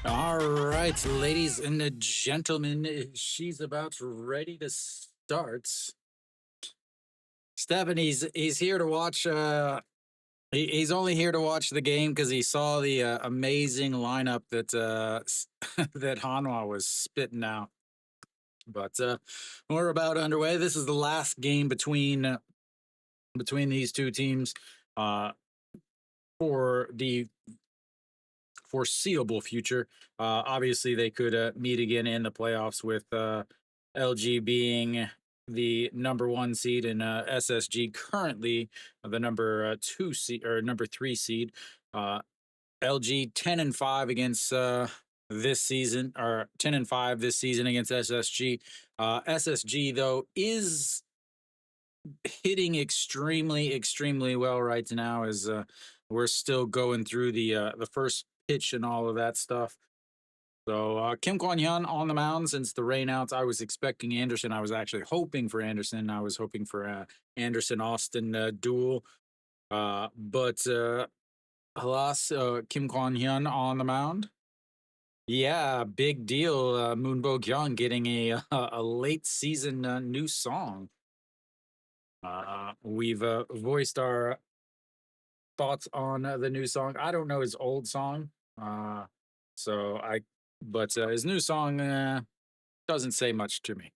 All right, ladies and gentlemen, she's about ready to start. Stephanie's here to watch. He's only here to watch the game because he saw the amazing lineup that that Hanwha was spitting out. But we're about underway. This is the last game between these two teams for the foreseeable future. Obviously, they could meet again in the playoffs with LG being the number one seed and SSG currently the number two seed or number three seed. LG 10-5 against this season, or 10-5 this season against SSG. SSG though is hitting extremely well right now as we're still going through the first pitch and all of that stuff. So Kim Kwon Hyun on the mound since the rainouts. I was expecting Anderson. I was actually hoping for Anderson. I was hoping for Anderson Austin duel. But alas, Kim Kwon Hyun on the mound. Yeah, big deal. Moon Bo Kyung getting a late season new song. We've voiced our thoughts on the new song. I don't know his old song, uh, so I, but his new song doesn't say much to me.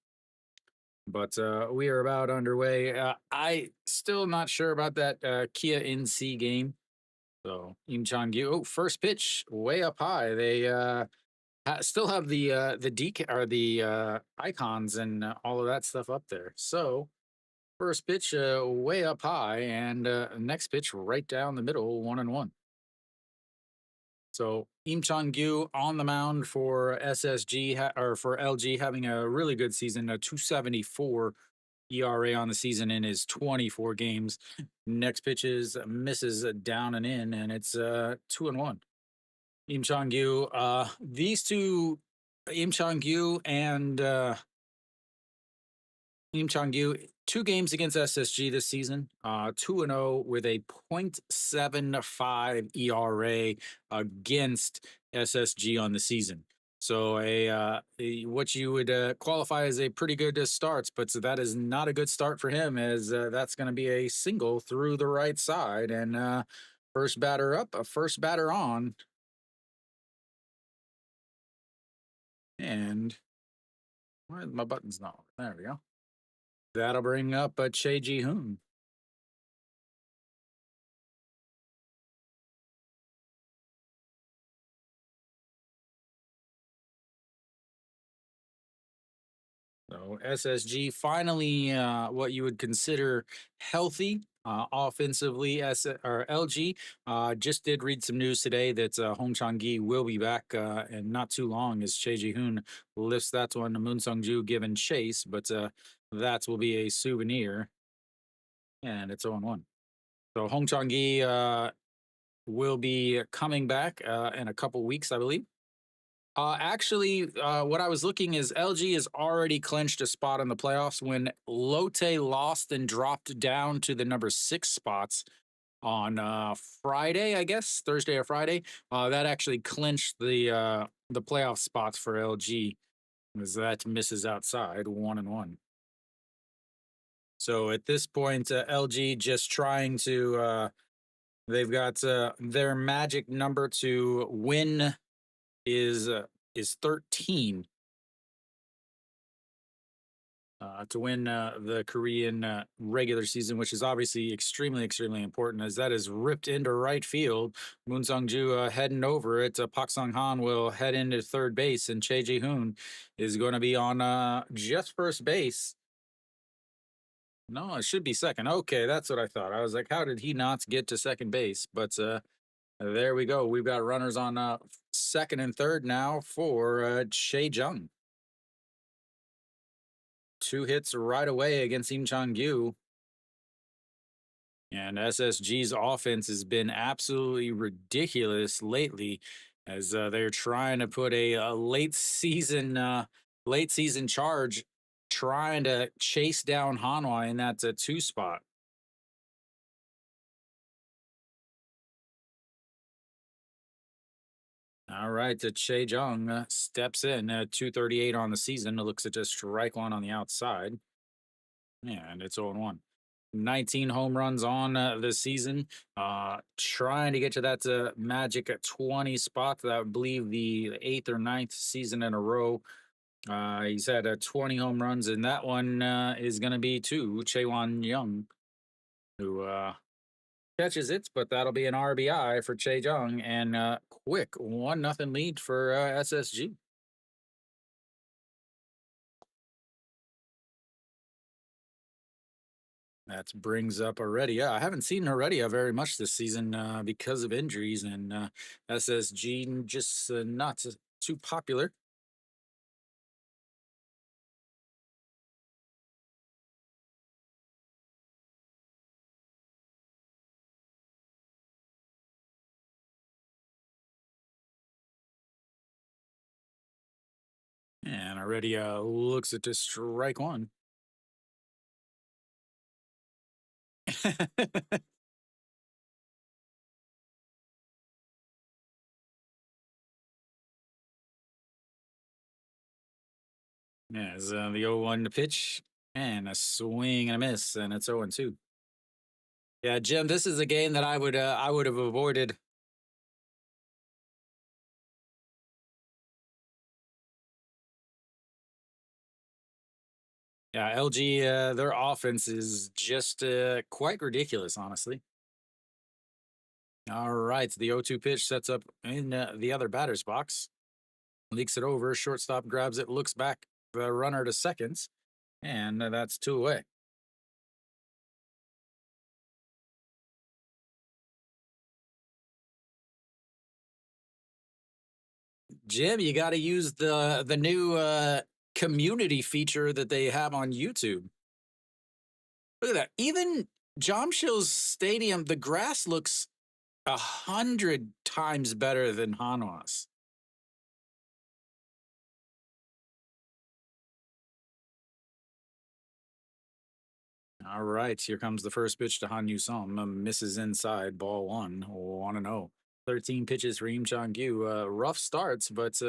But we are about underway. I still not sure about that Kia NC game. So Im Chang Gyu. Oh, first pitch way up high. They still have the DK or the icons and all of that stuff up there. So first pitch way up high, and next pitch right down the middle, 1-1. So Im Chang Gyu on the mound for SSG or for LG, having a really good season, a 2.74 ERA on the season in his 24 games. Next pitches misses down and in, and it's 2-1. Im Chang Gyu, these two, Im Chang Gyu and Im Chang Gyu, 2 games against SSG this season, 2-0 with a .75 ERA against SSG on the season. So what you would qualify as a pretty good start, but that is not a good start for him, as that's going to be a single through the right side, and first batter up, first batter on, and why my button's not working? There we go. That'll bring up Che Ji Hoon. So SSG finally, what you would consider healthy offensively. Or LG just did read some news today that Hong Chang-gi will be back in not too long as Che Ji-hoon lifts that one to Moon Sung-ju given chase, but that will be a souvenir, and it's 0-1. So Hong Chang-gi will be coming back in a couple weeks, I believe. Actually, what I was looking is LG has already clinched a spot in the playoffs when Lotte lost and dropped down to the number 6 spots on Friday, I guess Thursday or Friday. That actually clinched the playoff spots for LG, as that misses outside 1-1. So at this point, LG just trying to. They've got their magic number to win is 13 to win the Korean regular season, which is obviously extremely important, as that is ripped into right field. Moon Sung-ju heading over it. Park Sung-han will head into third base, and Che Ji-hoon is going to be on just first base. No, it should be second. Okay, that's what I thought. I was like, how did he not get to second base? But there we go. We've got runners on second and third now for Che Jung. 2 hits right away against Im Chang Gyu. And SSG's offense has been absolutely ridiculous lately, as they're trying to put a late season charge, trying to chase down Hanwha in that 2 spot. All All right, Che Jung steps in 238 on the season. It looks at just strike one on the outside. Yeah, and it's 0-1. 19 home runs on this season. Trying to get to that magic at 20 spot. That I believe the eighth or ninth season in a row. He's had 20 home runs, and that one is going to be to Chaewon Young, who catches it, but that'll be an RBI for Che Jung, and quick 1-0 lead for SSG. That brings up Heredia. I haven't seen Heredia very much this season because of injuries, and SSG just not too popular. And Heredia looks at to strike one. Yeah, it's the 0-1 to pitch, and a swing and a miss, and it's 0-2. Yeah, Jim, this is a game that I would have avoided. Yeah, LG, their offense is just quite ridiculous, honestly. All right, the 0-2 pitch sets up in the other batter's box, leaks it over. Shortstop grabs it, looks back, the runner to seconds, and that's two away. Jim, you got to use the new community feature that they have on YouTube. Look at that. Even Jamshil's stadium, the grass looks 100 times better than Hanwha's. All right, here comes the first pitch to Han Yu-sum. Misses inside, ball one, 1-0. 13 pitches for Im Chang-gyu. Rough starts, but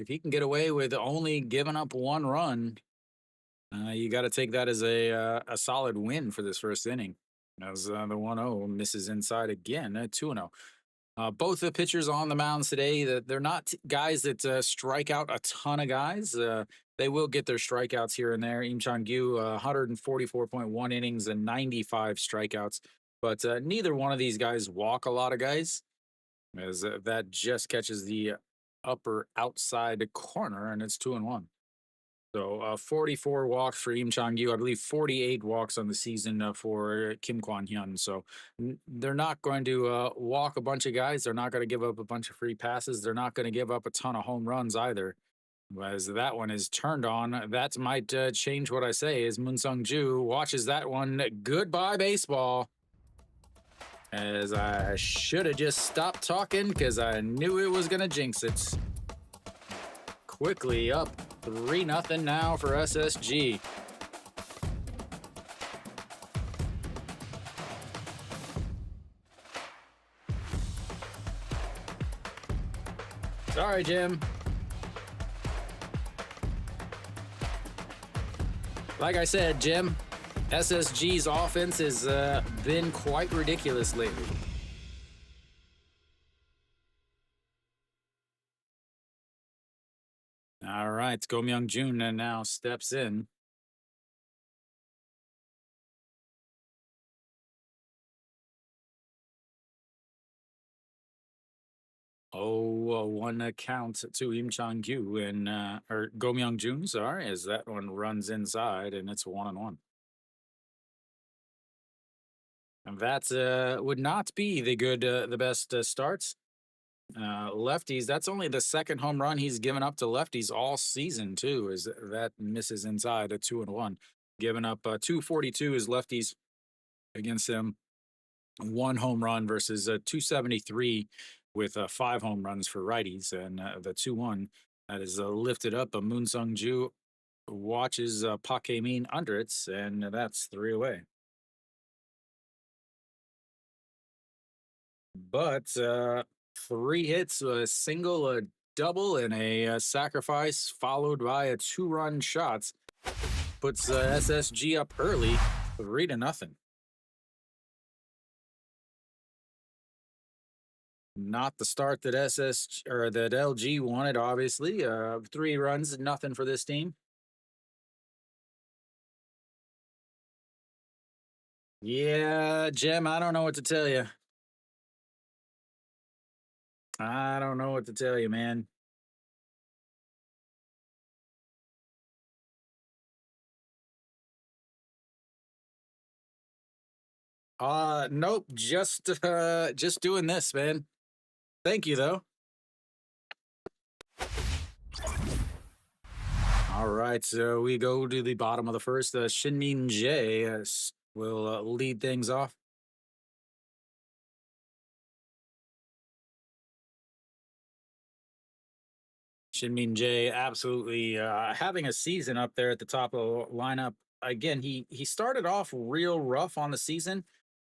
if he can get away with only giving up one run, you got to take that as a solid win for this first inning. As the 1-0 misses inside again, 2-0. Both the pitchers on the mounds today, they're not guys that strike out a ton of guys. They will get their strikeouts here and there. Im Chang-gyu, 144.1 innings and 95 strikeouts. But neither one of these guys walk a lot of guys, as that just catches the upper outside corner, and it's 2-1. So 44 walks for Im Chang-gyu. I believe 48 walks on the season for Kim Kwan-hyun. So they're not going to walk a bunch of guys. They're not going to give up a bunch of free passes. They're not going to give up a ton of home runs either. As that one is turned on, that might change what I say. As Moon Sung-ju watches that one. Goodbye, baseball. As I should have just stopped talking because I knew it was going to jinx it. Quickly up 3-0 now for SSG. Sorry, Jim. Like I said, Jim, SSG's offense has been quite ridiculous lately. All right, Go Myung Jun now steps in. Oh, one count to Im Chang-gyu and or Go Myung Jun, sorry, as that one runs inside and it's 1-1. And that would not be the best starts. Lefties, that's only the second home run he's given up to lefties all season, too, as that misses inside a 2-1. Giving up 242 is lefties against him. One home run versus 273 with 5 home runs for righties. And the 2-1 that is lifted up. Moon Sung-ju watches Park Hae-min under it, and that's 3 away. But Three hits, a single, a double, and a sacrifice, followed by a two-run shots. Puts SSG up early, 3-0. Not the start that SSG or that LG wanted, obviously. 3 runs, nothing for this team. Yeah, Jim, I don't know what to tell you. I don't know what to tell you, man. Nope, just doing this, man. Thank you though. All right, so we go to the bottom of the first. Shinmin J will lead things off. Shinmin J absolutely having a season up there at the top of the lineup. Again, he started off real rough on the season.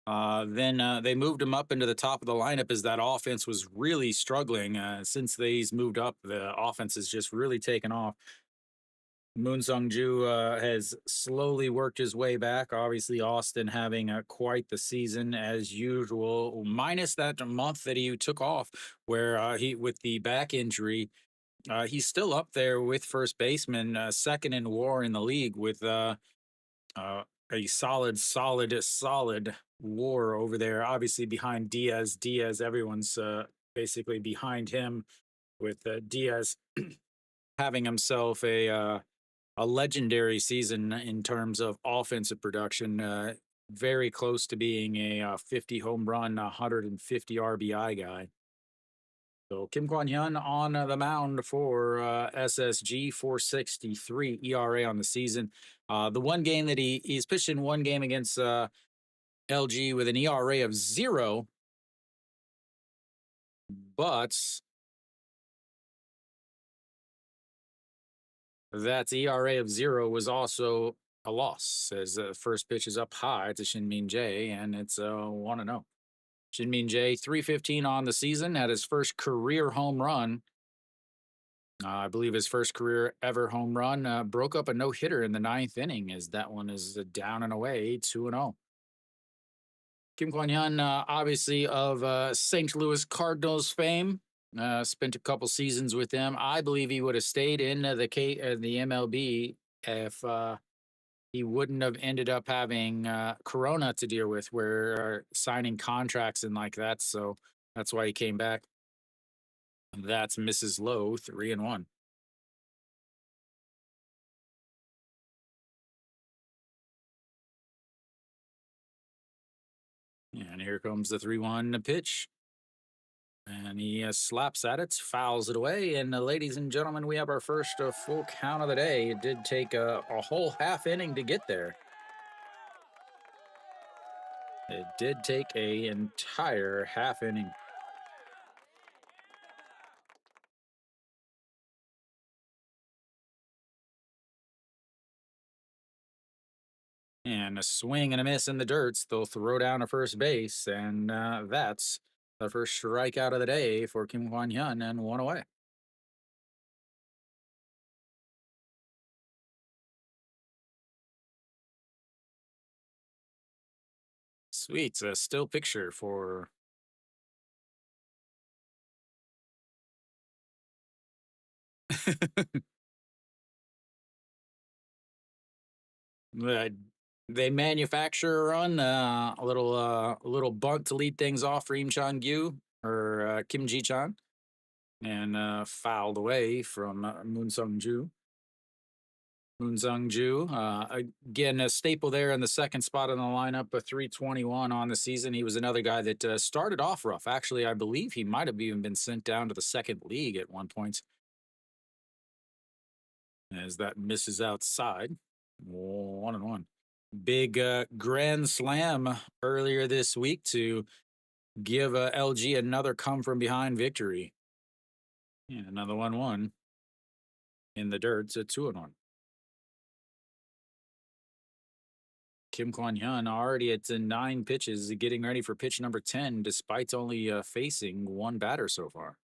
Then they moved him up into the top of the lineup as that offense was really struggling. Since they's moved up, the offense has just really taken off. Moon Sung Ju has slowly worked his way back. Obviously, Austin having quite the season as usual, minus that month that he took off, where he with the back injury. He's still up there with first baseman, second in WAR in the league with uh, a solid WAR over there. Obviously behind Diaz. Everyone's basically behind him with Diaz having himself a legendary season in terms of offensive production. Very close to being a 50 home run, 150 RBI guy. So Kim Kwon Hyun on the mound for SSG, 4.63 ERA on the season. The one game that he's pitched in one game against LG with an ERA of 0, but that ERA of 0 was also a loss as the first pitch is up high to Shinmin J, and it's 1-0. Shinmin J, 315 on the season, had his first career home run. I believe his first career ever home run broke up a no hitter in the 9th inning, as that one is down and away, 2-0. Kim Kwon Hyun, obviously of St. Louis Cardinals fame, spent a couple seasons with them. I believe he would have stayed in the MLB if he wouldn't have ended up having Corona to deal with, where signing contracts and like that. So that's why he came back. That's Mrs. Lowe, 3-1. And here comes the 3-1 pitch. And he slaps at it, fouls it away. And ladies and gentlemen, we have our first full count of the day. It did take a whole half inning to get there. It did take a entire half inning. And a swing and a miss in the dirt. They'll throw down a first base. And that's the first strikeout of the day for Kim Kwon Hyun, and 1 away. Sweet. A still picture for. Uh, they manufacture a run, a little bunt to lead things off for Im Chang Gyu or Kim Ji Chan, and fouled away from Moon Sung Ju. Moon Sung Ju, again, a staple there in the second spot in the lineup, a 321 on the season. He was another guy that started off rough. Actually, I believe he might have even been sent down to the second league at one point. As that misses outside, 1-1. Big grand slam earlier this week to give LG another come from behind victory. Yeah, another 1-1 in the dirt. It's a 2-1. Kim Kwon Hyun already at 9 pitches, getting ready for pitch number 10, despite only facing one batter so far.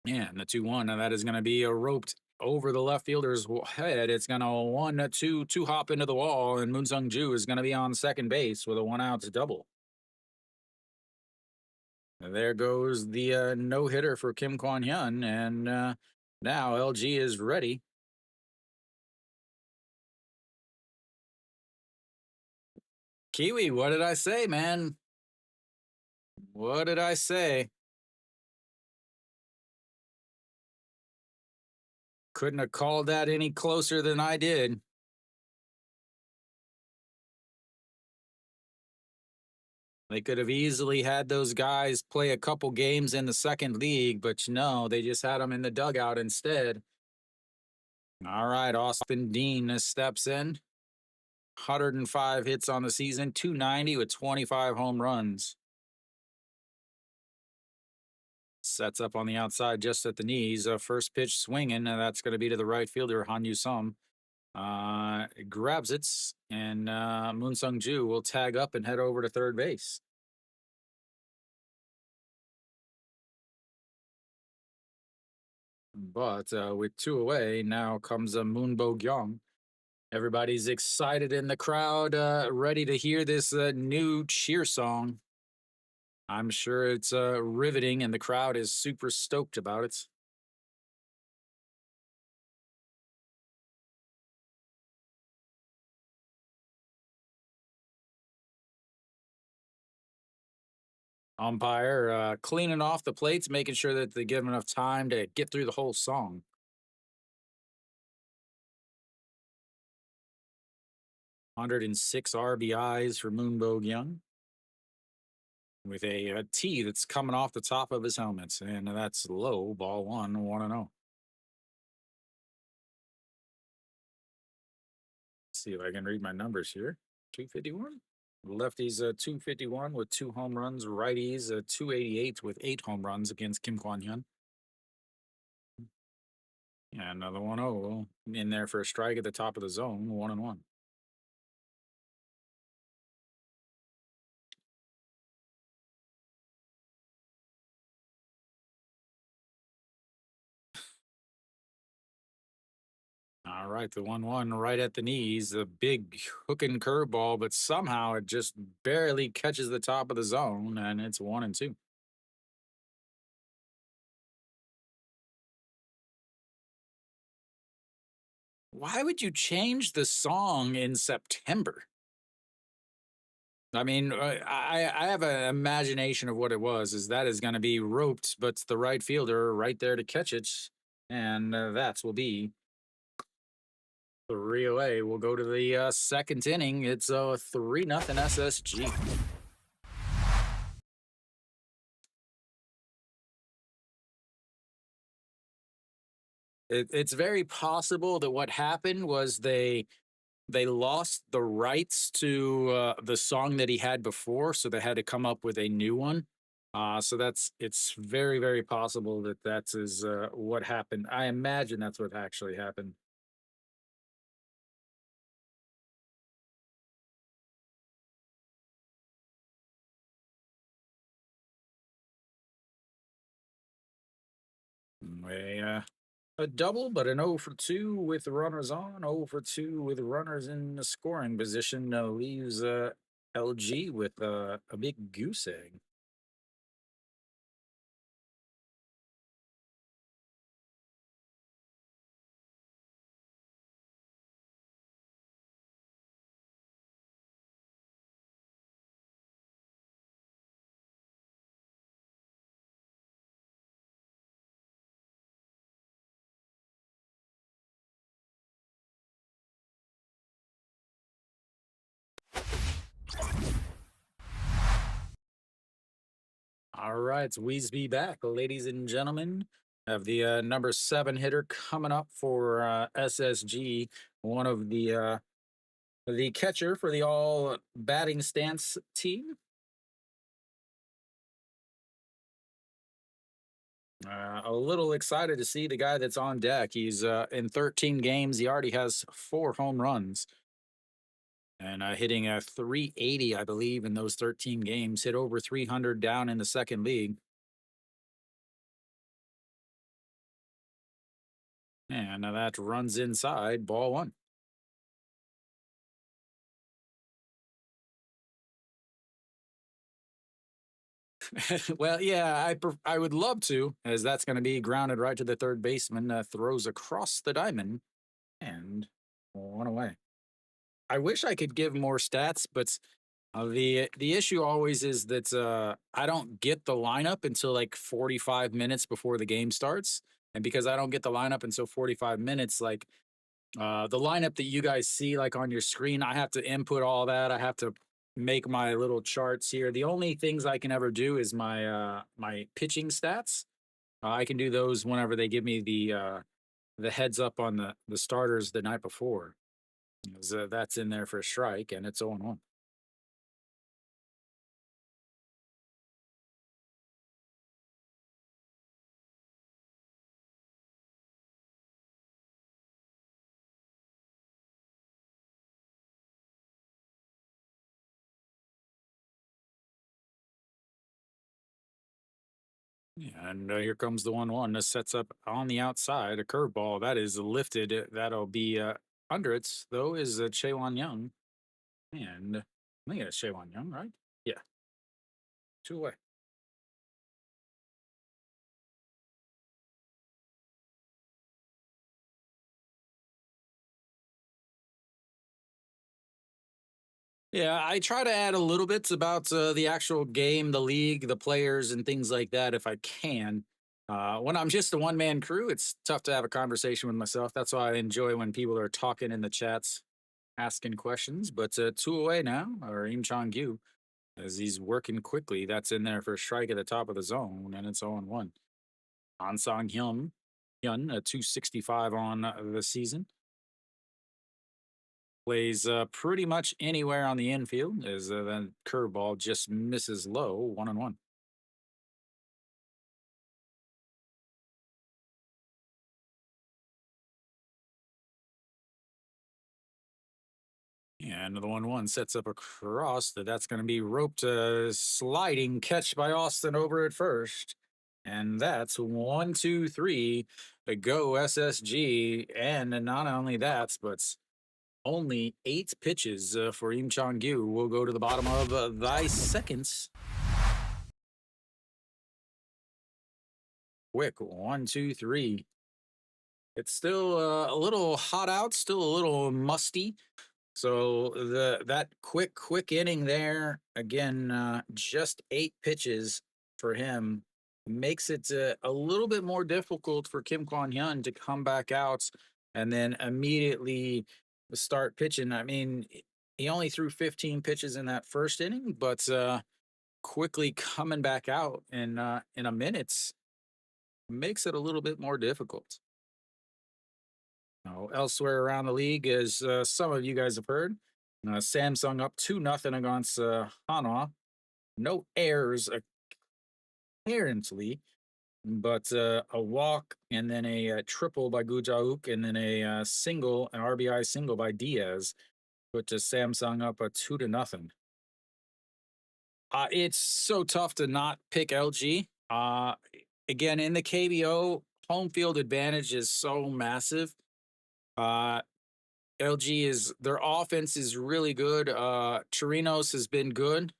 Yeah, and the 2-1. Now that is going to be a roped over the left fielder's head. It's going to 1-2 hop into the wall, and Moon Sung Ju is going to be on second base with a 1-out double. And there goes the no hitter for Kim Kwon Hyun, and now LG is ready. Kiwi, what did I say, man? What did I say? Couldn't have called that any closer than I did. They could have easily had those guys play a couple games in the second league, but no, they just had them in the dugout instead. All right, Austin Dean steps in. 105 hits on the season, 290 with 25 home runs. Sets up on the outside just at the knees. First pitch swinging, and that's going to be to the right fielder, Han Yu Sum. Grabs it, and Moon Sung Ju will tag up and head over to third base. But with two away, now comes Moon Bo Gyong. Everybody's excited in the crowd, ready to hear this new cheer song. I'm sure it's riveting, and the crowd is super stoked about it. Umpire cleaning off the plates, making sure that they give enough time to get through the whole song. 106 RBIs for Moonbo Young with a T that's coming off the top of his helmet, and that's low, ball 1-0. See if I can read my numbers here. 251. Lefties 251 with 2 home runs. Righties 288 with 8 home runs against Kim Kwon Hyun. Yeah, another 1-0 in there for a strike at the top of the zone. 1-1. All right, the 1-1 right at the knees. A big hooking curveball, but somehow it just barely catches the top of the zone, and it's 1-2. Why would you change the song in September? I mean, I have an imagination of what it was. Is that is going to be roped, but it's the right fielder right there to catch it, and that will be 3 away. We'll go to the second inning. It's 3-0 SSG. It's very possible that what happened was they lost the rights to the song that he had before, so they had to come up with a new one. So it's very very possible that that's is what happened. I imagine that's what actually happened. A double, but an 0 for 2 with runners on, 0 for 2 with runners in the scoring position leaves LG with a big goose egg. All right, it's Weesby back, ladies and gentlemen. Have the number 7 hitter coming up for SSG, one of the catcher for the all batting stance team. A little excited to see the guy that's on deck. He's in 13 games. He already has 4 home runs and hitting a 380, I believe, in those 13 games. Hit over 300 down in the second league. And that runs inside ball one. Well, yeah, I would love to, as that's going to be grounded right to the third baseman. Throws across the diamond and one away. I wish I could give more stats, but the issue always is that I don't get the lineup until like 45 minutes before the game starts, and because I don't get the lineup until 45 minutes, like the lineup that you guys see like on your screen, I have to input all that. I have to make my little charts here. The only things I can ever do is my pitching stats. I can do those whenever they give me the heads up on the starters the night before. 'Cause, that's in there for a strike, and it's 0-1. Yeah, and here comes the 1-1. This sets up on the outside a curveball that is lifted. That'll be under it, though, is Chewan Young. And I think it's Chewan Young, right? Yeah, two away. Yeah, I try to add a little bits about the actual game, the league, the players, and things like that if I can. When I'm just a one man crew, it's tough to have a conversation with myself. That's why I enjoy when people are talking in the chats, asking questions. But two away now, or Im Chong Gyu, as he's working quickly. That's in there for a strike at the top of the zone, and it's 0-1. An Sang Hyun, a 265 on the season. Plays pretty much anywhere on the infield as the curveball just misses low, 1-1. And the 1-1 sets up a cross that's going to be roped, sliding catch by Austin over at first. And that's 1-2-3 to go SSG. And not only that, but only 8 pitches for Im Chong Gyu will go to the bottom of thy seconds. Quick 1-2-3. It's still a little hot out, still a little musty. So that quick inning there again, just 8 pitches for him makes it a little bit more difficult for Kim Kwon Hyun to come back out and then immediately start pitching. I mean, he only threw 15 pitches in that first inning, but quickly coming back out in a minute makes it a little bit more difficult. Elsewhere around the league, as some of you guys have heard, Samsung up 2-0 against Hanwha. No errors apparently, but a walk and then a triple by Gujauk and then a single, an RBI single by Diaz, put Samsung up a 2-0. It's so tough to not pick LG. Again, in the KBO, home field advantage is so massive. Uh, LG is their offense is really good. Chirinos has been good.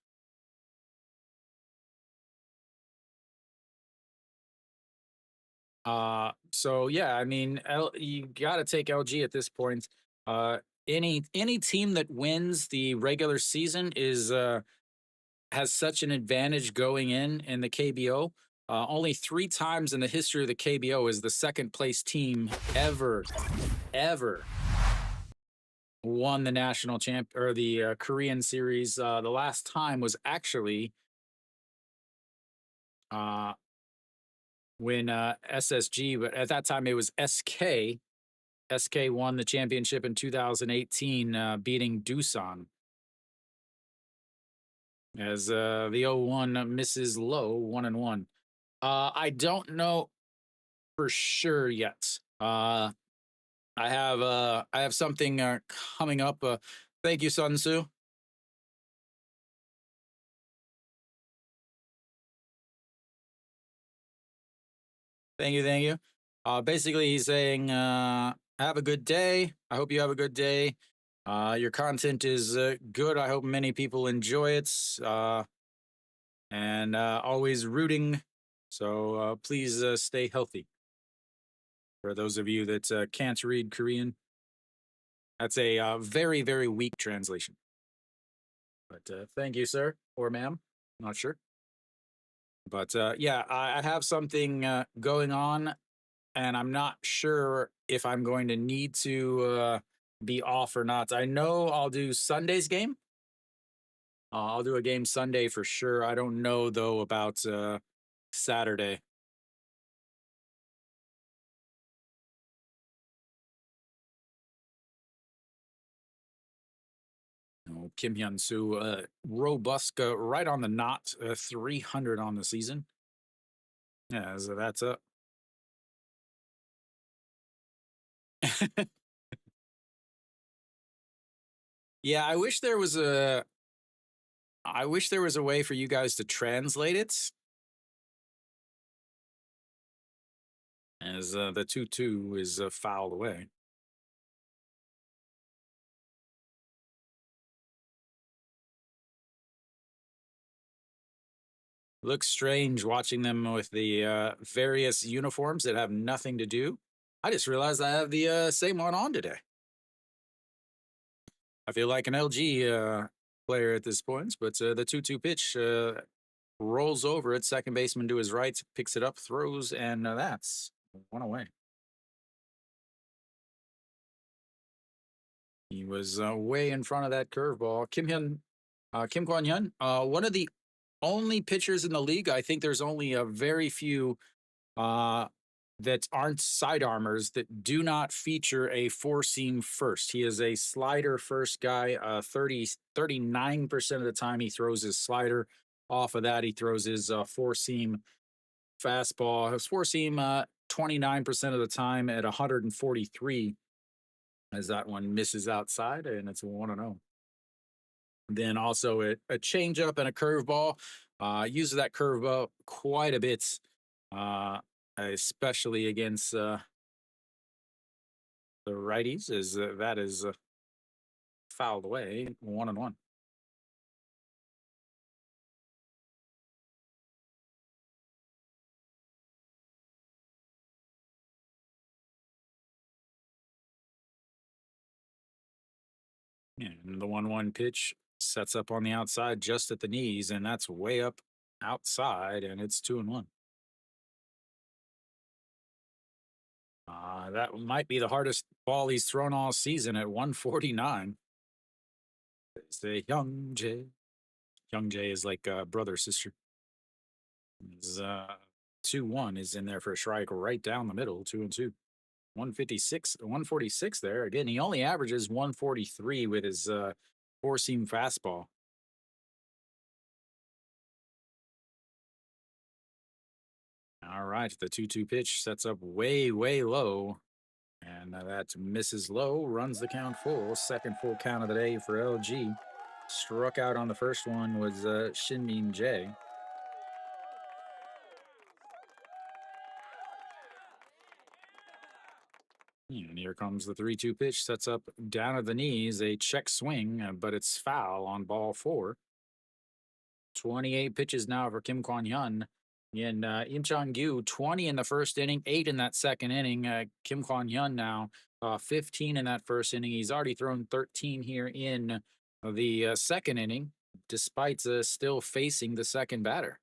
So yeah, I mean, you got to take LG at this point. Uh, any team that wins the regular season is has such an advantage going in the KBO. Only 3 times in the history of the KBO is the second place team ever won the national champ or the Korean series. The last time was actually uh, when SSG, but at that time it was SK. SK won the championship in 2018, beating Doosan. As the 0-1 misses low, 1-1. I don't know for sure yet. I have something coming up. Thank you, Sun Tzu. Thank you, thank you. Basically, he's saying, "Have a good day. I hope you have a good day. Your content is good. I hope many people enjoy it. And always rooting. So please stay healthy." For those of you that can't read Korean, that's a very, very weak translation. But thank you, sir or ma'am. Not sure. But yeah, I have something going on, and I'm not sure if I'm going to need to be off or not. I know I'll do Sunday's game. I'll do a game Sunday for sure. I don't know though about Saturday. Kim Hyun Soo, robust, right on the knot, 300 on the season. Yeah, so that's up. Yeah, I wish there was a way for you guys to translate it, as the 2-2 is fouled away. Looks strange watching them with the various uniforms that have nothing to do. I just realized I have the same one on today. I feel like an LG player at this point, but the 2-2 pitch rolls over it. Second baseman to his right, picks it up, throws, and that's one away. He was way in front of that curveball. Kim Kwon Hyun, one of the only pitchers in the league. I think there's only a very few uh, that aren't sidearmers that do not feature a four seam first. He is a slider first guy. 39% of the time he throws his slider. Off of that, he throws his four seam fastball. His four seam 29% of the time at 143, as that one misses outside, and it's 1-0. Then also a changeup and a curveball. Uses that curveball quite a bit, uh, especially against the righties. Is that is fouled away, 1-1. And the 1-1 pitch sets up on the outside just at the knees, and that's way up outside, and it's 2-1. That might be the hardest ball he's thrown all season at 149. Say Young Jay. Young Jay is like brother sister. Is 2-1 is in there for a strike right down the middle, 2-2. 156, 146 there. Again, he only averages 143 with his four seam fastball. All right, the 2-2 pitch sets up way, way low. And that misses low, runs the count full. Second full count of the day for LG. Struck out on the first one was Shin-Min Jae. And here comes the 3-2 pitch, sets up down at the knees, a check swing, but it's foul on ball four. 28 pitches now for Kim Kwon Hyun. And Im Chang-gyu, 20 in the first inning, 8 in that second inning. Kim Kwon Hyun now 15 in that first inning. He's already thrown 13 here in the second inning, despite still facing the second batter.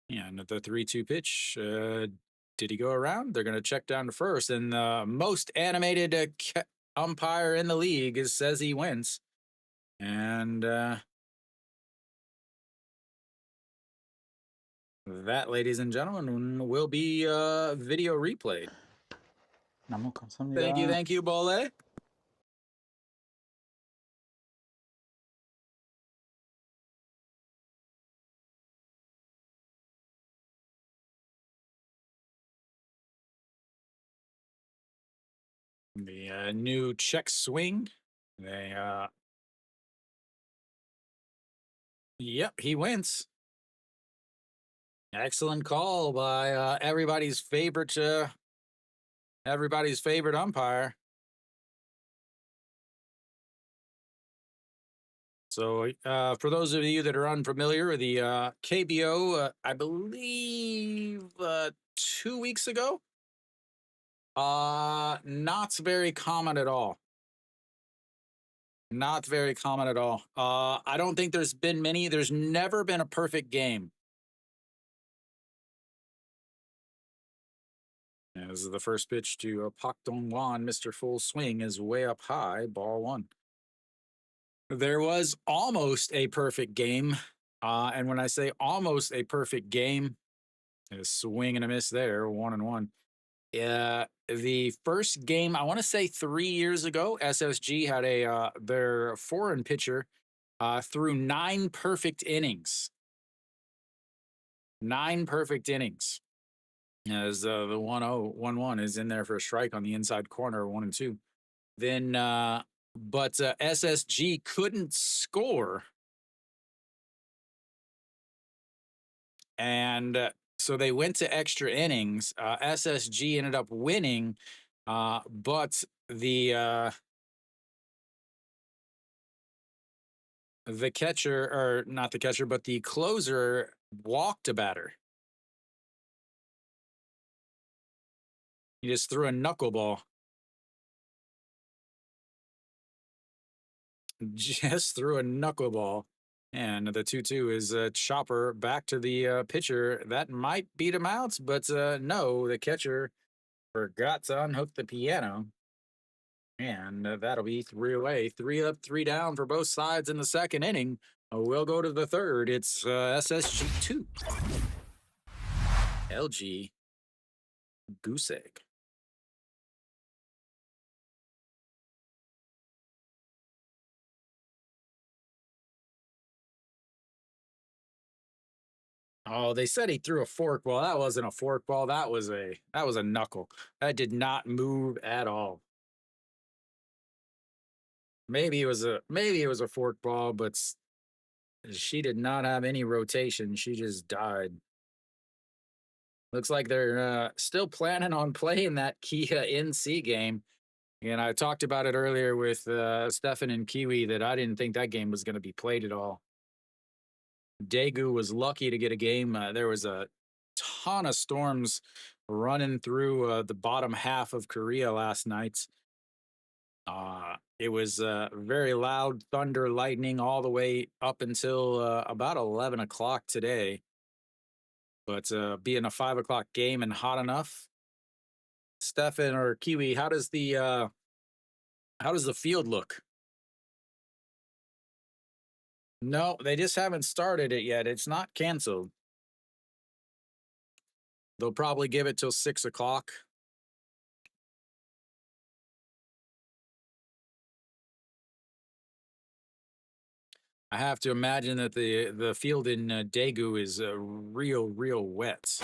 And the 3-2 pitch, did he go around? They're going to check down to first. And the most animated umpire in the league says he wins. And that, ladies and gentlemen, will be video replayed. 너무 감사합니다. Thank you, Bole. The new check swing. They, yep, he wins. Excellent call by everybody's favorite umpire. So, for those of you that are unfamiliar, the KBO, I believe 2 weeks ago, not very common at all. Not very common at all. I don't think there's been many. There's never been a perfect game. As the first pitch to Pak Dong Wan, Mr. Full Swing is way up high, ball one. There was almost a perfect game. And when I say almost a perfect game, a swing and a miss there, 1-1. The first game, I want to say 3 years ago, SSG had their foreign pitcher threw 9 perfect innings. 9 perfect innings. As the 1-1 is in there for a strike on the inside corner, 1-2. Then, but SSG couldn't score. And so they went to extra innings. SSG ended up winning, but the catcher, or not the catcher, but the closer walked a batter. He just threw a knuckleball. Just threw a knuckleball. And the 2-2 is a chopper back to the pitcher. That might beat him out, but no, the catcher forgot to unhook the piano. And that'll be 3 away. 3 up, 3 down for both sides in the second inning. We'll go to the third. It's SSG 2. LG Goose Egg. Oh, they said he threw a forkball. That wasn't a forkball. That was a knuckle. That did not move at all. Maybe it was a forkball, but she did not have any rotation. She just died. Looks like they're still planning on playing that Kia NC game. And I talked about it earlier with Stefan and Kiwi that I didn't think that game was going to be played at all. Daegu was lucky to get a game. There was a ton of storms running through the bottom half of Korea last night. It was very loud thunder, lightning all the way up until about 11 o'clock today. But being a 5 o'clock game and hot enough, Stefan or Kiwi, how does the field look? No, they just haven't started it yet. It's not canceled. They'll probably give it till 6 o'clock. I have to imagine that the field in Daegu is real wet.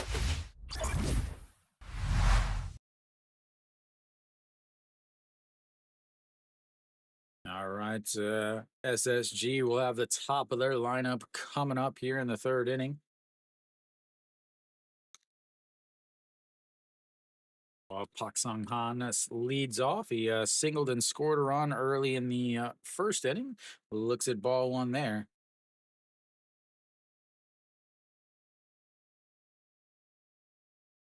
All right, SSG will have the top of their lineup coming up here in the third inning. Pak Sung Han leads off. He singled and scored a run early in the first inning. Looks at ball one there.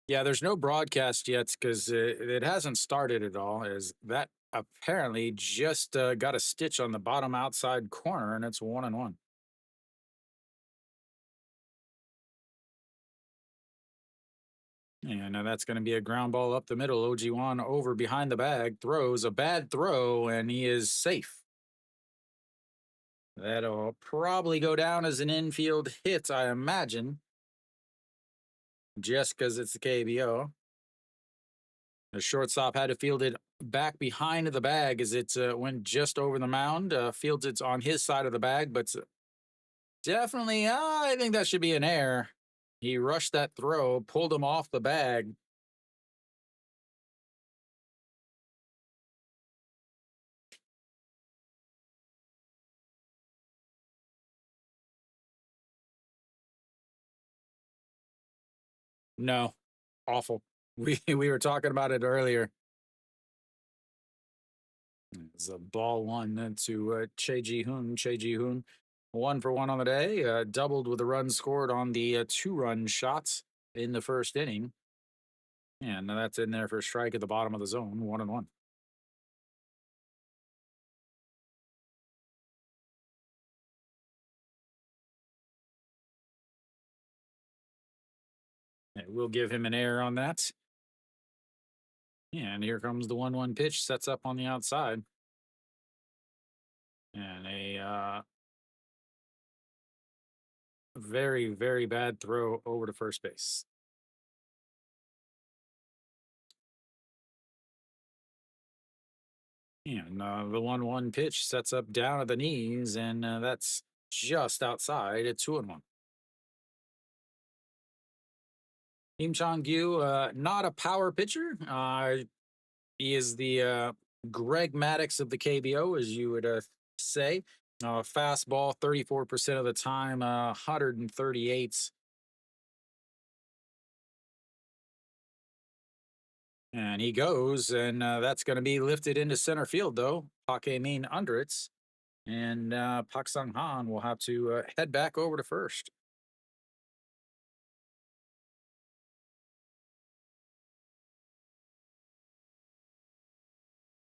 Yeah, there's no broadcast yet because it hasn't started at all. As that apparently just got a stitch on the bottom outside corner, and it's 1-1. And that's going to be a ground ball up the middle. Ojiwan over behind the bag, throws a bad throw, and he is safe. That'll probably go down as an infield hit, I imagine, just because it's the KBO. The shortstop had to field it back behind the bag as it went just over the mound. Fields it on his side of the bag, but definitely, I think that should be an error. He rushed that throw, pulled him off the bag. No, awful. We were talking about it earlier. It's a ball one to Che Ji Hoon. Che Ji Hoon, 1 for 1 on the day. Doubled with a run scored on the 2-run shots in the first inning. And that's in there for a strike at the bottom of the zone, 1-1. We'll give him an error on that. And here comes the 1-1 pitch, sets up on the outside. And a very, very bad throw over to first base. And the 1-1 pitch sets up down at the knees, and that's just outside at 2-1. Kim Chong-gyu, not a power pitcher. He is the Greg Maddux of the KBO, as you would say. Fastball 34% of the time, 138. And he goes, and that's going to be lifted into center field, though. Pak Min under it. And Pak Sung Han will have to head back over to first.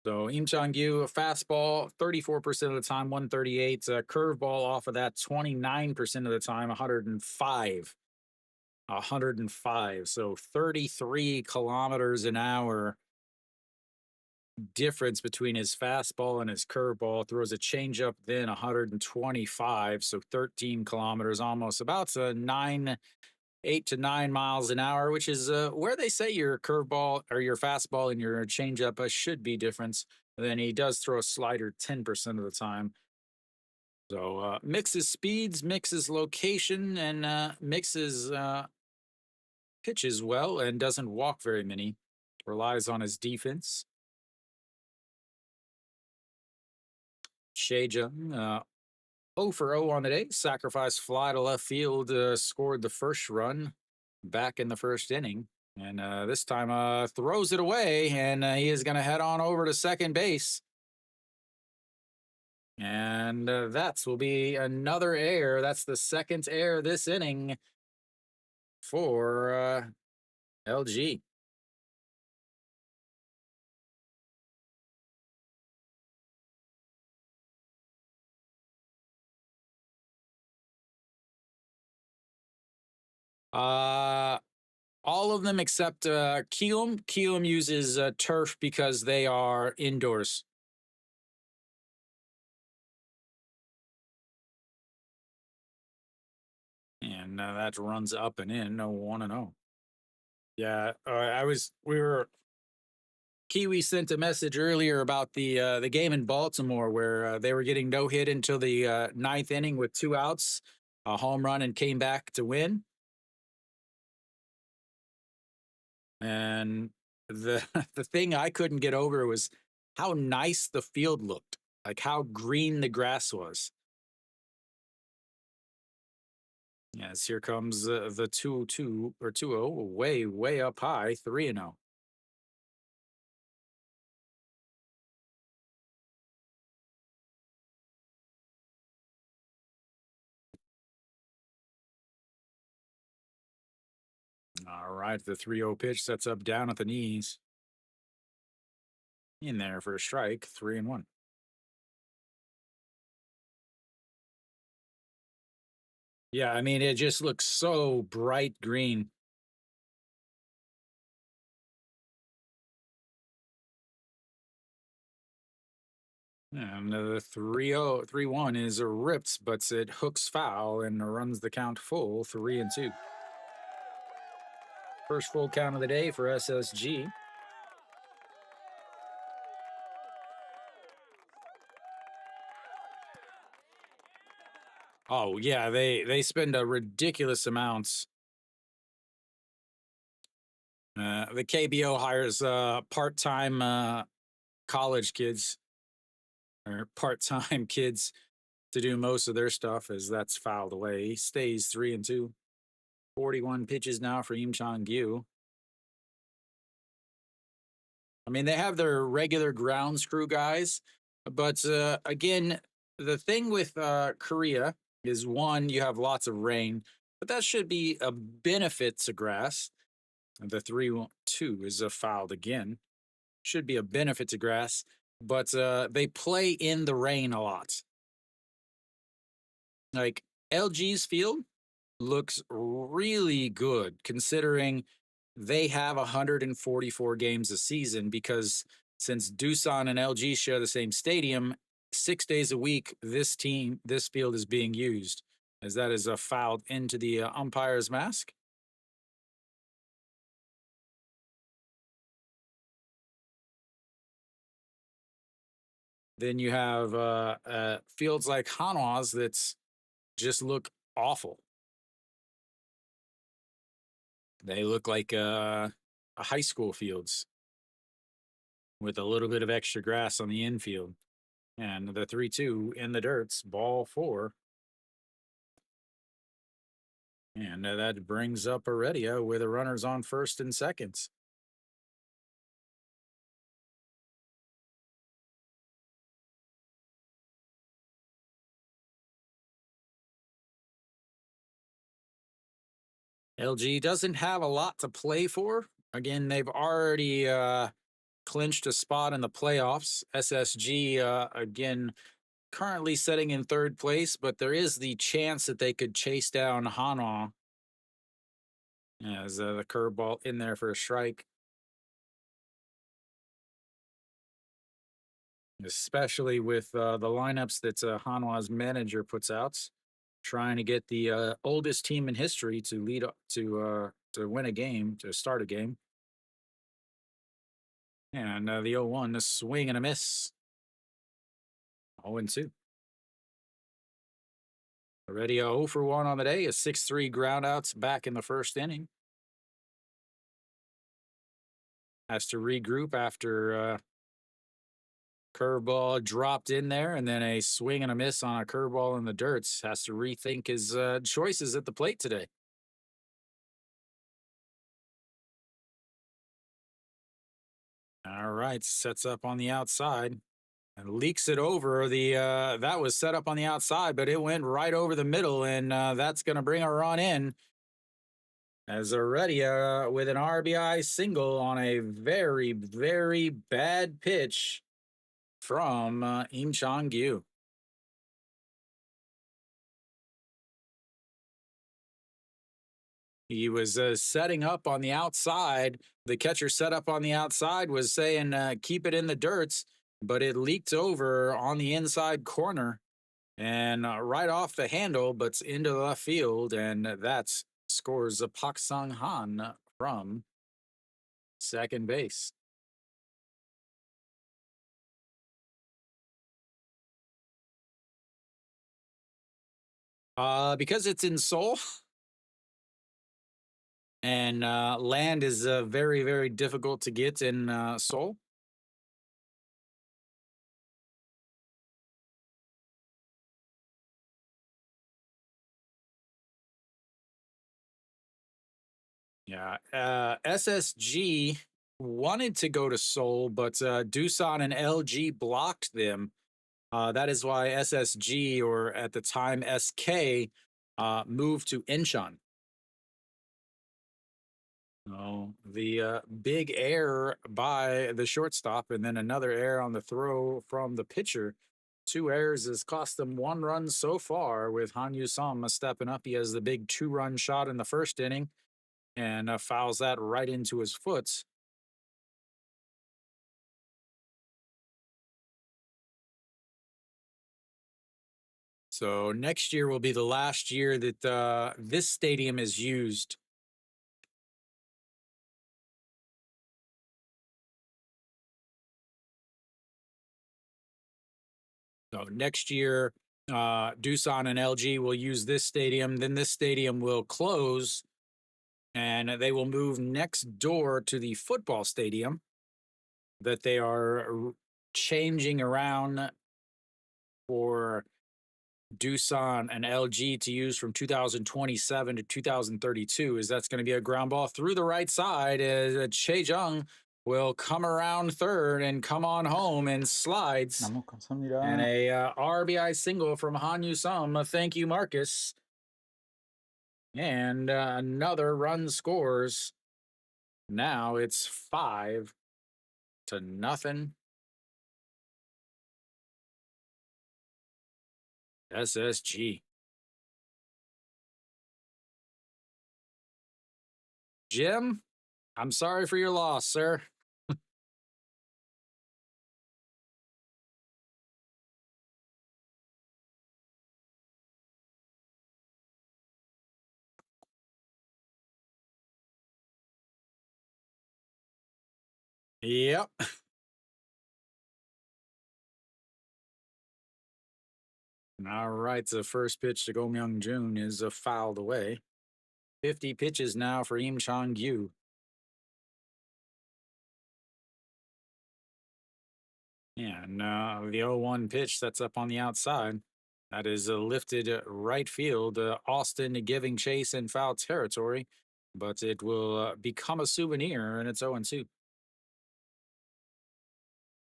So Im Chong-gyu, a fastball 34% of the time, 138. Curveball off of that 29% of the time, 105. 105. So 33 kilometers an hour difference between his fastball and his curveball. Throws a changeup, then 125. So 13 kilometers, almost about 8 to 9 miles an hour, which is where they say your curveball or your fastball and your changeup should be different. Then he does throw a slider 10% of the time. So mixes speeds, mixes location, and mixes pitches well, and doesn't walk very many. Relies on his defense. Shea Jung, 0 for 0 on the day. Sacrifice fly to left field, scored the first run back in the first inning. And this time throws it away, and he is going to head on over to second base. And that will be another error. That's the second error this inning for LG. All of them except Kielum. Kielum uses turf because they are indoors. And that runs up and in, 1-0. Yeah, Kiwi sent a message earlier about the game in Baltimore where they were getting no hit until the ninth inning with 2 outs, a home run, and came back to win. And the the thing I couldn't get over was how nice the field looked, like how green the grass was. Yes, here comes the 2-2 or 2-0, way up high, 3-0. All right, the 3-0 pitch sets up down at the knees. In there for a strike, 3-1. Yeah, I mean, it just looks so bright green. And the 3-1 is ripped, but it hooks foul and runs the count full, 3-2. First full count of the day for SSG. Oh yeah, they spend a ridiculous amounts. The KBO hires part-time college kids or part-time kids to do most of their stuff, as that's fouled away. He stays 3-2. 41 pitches now for Im Chang-gyu. I mean, they have their regular ground screw guys, but again, the thing with Korea is one, you have lots of rain, but that should be a benefit to grass. The 3-2 is fouled again. Should be a benefit to grass, but they play in the rain a lot. Like LG's field looks really good considering they have 144 games a season because since Doosan and LG share the same stadium, 6 days a week, this field is being used as that is fouled into the umpire's mask. Then you have fields like Hanwha's that's just look awful. They look like high school fields with a little bit of extra grass on the infield. And the 3-2 in the dirts, ball 4. And that brings up Heredia with the runners on first and seconds. LG doesn't have a lot to play for. Again, they've already clinched a spot in the playoffs. SSG, again, currently sitting in third place, but there is the chance that they could chase down Hanwha as the curveball in there for a strike. Especially with the lineups that Hanwha's manager puts out, trying to get the oldest team in history to lead up to win a game, to start a game. And the 0-1, a swing and a miss. 0-2. Already 0 for 1 on the day, a 6-3 groundouts back in the first inning. Has to regroup after curveball dropped in there and then a swing and a miss on a curveball in the dirts. Has to rethink his choices at the plate today. All right, sets up on the outside and leaks it over the that was set up on the outside, but it went right over the middle, and that's going to bring a run in as already with an RBI single on a very, very bad pitch from Im Chang-gyu. He was setting up on the outside. The catcher set up on the outside was saying, keep it in the dirts, but it leaked over on the inside corner and right off the handle, but into the left field. And that scores a Pak Sung Han from second base. Because it's in Seoul. And land is very, very difficult to get in Seoul. Yeah, SSG wanted to go to Seoul, but Doosan and LG blocked them. That is why SSG, or at the time SK, moved to Incheon. Oh, the big error by the shortstop, and then another error on the throw from the pitcher. 2 errors has cost them 1 run so far, with Han Yu-sum stepping up. He has the big 2-run shot in the first inning and fouls that right into his foot. So next year will be the last year that this stadium is used. So next year, Doosan and LG will use this stadium. Then this stadium will close, and they will move next door to the football stadium that they are changing around for Doosan and LG to use from 2027 to 2032, is that's going to be a ground ball through the right side. Che Jung will come around third and come on home and slides. 너무 감사합니다. And a RBI single from Han Sum. Thank you, Marcus. And another run scores. Now it's 5-0. SSG. Jim, I'm sorry for your loss, sir. Yep. All right, the first pitch to Go Myung Jun is fouled away. 50 pitches now for Im Chong-gyu. Yeah, and the 0-1 pitch that's up on the outside. That is lifted right field. Austin giving chase in foul territory, but it will become a souvenir, and it's 0-2.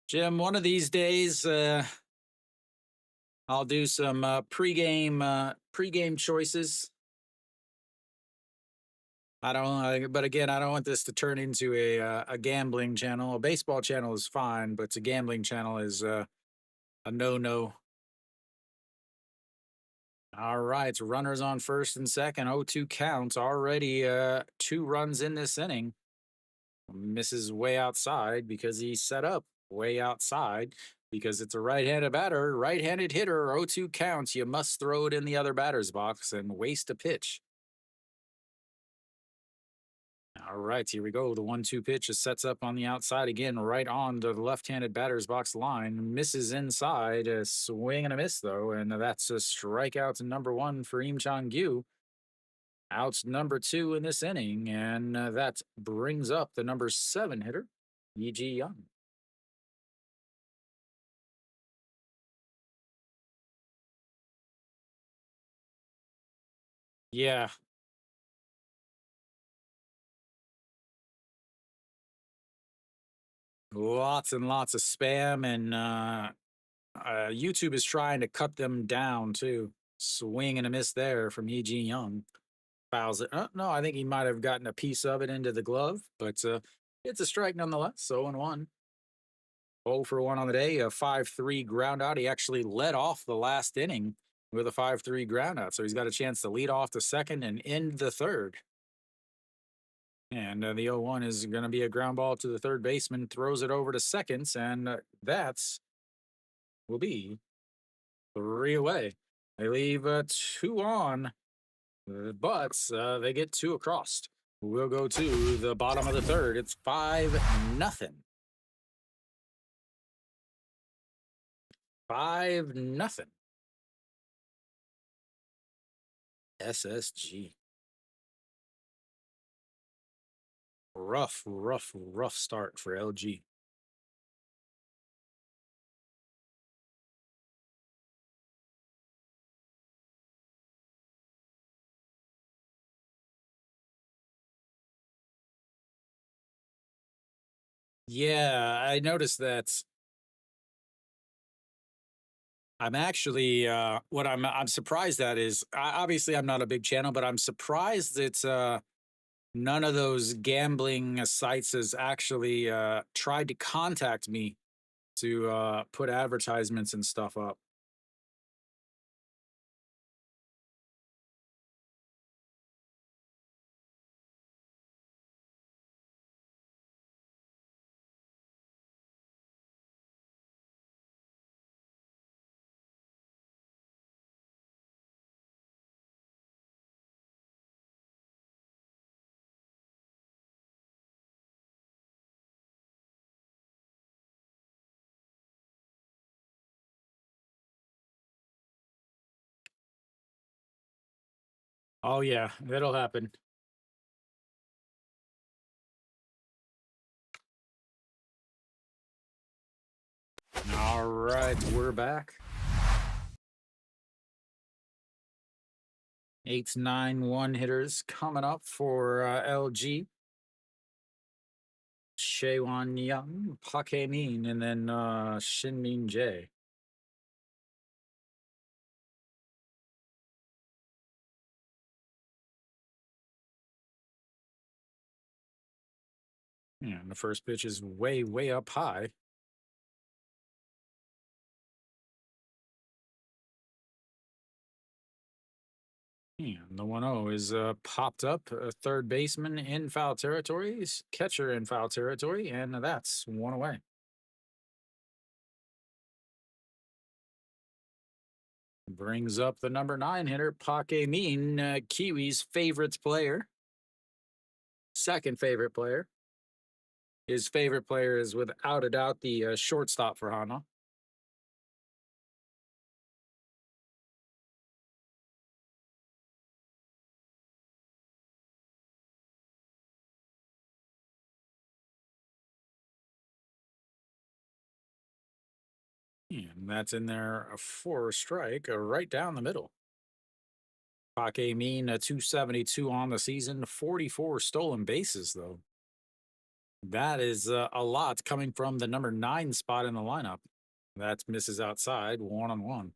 Jim, one of these days, I'll do some pregame choices. But again, I don't want this to turn into a gambling channel. A baseball channel is fine, but a gambling channel is a no-no. All right, runners on first and second. 0-2 count. Already 2 runs in this inning. Misses way outside because he set up way outside because it's a right-handed batter, right-handed hitter. 0-2 counts. You must throw it in the other batter's box and waste a pitch. All right, here we go. The 1-2 pitch sets up on the outside again, right on the left-handed batter's box line. Misses inside, a swing and a miss, though, and that's a strikeout to number 1 for Im Chong-gyu. Out number 2 in this inning, and that brings up the number 7 hitter, E.G. Young. Yeah. Lots and lots of spam, and YouTube is trying to cut them down too. Swing and a miss there from E.G. Young. Fouls it. No, I think he might have gotten a piece of it into the glove, but it's a strike nonetheless. 0-1. 0 for 1 on the day. A 5-3 ground out. He actually led off the last inning with a 5-3 ground out, so he's got a chance to lead off the second and end the third. And the 0-1 is going to be a ground ball to the third baseman, throws it over to seconds, and that's will be 3 away. They leave 2 on, but they get 2 across. We'll go to the bottom of the third. It's 5-0. 5-0. SSG. Rough start for LG. Yeah, I noticed that. I'm actually what I'm surprised at is obviously I'm not a big channel, but I'm surprised that none of those gambling sites has actually tried to contact me to put advertisements and stuff up. Oh yeah, that'll happen. All right, we're back. 8, 9, 1 hitters coming up for LG. Shaewon Young, Park Min, and then Shin Min Jae. Yeah, and the first pitch is way, way up high. And the 1-0 is popped up. Third baseman in foul territory, catcher in foul territory, and that's one away. Brings up the number 9 hitter, Park Min, Kiwi's favorite player. Second favorite player. His favorite player is without a doubt the shortstop for Hana. And that's in there for a strike, right down the middle. Park Min, 272 on the season, 44 stolen bases, though. That is a lot coming from the number 9 spot in the lineup. That misses outside, 1-on-1.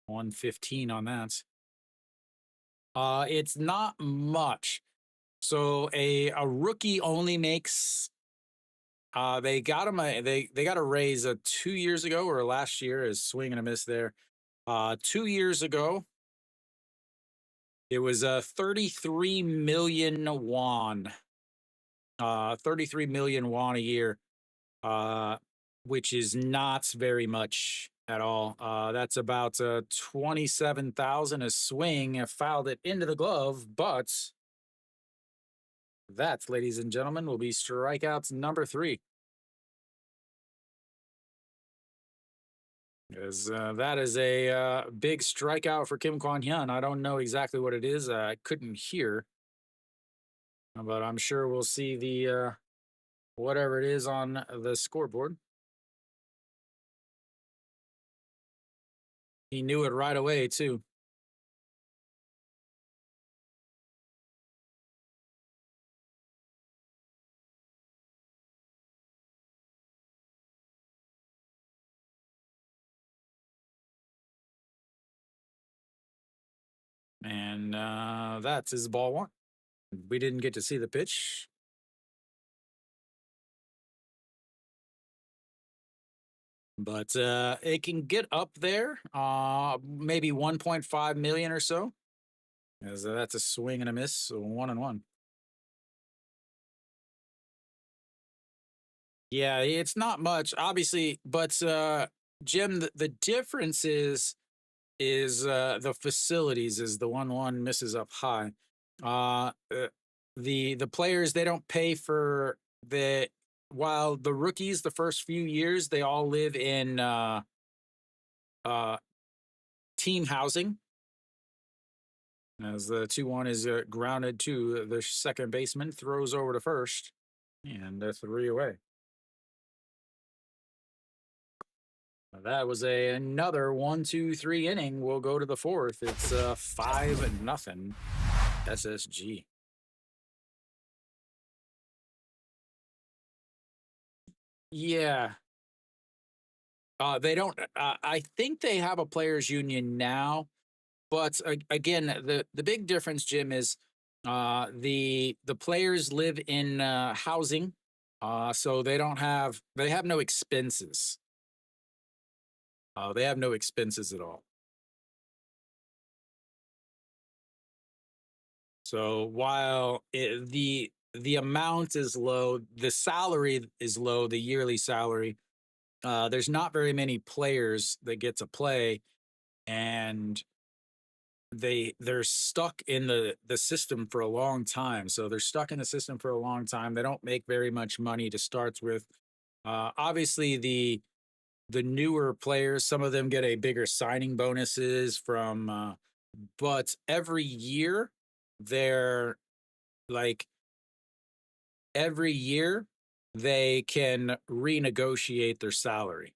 115 on that. It's not much. So a rookie only makes. They got him. They got a raise 2 years ago or last year. Is swing and a miss there. 2 years ago, it was 33 million won. 33 million won a year, which is not very much at all. That's about 27,000 a swing. Fouled it into the glove, but that, ladies and gentlemen, will be strikeouts number 3. As that is a big strikeout for Kim Kwon-hyun. I don't know exactly what it is. I couldn't hear, but I'm sure we'll see the whatever it is on the scoreboard. He knew it right away, too. And that's his ball 1. We didn't get to see the pitch. But it can get up there, maybe 1.5 million or so. As that's a swing and a miss, so 1-1. Yeah, it's not much, obviously, but Jim, the difference is the facilities is the 1-1 misses up high. The players, they don't pay for the, while the rookies the first few years they all live in team housing, as the 2-1 is grounded to the second baseman, throws over to first, and 3 away. That was another 1-2-3 inning. We'll go to the 4th. It's 5-0 SSG. Yeah. They don't. I think they have a players' union now, but again, the big difference, Jim, is the players live in housing, so they have no expenses. They have no expenses at all. So while the amount is low, the salary is low, the yearly salary. There's not very many players that get to play, and they're stuck in the system for a long time. So they're stuck in the system for a long time. They don't make very much money to start with. Obviously, the newer players, some of them get a bigger signing bonuses from, but every year they're like every year they can renegotiate their salary.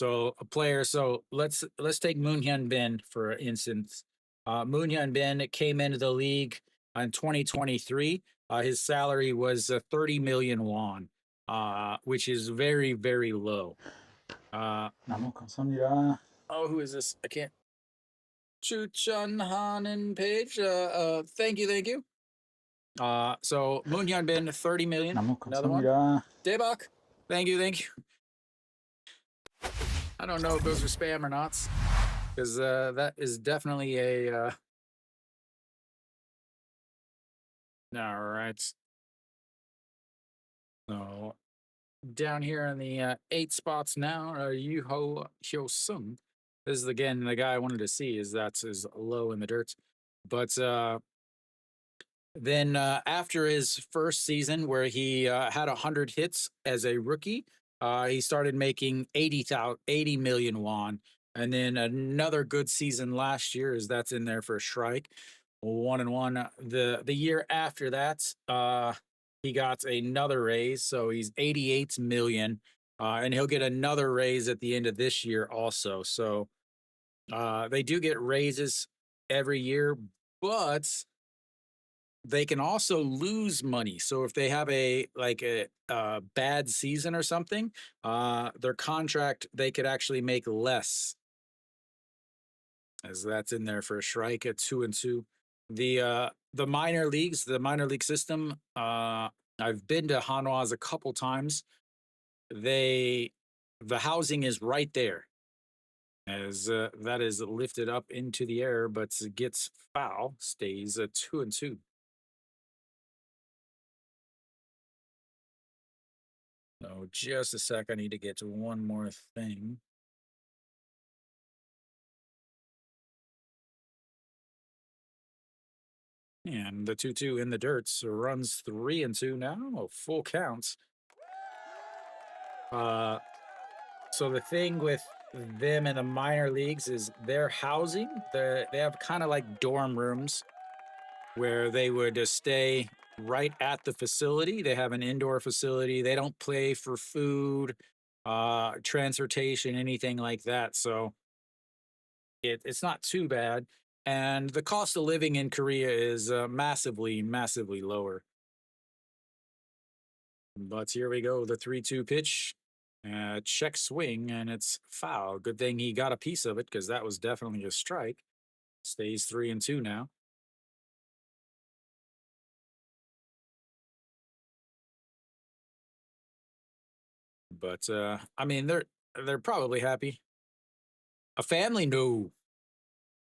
So a player. So let's take Moon Hyun Bin for instance. Moon Hyun Bin came into the league in 2023. His salary was 30 million won, which is very very low. 너무 감사합니다. Oh, who is this? I can't. Chu Chun Han and Page. Thank you, thank you. So Moon Hyun Bin 30 million. 너무 Another one. 감사합니다. Daebak. Thank you, thank you. I don't know if those are spam or not, because that is definitely a. All right. So down here in the 8 spots now, Yuho Hyo Sung. This is again the guy I wanted to see. That's low in the dirt, but then after his first season where he had 100 hits as a rookie, he started making 80 million won. And then another good season last year, as that's in there for a strike, 1-1. The year after that, he got another raise, so he's 88 million, and he'll get another raise at the end of this year also. So they do get raises every year, but they can also lose money. So if they have a bad season or something, their contract they could actually make less, as that's in there for a strike at 2-2. The minor leagues, the minor league system. I've been to Hanwha's a couple times. The housing is right there, as that is lifted up into the air, but gets foul, stays at 2-2. So just a sec. I need to get to one more thing. And the 2-2 in the dirt runs 3-2 now. Full counts. So the thing with them in the minor leagues is their housing. They have kind of like dorm rooms where they would stay right at the facility. They have an indoor facility. They don't pay for food, transportation, anything like that. So it's not too bad. And the cost of living in Korea is massively, massively lower. But here we go. The 3-2 pitch. Check swing, and it's foul. Good thing he got a piece of it, because that was definitely a strike. Stays 3-2 now. But I mean, they're probably happy. A family, no.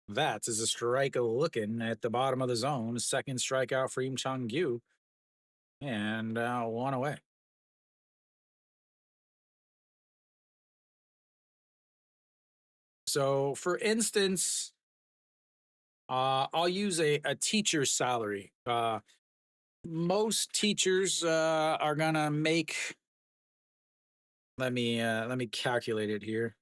That is a strike looking at the bottom of the zone. Second strikeout for Im Chang-gyu. And one away. So, for instance, I'll use a teacher's salary. Most teachers are gonna make. Let me calculate it here.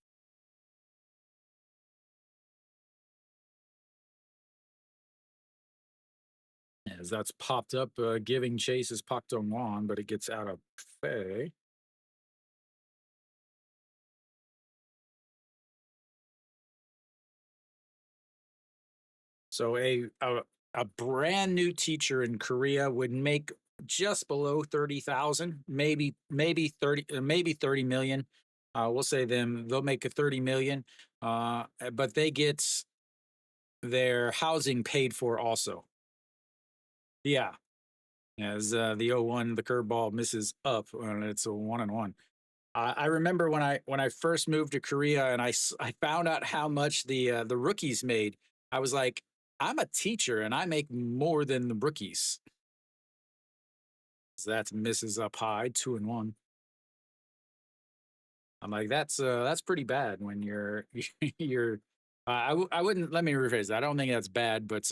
As that's popped up, giving chase is Pak Dong Won, but it gets out of play. So a brand new teacher in Korea would make just below 30,000, maybe 30 million. We'll say they'll make a 30 million, but they get their housing paid for also. Yeah, as the 0-1, the curveball misses up, and it's a 1-1. I remember when I first moved to Korea and I found out how much the rookies made. I was like, I'm a teacher and I make more than the rookies. So that misses up high, 2-1. I'm like, that's pretty bad when you're you're. I wouldn't, let me rephrase that. I don't think that's bad, but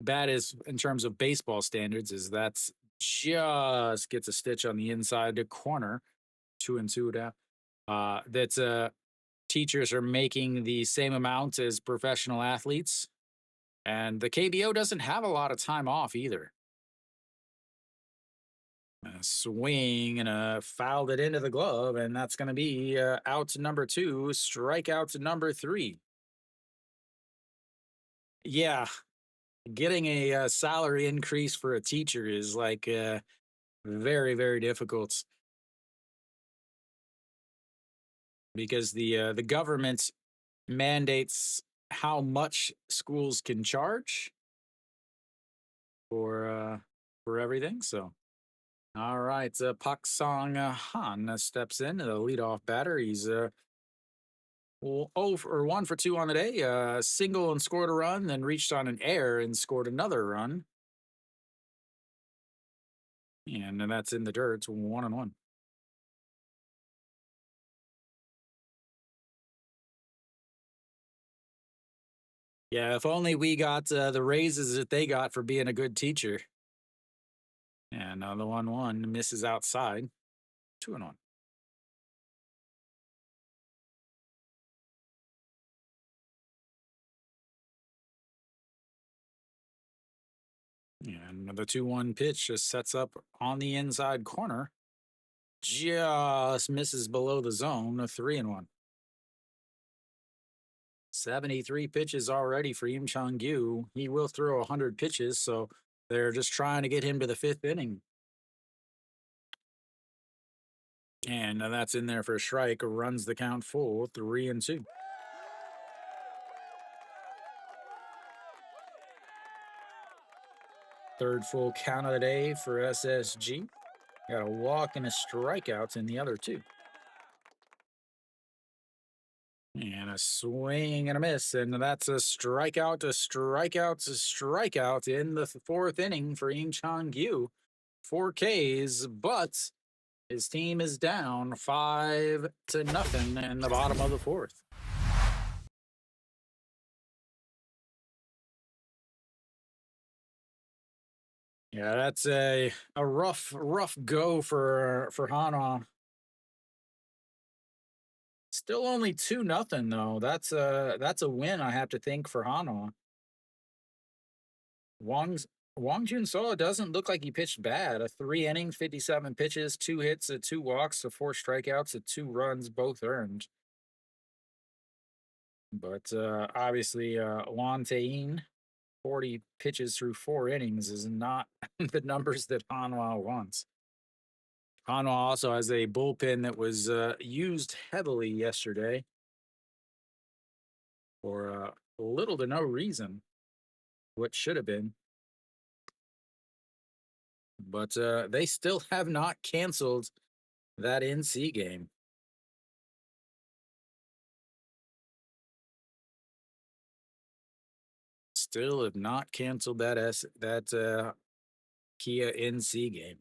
bad is in terms of baseball standards is that's just gets a stitch on the inside the corner, 2-2 down. That's teachers are making the same amount as professional athletes, and the KBO doesn't have a lot of time off either. A swing and fouled it into the glove, and that's going to be out to number 2, strikeout to number 3. Yeah, getting a salary increase for a teacher is like very, very difficult because the government mandates how much schools can charge for everything. So, all right, Pak Song Han steps in, the leadoff batter. He's 1 for 2 on the day. Single and scored a run, then reached on an error and scored another run. And that's in the dirt. It's 1-1. Yeah, if only we got the raises that they got for being a good teacher. And the 1-1 misses outside. 2-1. And the 2-1 pitch just sets up on the inside corner. Just misses below the zone. 3-1. 73 pitches already for Im Chang-gyu. He will throw 100 pitches, so they're just trying to get him to the 5th inning. And that's in there for a strike. Runs the count full. 3-2. Third full count of the day for SSG. Got a walk and a strikeout in the other 2. And a swing and a miss. And that's a strikeout, a strikeout, a strikeout in the 4th inning for Im Chang-gyu. 4 Ks, but his team is down 5-0 in the bottom of the 4th. Yeah, that's a rough go for Hanwha. Still only 2-0 though. That's a win, I have to think, for Hanwha. Wang Junso doesn't look like he pitched bad. A 3 innings, 57 pitches, 2 hits, 2 walks, 4 strikeouts, 2 runs, both earned. But obviously, Juan Tayin, 40 pitches through 4 innings is not the numbers that Hanwha wants. Hanwha also has a bullpen that was used heavily yesterday for little to no reason. What should have been. But they still have not canceled that NC game. Still have not canceled that Kia NC game.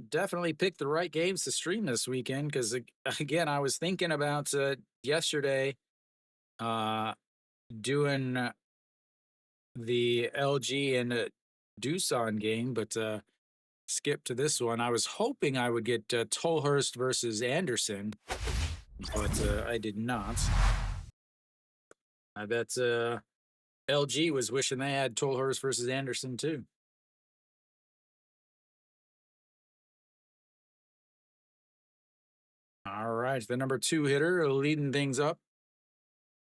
Definitely picked the right games to stream this weekend because again, I was thinking about yesterday doing the LG and Doosan game, but skip to this one. I was hoping I would get Tolhurst versus Anderson, but I did not. I bet LG was wishing they had Tolhurst versus Anderson too. All right, the number 2 hitter leading things up.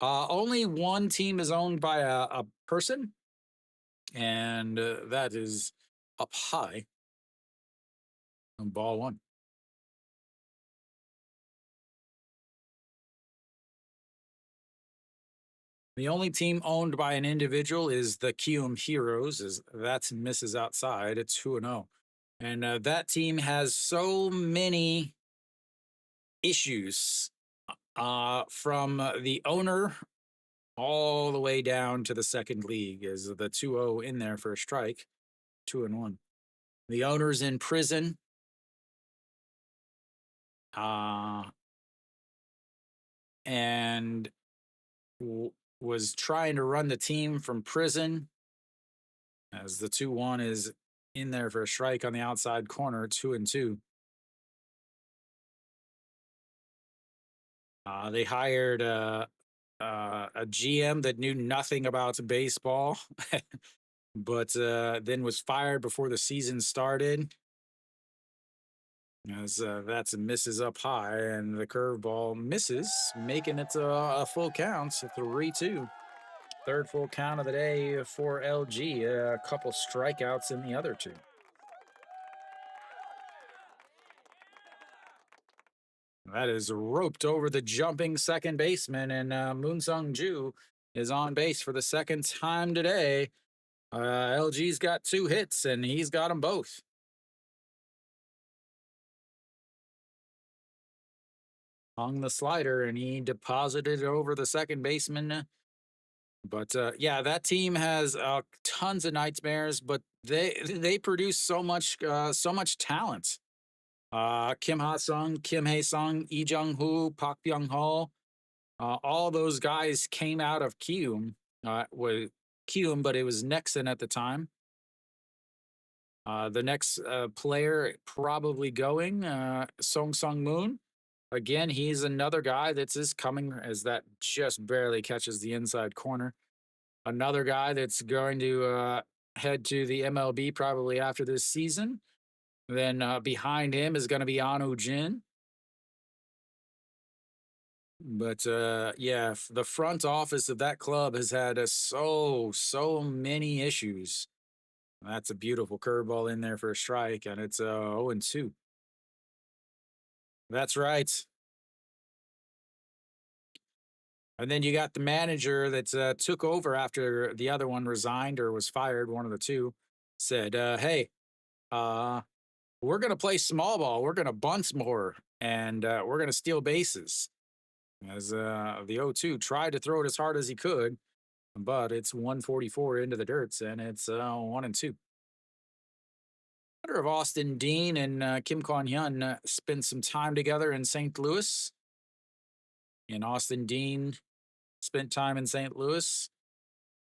Only one team is owned by a person, and that is up high. Ball 1. The only team owned by an individual is the Kium Heroes, as that misses outside. It's 2-0. And that team has so many issues from the owner all the way down to the second league, is the 2-0 in there for a strike. 2-1. The owner's in prison. And was trying to run the team from prison, as the 2-1 is in there for a strike on the outside corner. 2-2. They hired a GM that knew nothing about baseball. but then was fired before the season started. As that's misses up high, and the curveball misses, making it a full count, so 3-2. Third full count of the day for LG. A couple strikeouts in the other two. That is roped over the jumping second baseman, and Moon Sung Ju is on base for the second time today. LG's got 2 hits, and he's got them both. Hung the slider, and he deposited it over the second baseman. But yeah, that team has tons of nightmares, but they produce so much talent. Kim Ha Sung, Kim Hae Sung, Lee Jung Hoo, Park Byung Ho, all those guys came out of Kium, with Kium, but it was Nexon at the time. The next player probably going, Song Sung Moon. Again, he's another guy that's just coming as that just barely catches the inside corner. Another guy that's going to head to the MLB probably after this season. Then behind him is going to be Anu Jin. But yeah, the front office of that club has had so many issues. That's a beautiful curveball in there for a strike, and it's 0-2. That's right. And then you got the manager that took over after the other one resigned or was fired, one of the two, said, "Hey, we're going to play small ball. We're going to bunt more, and we're going to steal bases." As the 0-2 tried to throw it as hard as he could, but it's 144 into the dirts, and it's 1-2. Wonder if Austin Dean and Kim Kwon Hyun spent some time together in St. Louis. And Austin Dean spent time in St. Louis.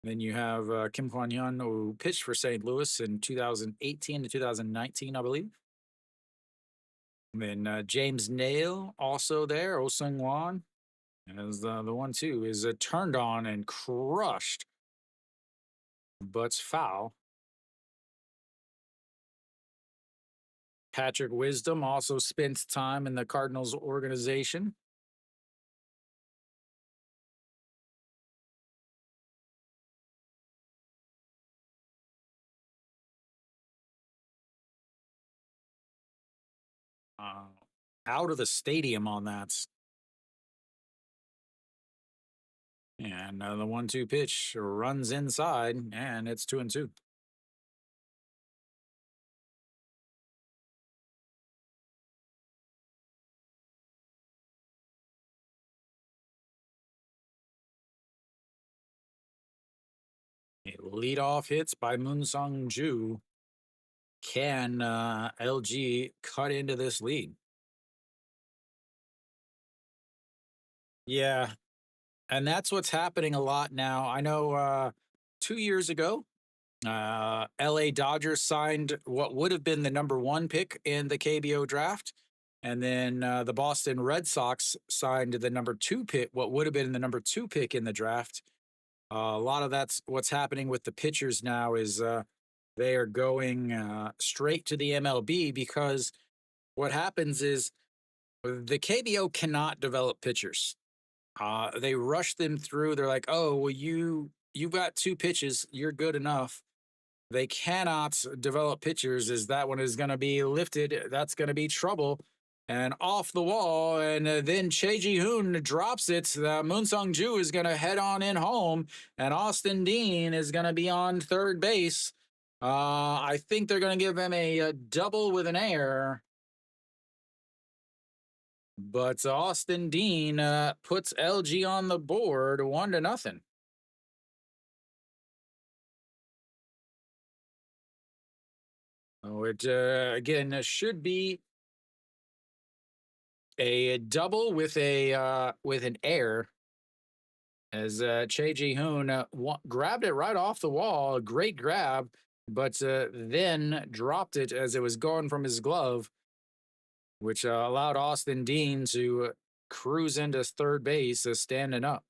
Then you have Kim Kwon Hyun, who pitched for St. Louis in 2018 to 2019, I believe. And then James Nail also there, Oh Sung Won. As the 1-2 is turned on and crushed, but foul. Patrick Wisdom also spent time in the Cardinals organization. Out of the stadium on that. And the 1-2 pitch runs inside, and it's 2-2. Leadoff hits by Moon Sung Ju. Can LG cut into this lead? Yeah, and that's what's happening a lot now. I know 2 years ago, LA Dodgers signed what would have been the number 1 pick in the KBO draft. And then the Boston Red Sox signed the number 2 pick, what would have been the number 2 pick in the draft. A lot of that's what's happening with the pitchers now is they are going straight to the MLB because what happens is the KBO cannot develop pitchers. They rush them through. They're like, "Oh, well, you've got 2 pitches. You're good enough." They cannot develop pitchers. As that one is going to be lifted, that's going to be trouble. And off the wall, and then Choi Ji-hoon drops it. Moon Sung Ju is going to head on in home, and Austin Dean is going to be on third base. I think they're going to give him a double with an error. But Austin Dean puts LG on the board 1-0. Oh, it again should be a double with an error, as Choi Ji-hoon grabbed it right off the wall. A great grab, but then dropped it as it was going from his glove, which allowed Austin Dean to cruise into third base, standing up.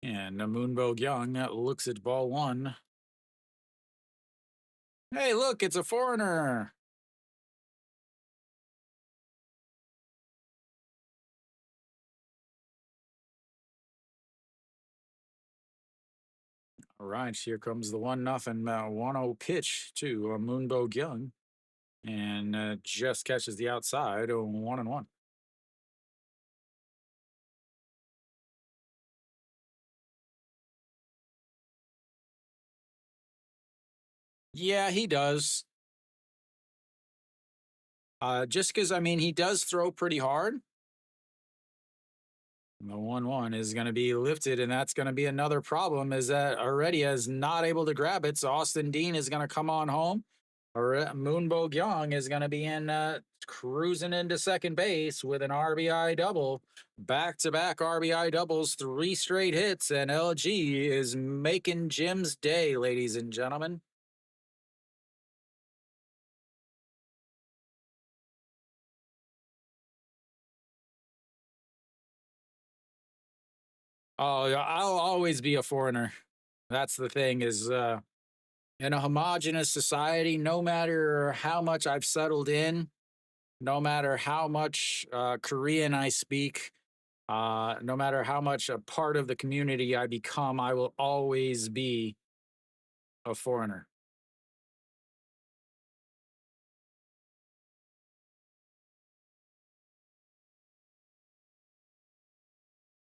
And Moonbo Young looks at ball one. Hey, look, it's a foreigner. All right, here comes the 1-0 1-0 pitch to Moonbo Young. And just catches the outside, 1-1. Yeah, he does. Just because, I mean, he does throw pretty hard. The 1-1 is going to be lifted, and that's going to be another problem. Is that Heredia is not able to grab it, so Austin Dean is going to come on home. Moonbo Young is going to be in cruising into second base with an RBI double. Back-to-back RBI doubles, 3 straight hits, and LG is making Jim's day, ladies and gentlemen. Oh, yeah, I'll always be a foreigner. That's the thing is in a homogenous society, no matter how much I've settled in, no matter how much Korean I speak, no matter how much a part of the community I become, I will always be a foreigner.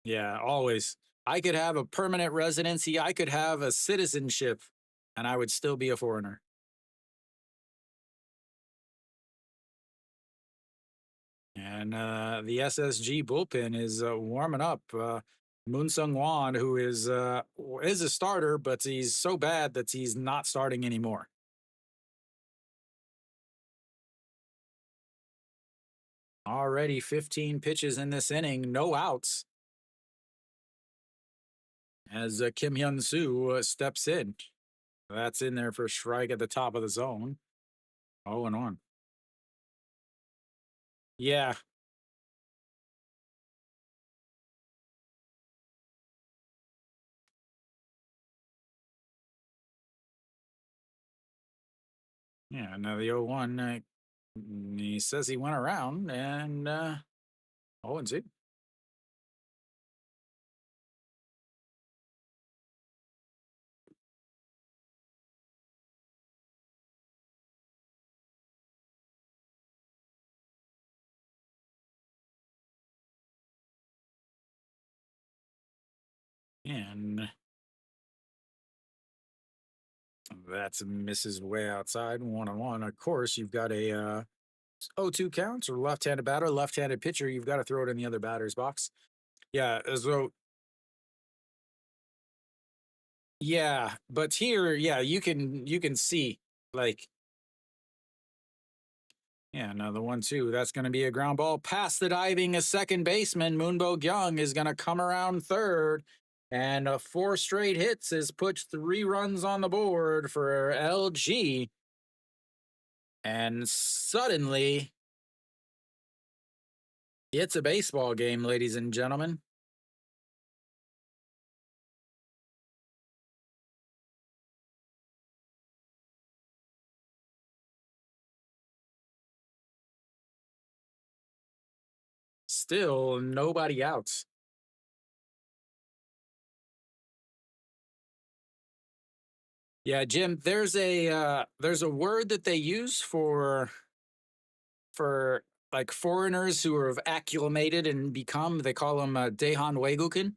Yeah, always. I could have a permanent residency, I could have a citizenship, and I would still be a foreigner. And the SSG bullpen is warming up. Moon Sung Wan, who is a starter, but he's so bad that he's not starting anymore. Already 15 pitches in this inning, no outs. As Kim Hyun Soo steps in. That's in there for a strike at the top of the zone. 0-1. Yeah. Yeah, now the 0-1, he says he went around and 0-2. And that's misses way outside, 1-1. Of course, you've got a 0-2 counts or left-handed batter, left-handed pitcher. You've got to throw it in the other batter's box. Yeah, so yeah, but here, yeah, you can see like yeah, another 1-2. That's going to be a ground ball past the diving a second baseman. Moonbo Young is going to come around third. And 4 straight hits has put 3 runs on the board for LG. And suddenly, it's a baseball game, ladies and gentlemen. Still nobody out. Yeah, Jim, there's a word that they use for like foreigners who have acclimated and become, they call them Daehan Wegukin.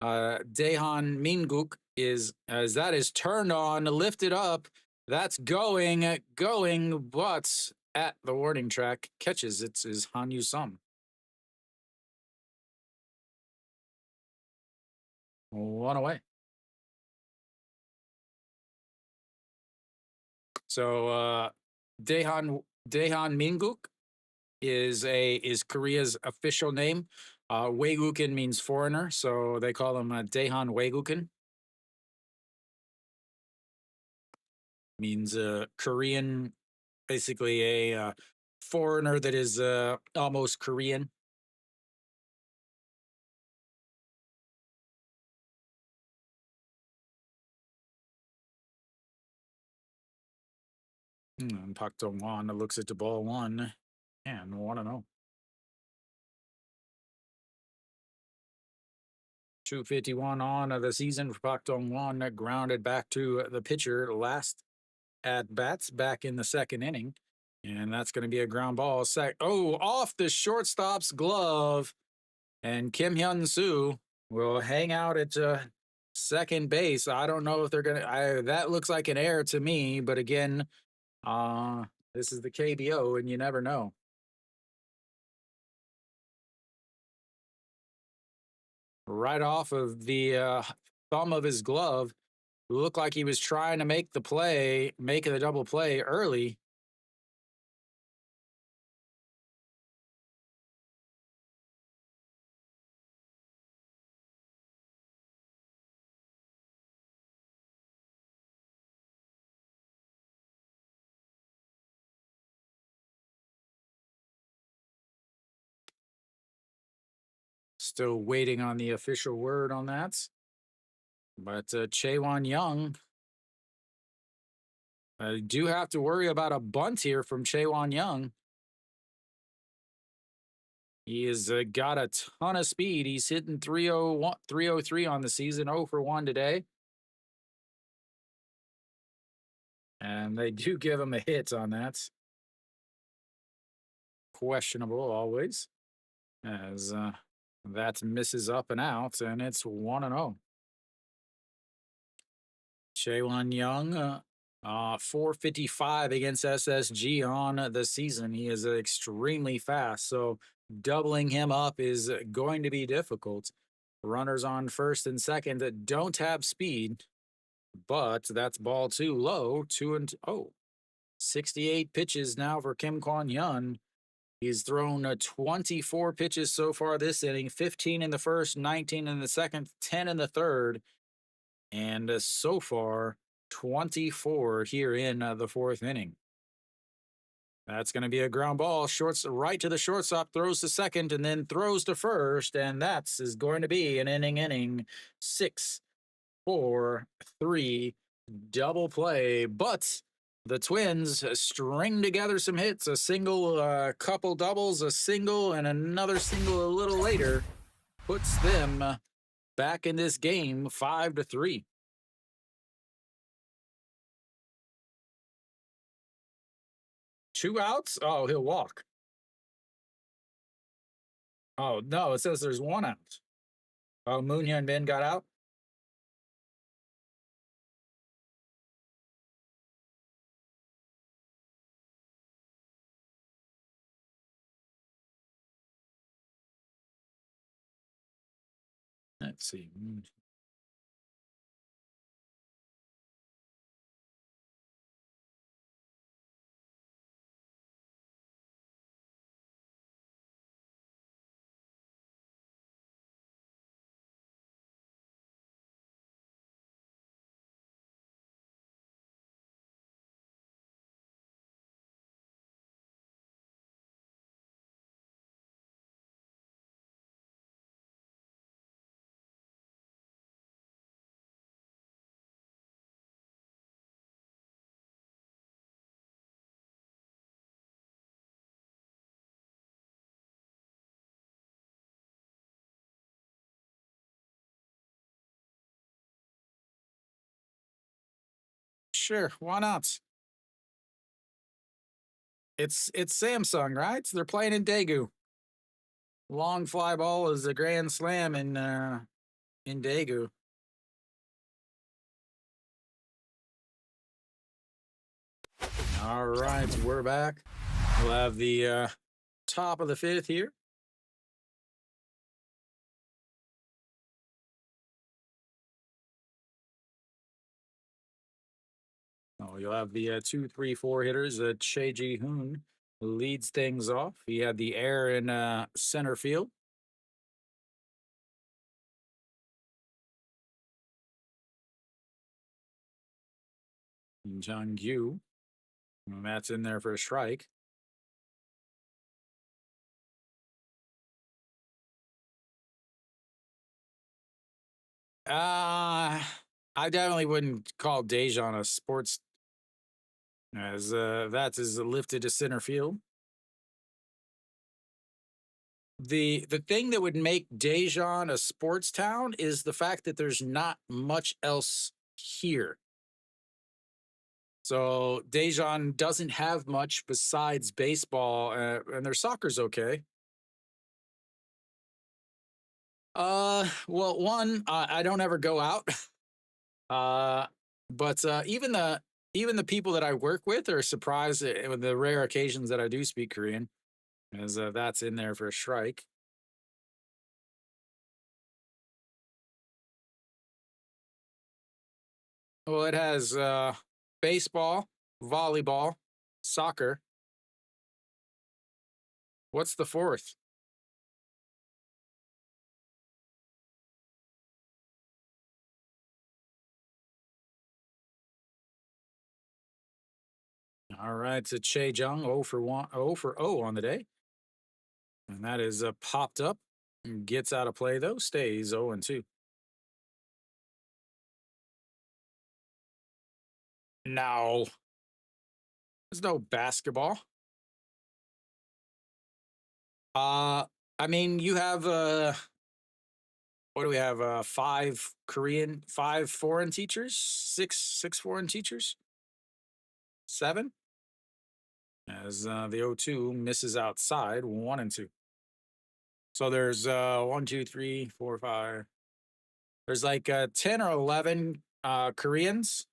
Daehan Minguk is, as that is turned on, lifted up. That's going, but at the warning track catches it is Han Yu Sum. 1 away. So Daehan Minguk is Korea's official name. Wegukin means foreigner, so they call him Daehan Wegukin. Means Korean, basically a foreigner that is almost Korean. And Pak Dong Wan looks at the ball one and 1-0. 251 on the season for Pak Dong Wan, grounded back to the pitcher last at bats back in the second inning. And that's going to be a ground ball. Off the shortstop's glove. And Kim Hyun Soo will hang out at second base. I don't know if they're going to, that looks like an error to me. But again, this is the KBO and you never know. Right off of the thumb of his glove, looked like he was trying to make the double play early. Still waiting on the official word on that. But Chaewon Young, I do have to worry about a bunt here from Chaewon Young. He has got a ton of speed. He's hitting 301, 303 on the season, 0 for 1 today. And they do give him a hit on that. Questionable always, as that misses up and out, and it's 1-0. Chaewon Young, 455 against SSG on the season. He is extremely fast, so doubling him up is going to be difficult. Runners on first and second that don't have speed, but that's ball too low. 68 pitches now for Kim Kwon Hyun. He's thrown 24 pitches so far this inning, 15 in the first, 19 in the second, 10 in the third, and so far 24 here in the fourth inning. That's going to be a ground ball. Right to the shortstop, throws to second, and then throws to first, and that's is going to be an inning. 6-4-3 double play, but the Twins string together some hits, a single, a couple doubles, a single, and another single a little later, puts them back in this game 5-3. 2 outs? Oh, he'll walk. Oh, no, it says there's 1 out. Oh, Moon Hyun Bin got out? Let's see. Sure, why not? It's Samsung, right? They're playing in Daegu. Long fly ball is a grand slam in Daegu. All right, we're back. We'll have the top of the fifth here. Oh, you'll have the 2, 3, 4 hitters. Che Ji Hoon leads things off. He had the air in center field. Jung Gyu, that's in there for a strike. I definitely wouldn't call Dejan a sports as that is lifted to center field. The thing that would make Dejon a sports town is the fact that there's not much else here. So Dejon doesn't have much besides baseball, and their soccer's okay. Well, one, I don't ever go out. uh, but even the people that I work with are surprised with the rare occasions that I do speak Korean, as that's in there for a strike. Well, it has baseball, volleyball, soccer. What's the fourth? All right, it's a Che Jung 0 for 1, 0 for 0 on the day. And that is popped up and gets out of play, though, stays 0 and 2. No, there's no basketball. Uh, I mean, you have what do we have? Five foreign teachers, six foreign teachers, seven. As the 0-2 misses outside, 1 and 2. So there's 1, 2, 3, 4, 5. There's like 10 or 11 Koreans,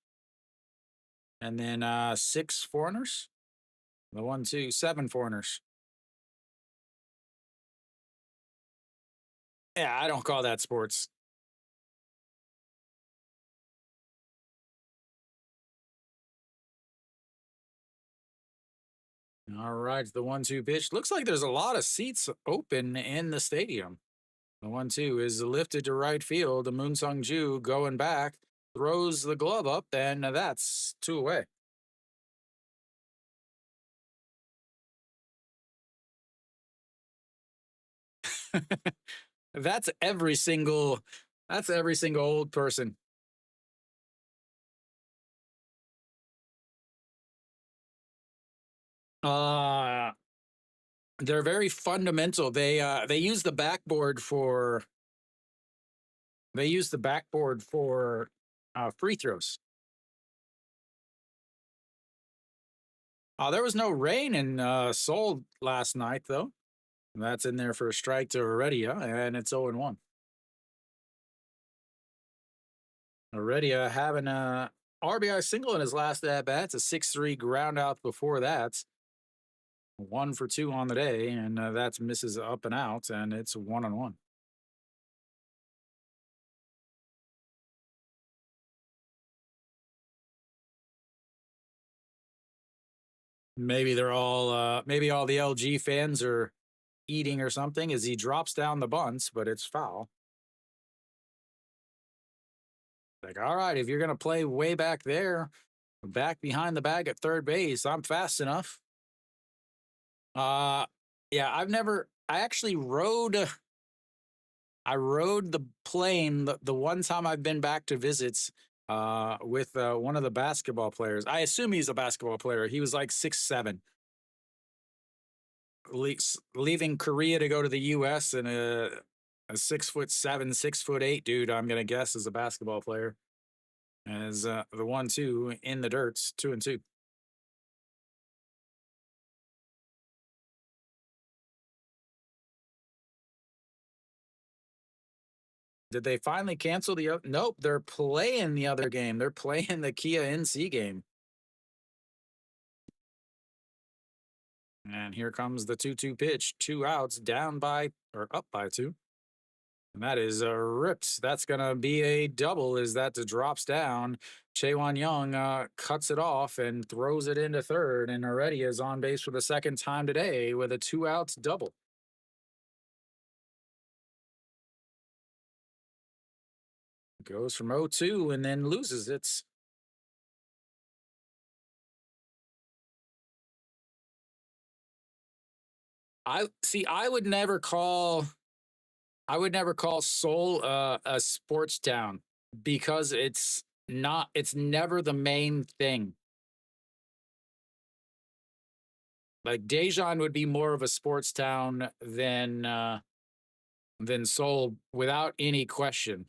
and then 6 foreigners. The 1, 2, 7 foreigners. Yeah, I don't call that sports. All right, the 1-2 pitch. Looks like there's a lot of seats open in the stadium. The 1-2 is lifted to right field. The Moon Sung Ju going back, throws the glove up, and that's 2 away. that's every single that's every single old person. Uh they're very fundamental. They use the backboard for free throws. There was no rain in Seoul last night though. That's in there for a strike to Heredia, and it's 0 and 1. Heredia having a RBI single in his last at bat. It's a 6-3 ground out before that. 1 for 2 on the day, and that's misses up and out, and it's 1 on 1. Maybe all the LG fans are eating or something as he drops down the bunts, but it's foul. Like, all right, if you're gonna play way back there, back behind the bag at third base, I'm fast enough. Uh yeah, I actually rode the plane the one time I've been back to visits with one of the basketball players. I assume he's a basketball player. He was like 6'7", leaving Korea to go to the US, and a 6'7", 6'8" dude, I'm gonna guess, is a basketball player. As the 1-2 in the dirts, 2 and 2. Did they finally cancel the? Nope, they're playing the other game. They're playing the Kia NC game. And here comes the 2-2 pitch. 2 outs, down by or up by 2. And that is ripped. That's going to be a double as that drops down. Chaewon Young cuts it off and throws it into third. And already is on base for the second time today with a 2 outs double. Goes from 0-2 and then loses it. I see. I would never call Seoul a sports town because it's not. It's never the main thing. Like Daejeon would be more of a sports town than Seoul without any question.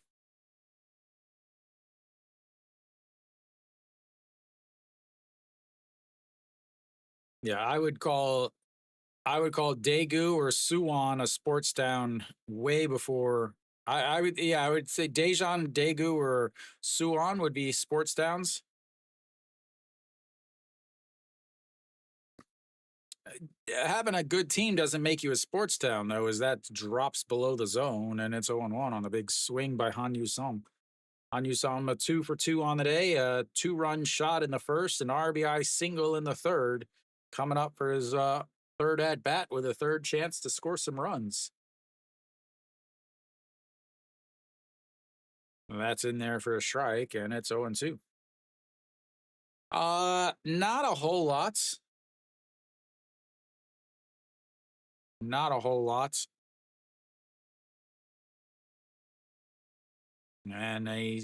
Yeah, I would call Daegu or Suwon a sports town way before I would say Daejeon, Daegu, or Suwon would be sports towns. Having a good team doesn't make you a sports town though, as that drops below the zone and it's 0-1 on the big swing by Han Yu-sung. Han Yu-sung a 2 for 2 on the day, a 2-run shot in the first, an RBI single in the third, coming up for his third at bat with a third chance to score some runs. That's in there for a strike, and it's 0-2. Not a whole lot. Not a whole lot. And a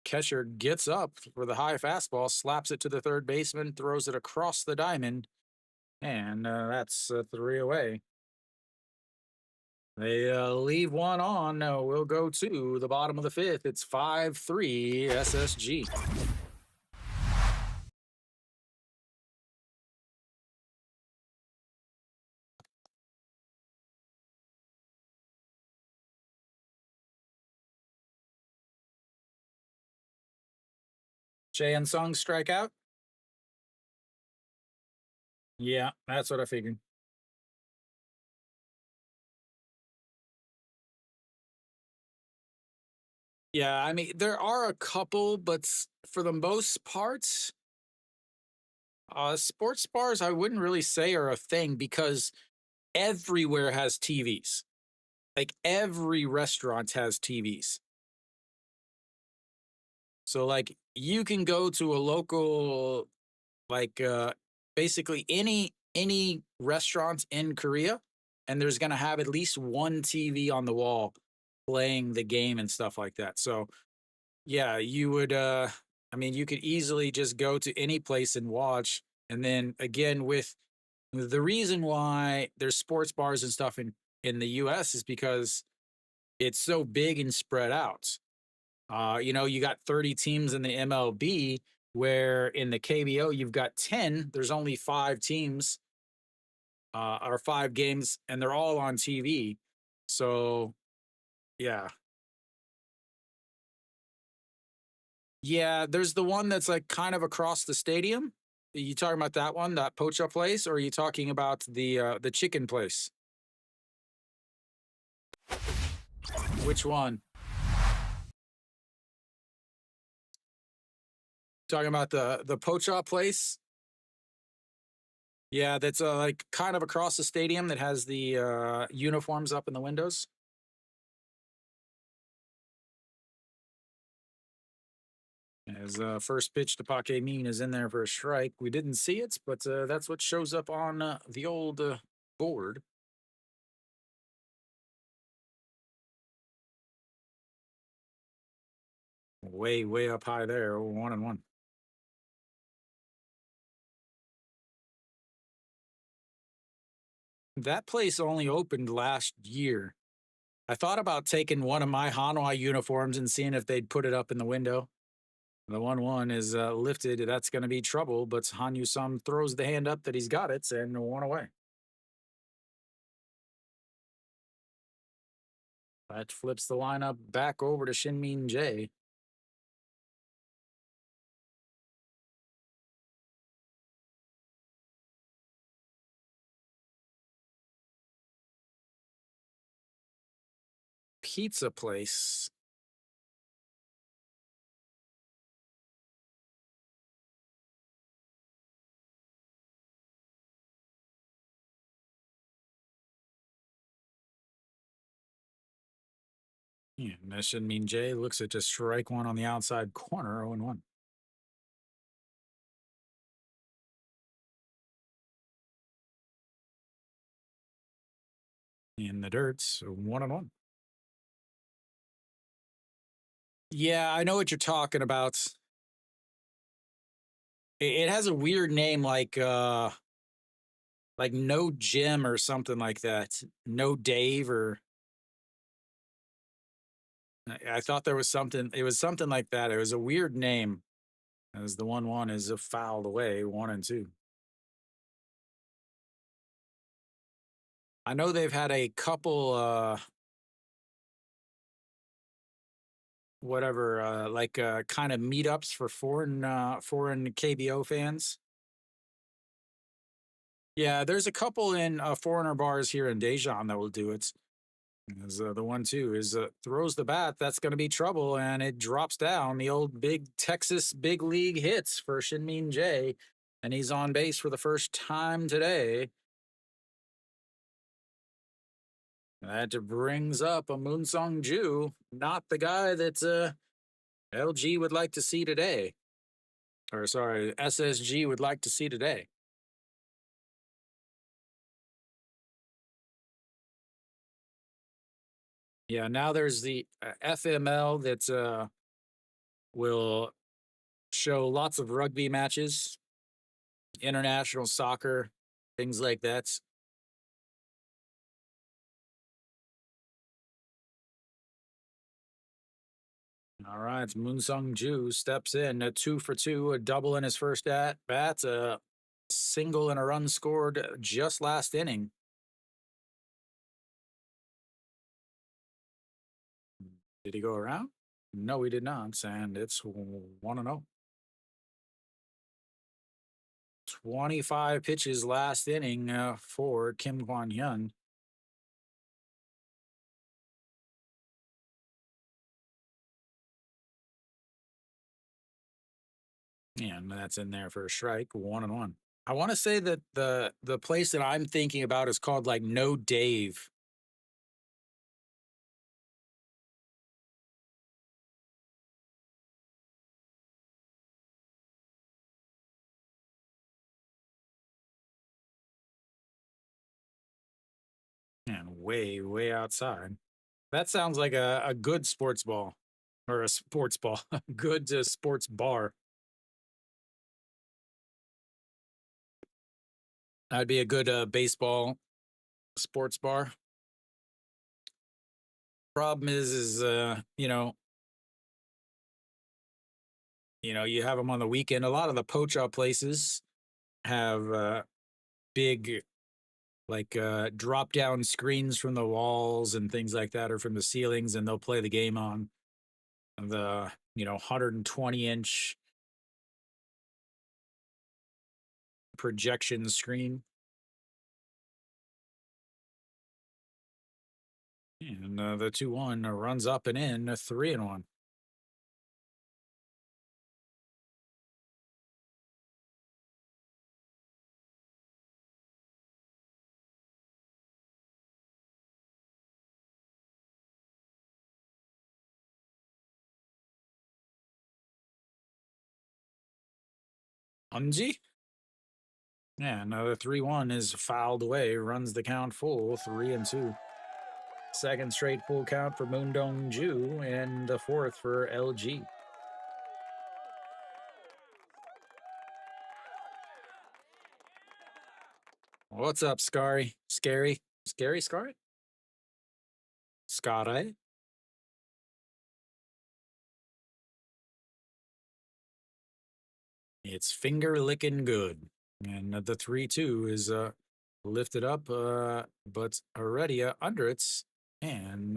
catcher gets up for the high fastball, slaps it to the third baseman, throws it across the diamond, and that's 3 away. They leave one on. We'll go to the bottom of the fifth. It's 5-3 SSG. Jae Sung strikeout. Yeah, that's what I figured. Yeah, I mean, there are a couple, but for the most part, sports bars I wouldn't really say are a thing because everywhere has TVs. Like every restaurant has TVs. So like you can go to a local like basically any restaurant in Korea and there's going to have at least one TV on the wall playing the game and stuff like that. So yeah, you would I mean you could easily just go to any place and watch, and then again with the reason why there's sports bars and stuff in the US is because it's so big and spread out. You got 30 teams in the MLB, where in the KBO you've got 10. There's only 5 teams or 5 games, and they're all on TV. So yeah, yeah. There's the one that's like kind of across the stadium. Are you talking about that one, that pocha place, or are you talking about the chicken place? Which one? Talking about the pocha place? Yeah, that's like kind of across the stadium that has the uniforms up in the windows. As first pitch to Paque Mean is in there for a strike. We didn't see it, but that's what shows up on the old board. Way, way up high there, 1-1. That place only opened last year. I thought about taking one of my Hanwha uniforms and seeing if they'd put it up in the window. The 1-1 is lifted. That's going to be trouble, but Han Yu-sum throws the hand up that he's got it and 1 away. That flips the lineup back over to Shinmin Jae. Pizza place. Yeah, that should mean Jay looks at just strike one on the outside corner, 0-1. In the dirt, so 1-1. Yeah, I know what you're talking about. It has a weird name, like like No Jim or something like that. No Dave or I thought there was something. It was something like that. It was a weird name. As the 1-1 is fouled away, 1-2. I know they've had a couple whatever like kind of meetups for foreign KBO fans. Yeah, there's a couple in foreigner bars here in Daejeon that will do it. As the 1-2 is throws the bat, that's going to be trouble, and it drops down. The old big Texas big league hits for Shinmin J, and he's on base for the first time today. That brings up a Moonsong Ju, not the guy that LG would like to see today. Or sorry, SSG would like to see today. Yeah, now there's the FML that will show lots of rugby matches, international soccer, things like that. All right, Moonsung Ju steps in, a 2 for 2, a double in his first at bat, a single and a run scored just last inning. Did he go around? No, he did not, and it's 1-0. 25 pitches last inning for Kim Kwan Hyun. And that's in there for a strike, 1-1. I want to say that the place that I'm thinking about is called like No Dave. And way outside. That sounds like a good sports ball or a sports ball, good sports bar. That'd be a good baseball sports bar. Problem is you have them on the weekend. A lot of the poach up places have big like drop down screens from the walls and things like that, or from the ceilings, and they'll play the game on the 120-inch projection screen. And the 2-1 runs up and in, a 3-1. Unji? Yeah, another 3-1 is fouled away, runs the count full, 3-2. Second straight full count for Moondong Ju, and the fourth for LG. What's up, Scary? Scary? Scary? Scotty? It's finger licking good. And the 3-2 is lifted up, but already under it, and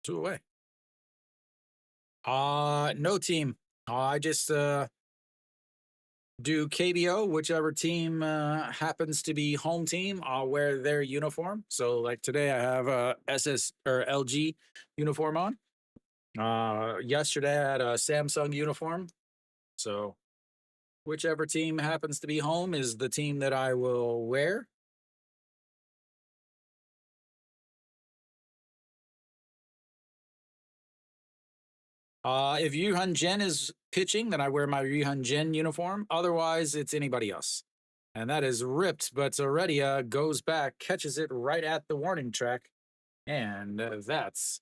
2 away. No team. I just do KBO, whichever team happens to be home team. I'll wear their uniform. So like today, I have a SS or LG uniform on. Yesterday, I had a Samsung uniform. So whichever team happens to be home is the team that I will wear. If Yuhan Jen is pitching, then I wear my Yuhan Jen uniform. Otherwise, it's anybody else. And that is ripped, but Aurelia goes back, catches it right at the warning track. And that's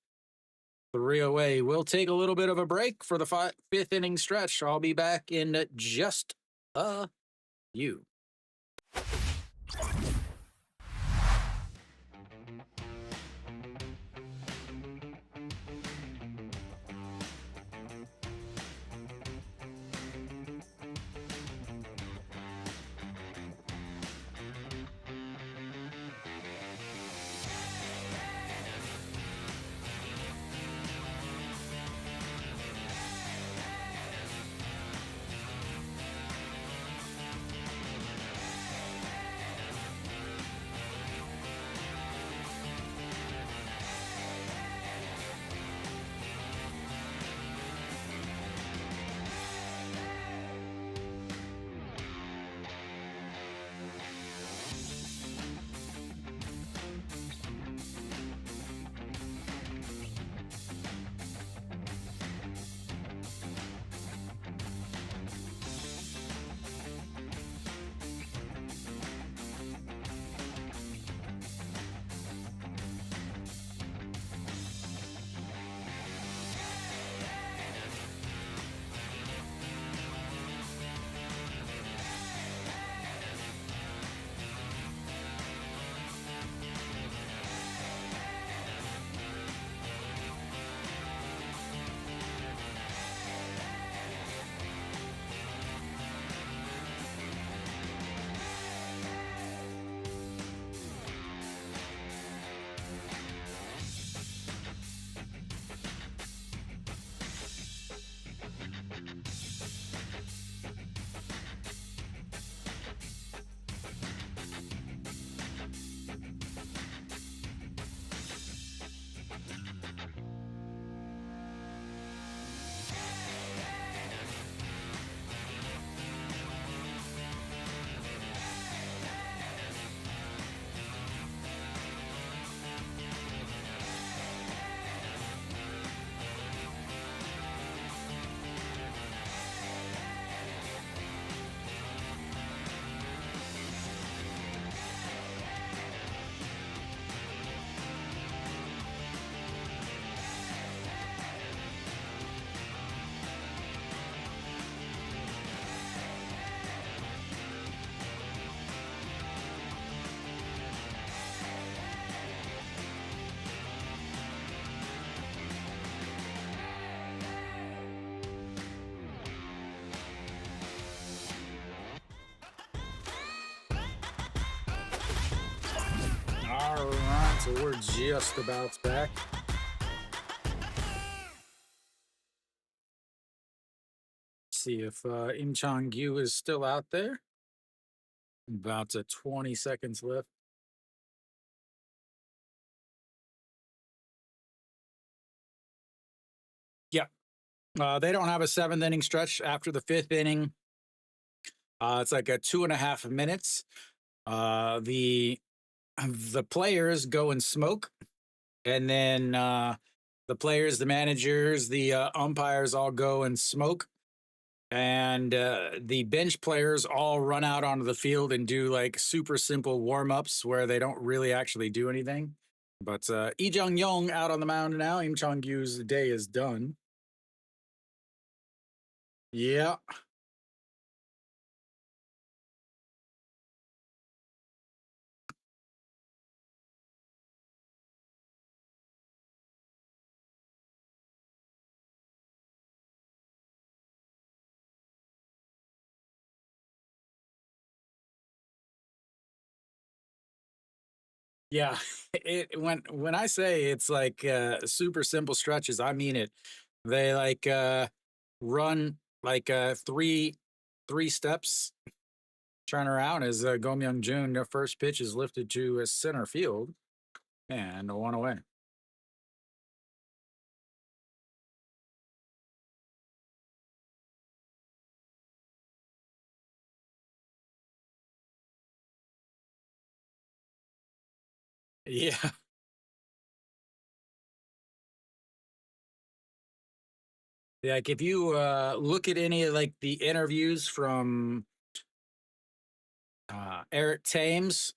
3 away. We'll take a little bit of a break for the fifth inning stretch. I'll be back in just a few. All right, so we're just about back. See if Im Chang-gyu is still out there. About 20 seconds left. Yeah. They don't have a seventh inning stretch after the fifth inning. It's like a 2.5 minutes. The players go and smoke, and then the players, the managers, the umpires all go and smoke, and the bench players all run out onto the field and do like super simple warm-ups where they don't really actually do anything. But Lee Jung-yong out on the mound now. Im Chang-gyu's day is done. Yeah. Yeah, when I say it's like super simple stretches, I mean it. They like run like three steps, turn around as Go Myung Jun, their first pitch is lifted to center field and one away. Yeah, like if you look at any of like the interviews from Eric Thames,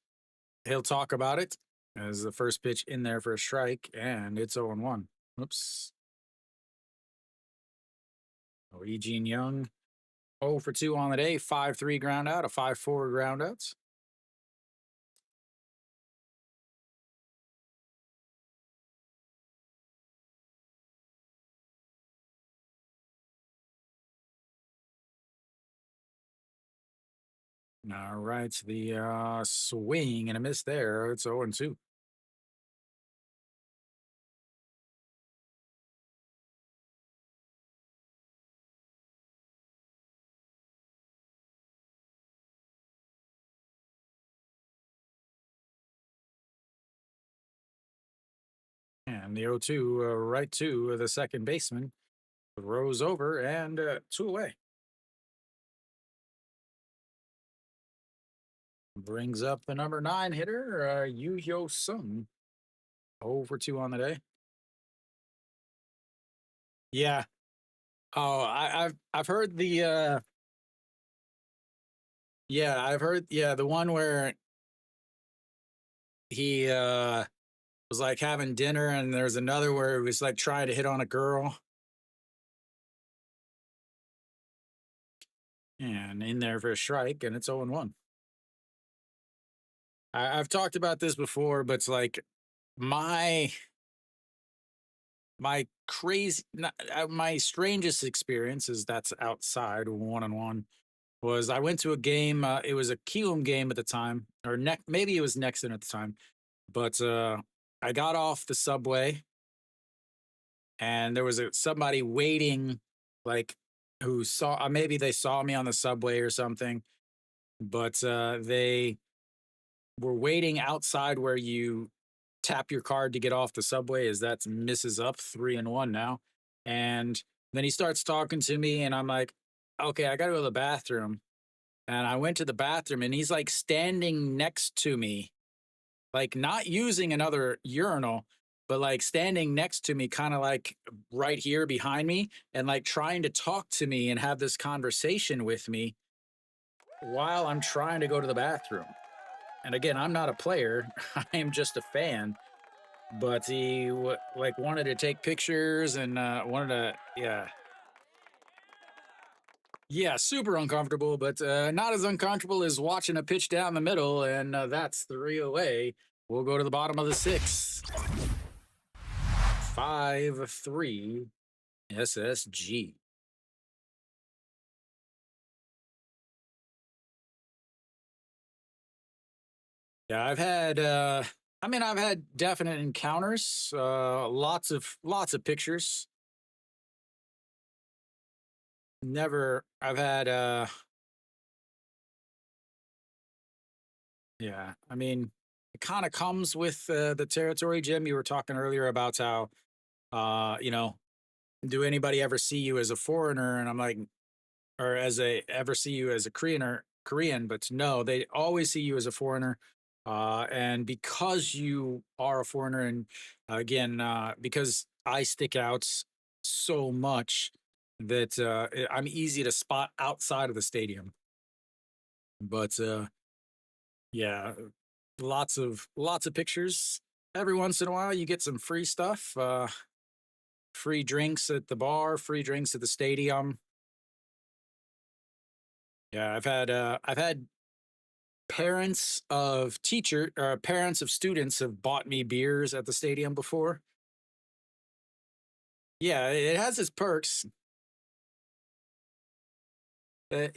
he'll talk about it as the first pitch in there for a strike, and it's 0-1. Oops. Oh, E. Jean Young, 0 for 2 on the day, 5-3 ground out, a 5-4 ground outs. All right, the swing and a miss there. It's 0-2. And the 0-2 right to the second baseman. Throws over and two away. Brings up the number 9 hitter, Yu Hyo Sung. 0-2 on the day. Yeah. Oh, I've heard the yeah, I've heard the one where he was like having dinner and there's another where he was like trying to hit on a girl. And in there for a strike, and it's 0-1. I've talked about this before, but it's like my my strangest experience is that's outside 1-on-1 was I went to a game. It was a Kielum game at the time, or maybe it was Nexon at the time. But I got off the subway, and there was somebody waiting, like who saw maybe they saw me on the subway or something. But they were waiting outside where you tap your card to get off the subway. As that misses up 3-1 now, and then he starts talking to me, and I'm like, okay, I got to go to the bathroom. And I went to the bathroom and he's like standing next to me, like not using another urinal, but like standing next to me, kind of like right here behind me, and like trying to talk to me and have this conversation with me while I'm trying to go to the bathroom. And again, I'm not a player, I am just a fan. But he like wanted to take pictures and wanted to, yeah, yeah, super uncomfortable, but not as uncomfortable as watching a pitch down the middle, and that's 3 away. We'll go to the bottom of the sixth. 5-3 SSG. Yeah, I've had definite encounters, lots of pictures. Never I've had yeah, I mean, it kind of comes with the territory, Jim. You were talking earlier about how you know, do anybody ever see you as a foreigner? And I'm like, or as a ever see you as a Korean, but no, they always see you as a foreigner. And because you are a foreigner, and again, because I stick out so much that I'm easy to spot outside of the stadium. But yeah, lots of pictures. Every once in a while, you get some free stuff. Free drinks at the bar, free drinks at the stadium. Yeah, I've had parents of students have bought me beers at the stadium before. Yeah, it has its perks.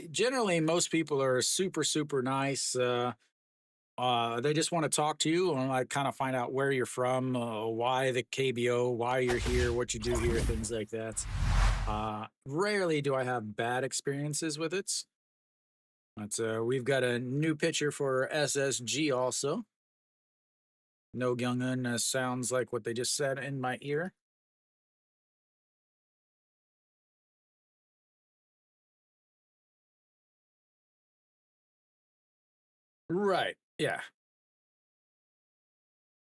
Generally, most people are super nice. They just want to talk to you and like kind of find out where you're from, why the KBO, why you're here, what you do here, things like that. Rarely do I have bad experiences with it. But we've got a new pitcher for SSG also. No Youngun sounds like what they just said in my ear. Right. Yeah.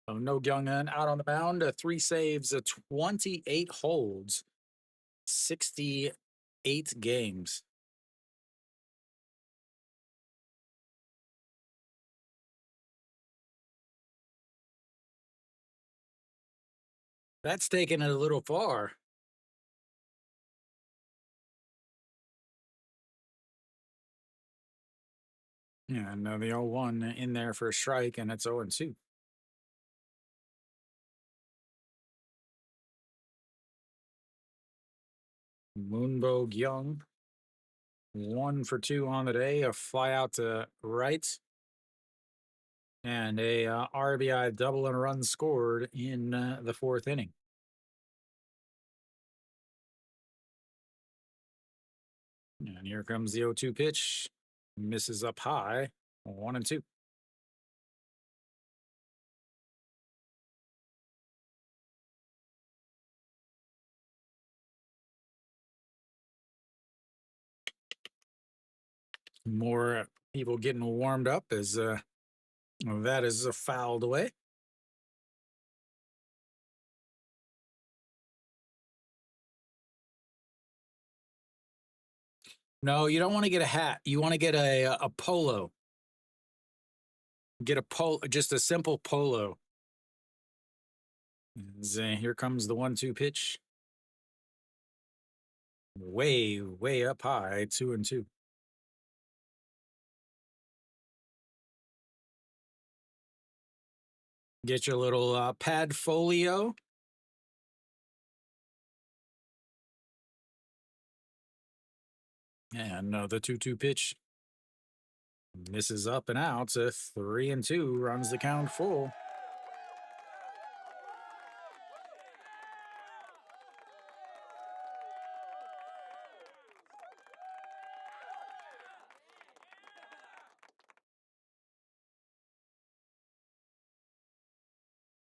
So no Youngun out on the mound. 3 saves, 28 holds, 68 games. That's taking it a little far. Yeah, and the 0-1 in there for a strike, and it's 0-2. Moonbo Young. 1 for 2 on the day, a fly out to right, and a RBI double and a run scored in the 4th inning. And here comes the 0-2 pitch. Misses up high. 1-2. More people getting warmed up as that is fouled away. No, you don't want to get a hat. You want to get a polo. Get a polo, just a simple polo. Here comes the 1-2 pitch. Way up high, 2-2. Get your little pad folio. And the 2-2 pitch misses up and out. 3-2 runs the count full.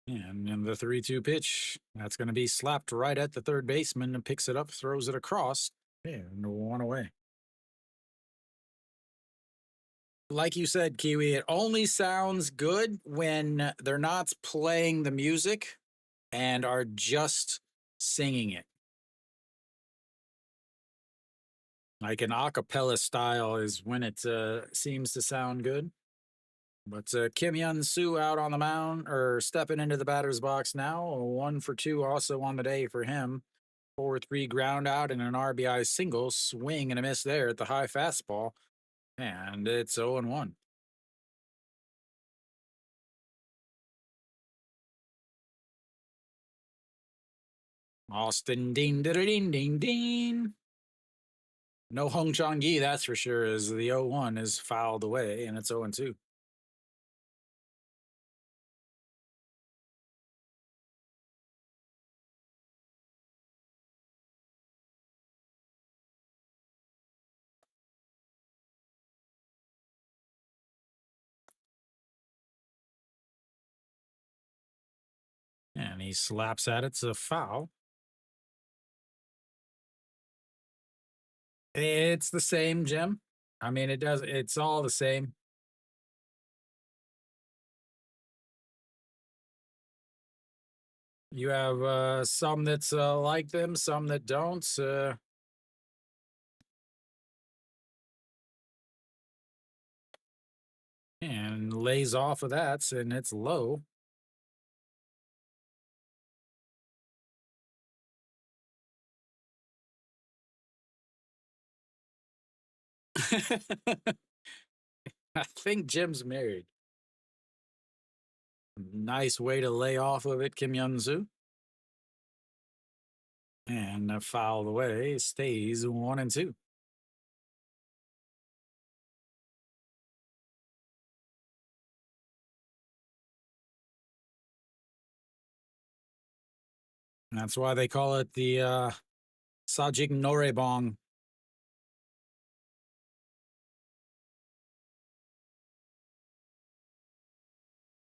And in the 3-2 pitch, that's going to be slapped right at the third baseman and picks it up, throws it across, and 1 away. Like you said, Kiwi, it only sounds good when they're not playing the music and are just singing it. Like an a cappella style is when it seems to sound good. But Kim Hyun-soo out on the mound, or stepping into the batter's box now. 1 for 2 also on the day for him. 4-3 ground out and an RBI single. Swing and a miss there at the high fastball. And it's 0-1. Austin ding ding ding ding. No Hong Chong-gi, that's for sure, as the 0-1 is fouled away and it's 0-2. And he slaps at it. It's a foul. It's the same, Jim. I mean, it's all the same. You have some that's like them, some that don't. And lays off of that, and it's low. I think Jim's married. Nice way to lay off of it, Kim Hyun-soo. And fouled away, stays 1-2. That's why they call it the Sajik Norebong.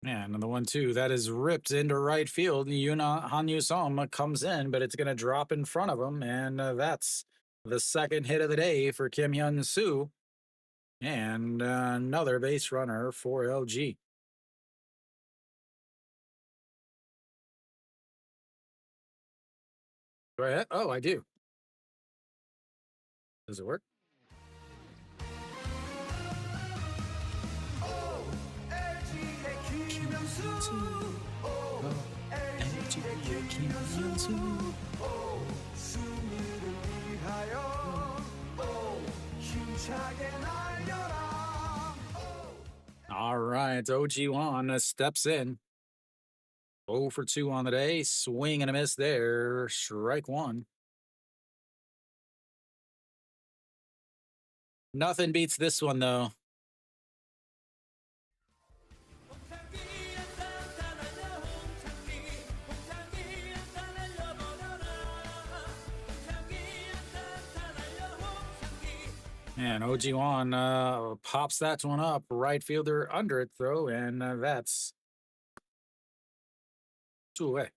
And the 1-2 that is ripped into right field. Yuna Han-yu-som comes in, but it's going to drop in front of him. And that's the second hit of the day for Kim Hyun-soo. And another base runner for LG. Do I? Oh, I do. Does it work? All right, OG1 steps in. 0 for 2 on the day. Swing and a miss there. Strike 1. Nothing beats this one, though. And OG1 pops that one up. Right fielder under it, throw, and that's 2 away.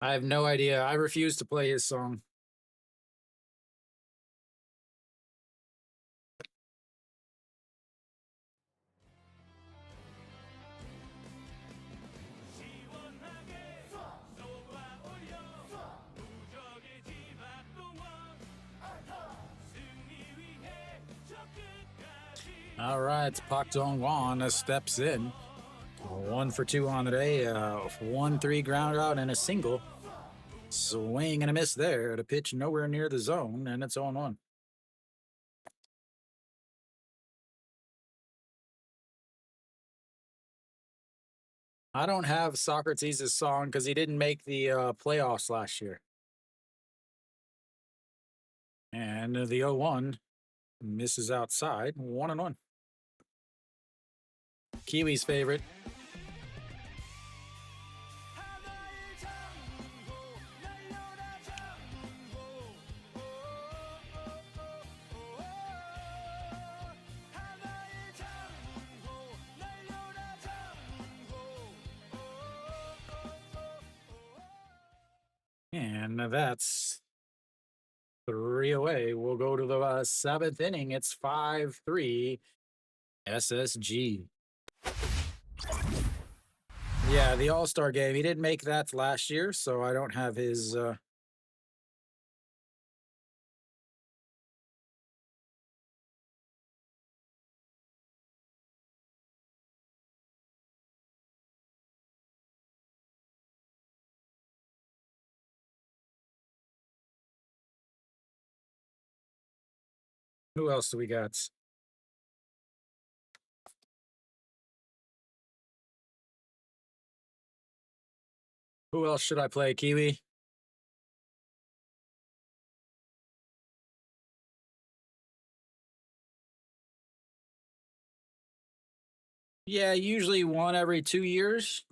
I have no idea. I refuse to play his song. All right, Pak Dong-wan steps in. 1 for 2 on the day. 1-3 ground out and a single. Swing and a miss there at a pitch nowhere near the zone, and it's 0-1. I don't have Socrates' song because he didn't make the playoffs last year. And the 0-1 misses outside. 1-1. Kiwi's favorite. And that's 3 away. We'll go to the 7th inning. It's 5-3 SSG. Yeah, the All-Star game. He didn't make that last year, so I don't have his who else do we got? Who else should I play, Kiwi? Yeah, usually 1 every 2 years.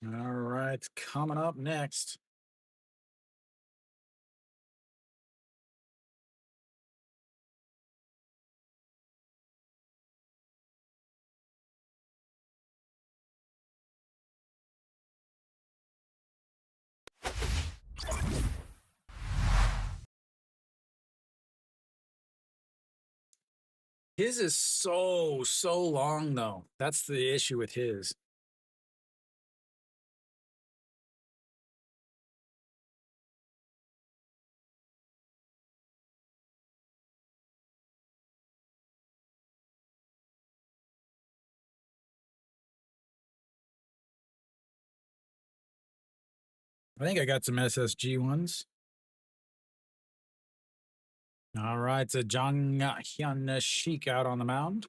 All right, coming up next. His is so long, though. That's the issue with his. I think I got some SSG ones. All right, it's a Jang Hyun Sheik out on the mound.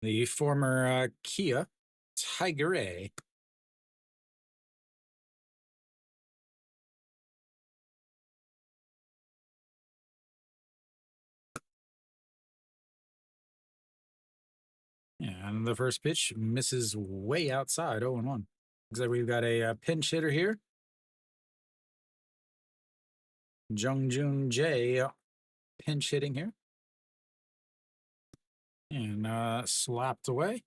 The former Kia Tiger A. And the first pitch misses way outside, 0-1. Looks like we've got a pinch hitter here. Jung-Joon Jae pinch hitting here. And slapped away.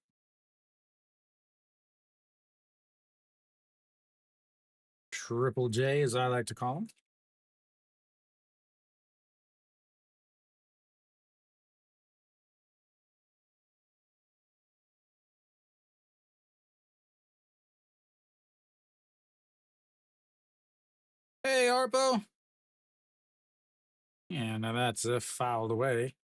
Triple J, as I like to call him. Hey, Arpo. And that's fouled away.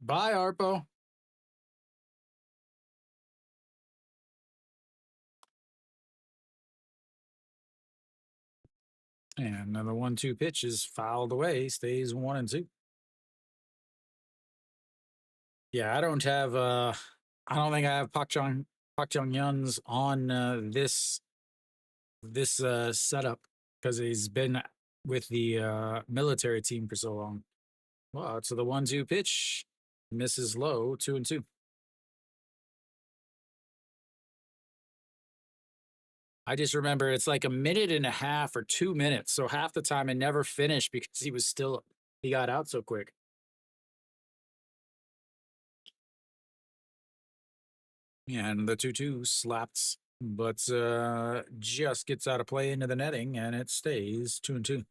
Bye, Arpo. And the 1-2 pitch is fouled away, stays 1-2. Yeah, I don't have I don't think I have Pak Jong Yun's on this setup because he's been with the military team for so long. Well, so the 1-2 pitch misses low, 2-2. I just remember it's like a minute and a half or 2 minutes. So half the time I never finished because he got out so quick. And the 2-2 slaps, but just gets out of play into the netting, and it stays 2-2.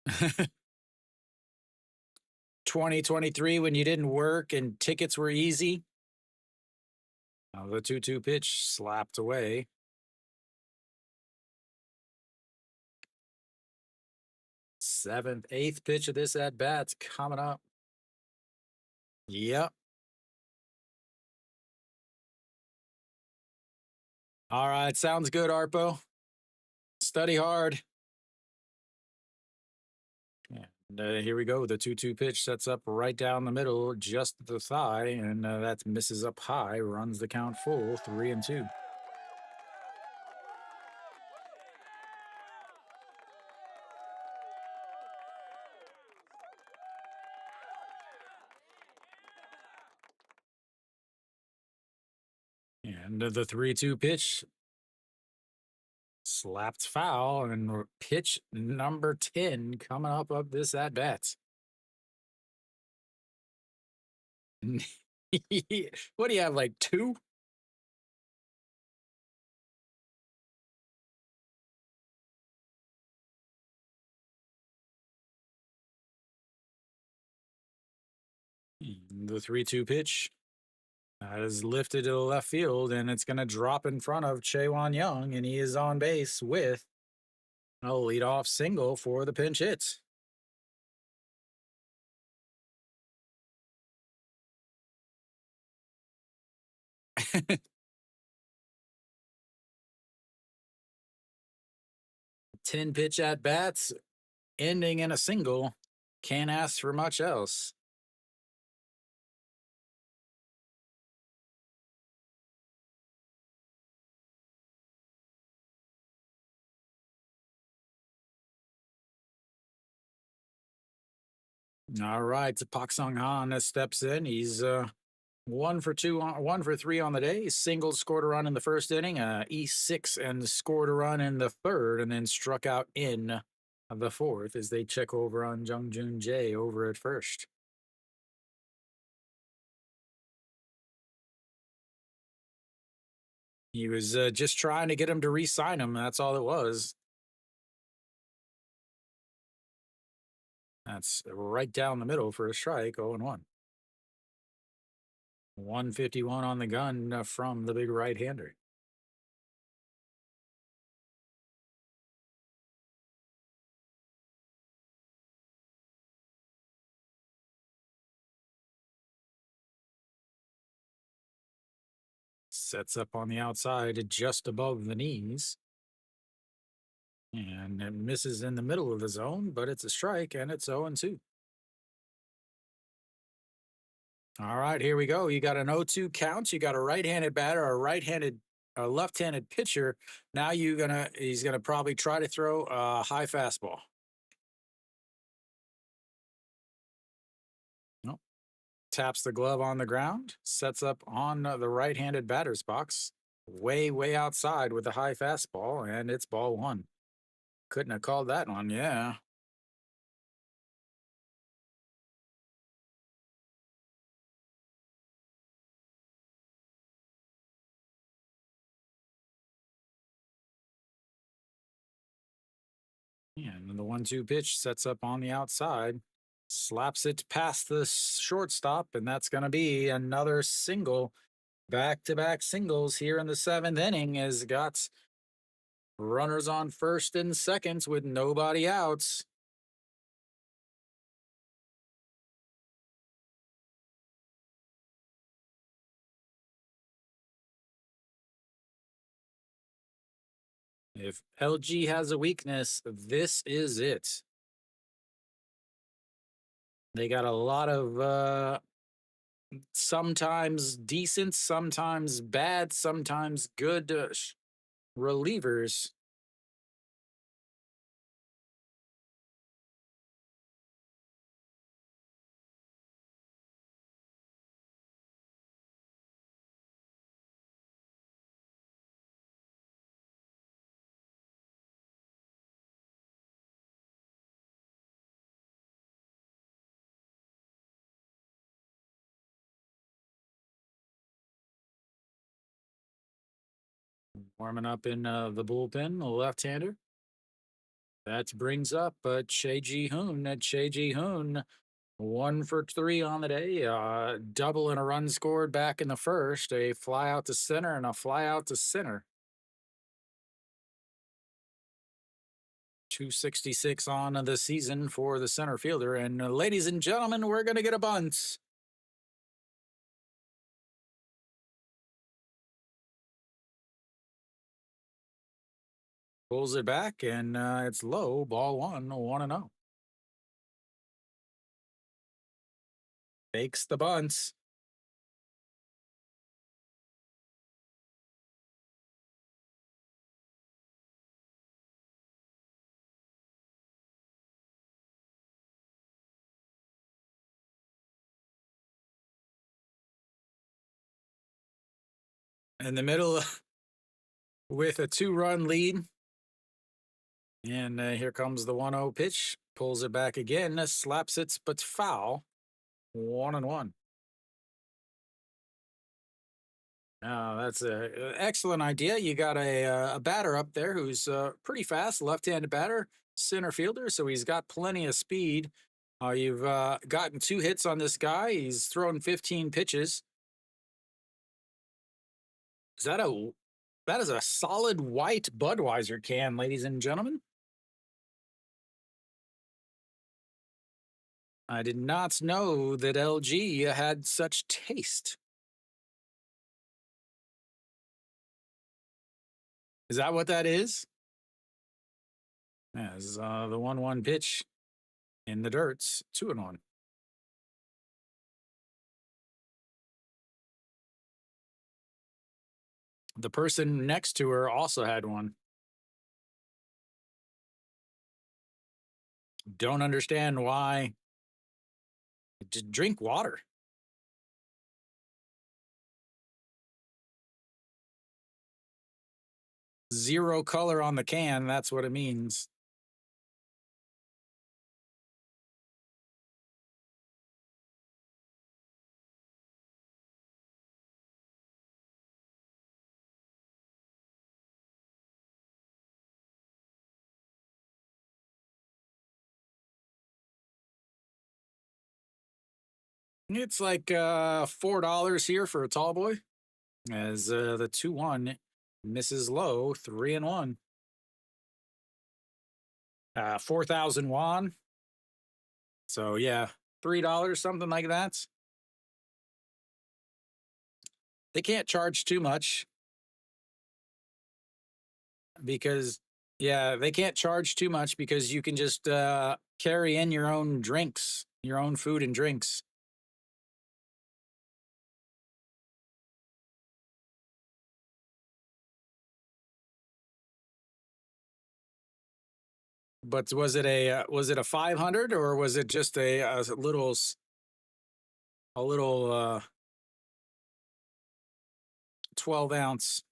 Mm. 2023 when you didn't work and tickets were easy. The 2-2 pitch slapped away. Seventh, eighth pitch of this at bat's coming up. Yep. All right. Sounds good, Arpo. Study hard. And here we go. The 2-2 pitch sets up right down the middle, just the thigh, and that misses up high, runs the count full, 3-2. And the 3-2 pitch slapped foul, and pitch number 10 coming up of this at bat. What do you have, like two? The 3-2 pitch is lifted to the left field, and it's going to drop in front of Chaewon Young, and he is on base with a leadoff single for the pinch hit. Ten pitch at bats, ending in a single. Can't ask for much else. All right, Pak Sung Han steps in. He's 1-for-2, 1-for-3 on the day. He singled, scored a run in the first inning, E6, and scored a run in the third, and then struck out in the fourth as they check over on Jung Joon Jae over at first. He was just trying to get him to re-sign him. That's all it was. That's right down the middle for a strike, 0-1. 151 on the gun from the big right-hander. Sets up on the outside just above the knees. And it misses in the middle of the zone, but it's a strike, and it's 0-2. All right, here we go. You got an 0-2 count. You got a right-handed batter, a left-handed pitcher. Now he's gonna probably try to throw a high fastball. Nope. Taps the glove on the ground, sets up on the right-handed batter's box, way outside with a high fastball, and it's ball one. Couldn't have called that one, yeah. Yeah, and then the 1-2 pitch sets up on the outside, slaps it past the shortstop, and that's going to be another single. Back-to-back singles here in the seventh inning has got runners on first and seconds with nobody outs. If LG has a weakness, this is it. They got a lot of sometimes decent, sometimes bad, sometimes good relievers. Warming up in the bullpen, the left-hander. That brings up Che Ji Hoon. Che Ji Hoon, 1 for 3 on the day. Double and a run scored back in the first. A fly out to center and a fly out to center. 266 on the season for the center fielder. And ladies and gentlemen, we're going to get a bunt. Pulls it back, and it's low. Ball 1-0. Fakes the bunts. In the middle with a 2-run lead. And here comes the 1-0 pitch. Pulls it back again. Slaps it, but foul. 1-1. That's an excellent idea. You got a batter up there who's pretty fast, left-handed batter, center fielder, so he's got plenty of speed. You've gotten 2 hits on this guy. He's thrown 15 pitches. That is a solid white Budweiser can, ladies and gentlemen. I did not know that LG had such taste. Is that what that is? Yeah, this is the 1-1 pitch in the dirts, 2-1. The person next to her also had one. Don't understand why. Just drink water. Zero color on the can, that's what it means. It's like $4 here for a tall boy. As the 2-1 misses low, 3-1. 4,000 won. So yeah, $3, something like that. They can't charge too much because they can't charge too much because you can just carry in your own drinks, your own food and drinks. But was it a 500 or was it just a little 12-ounce?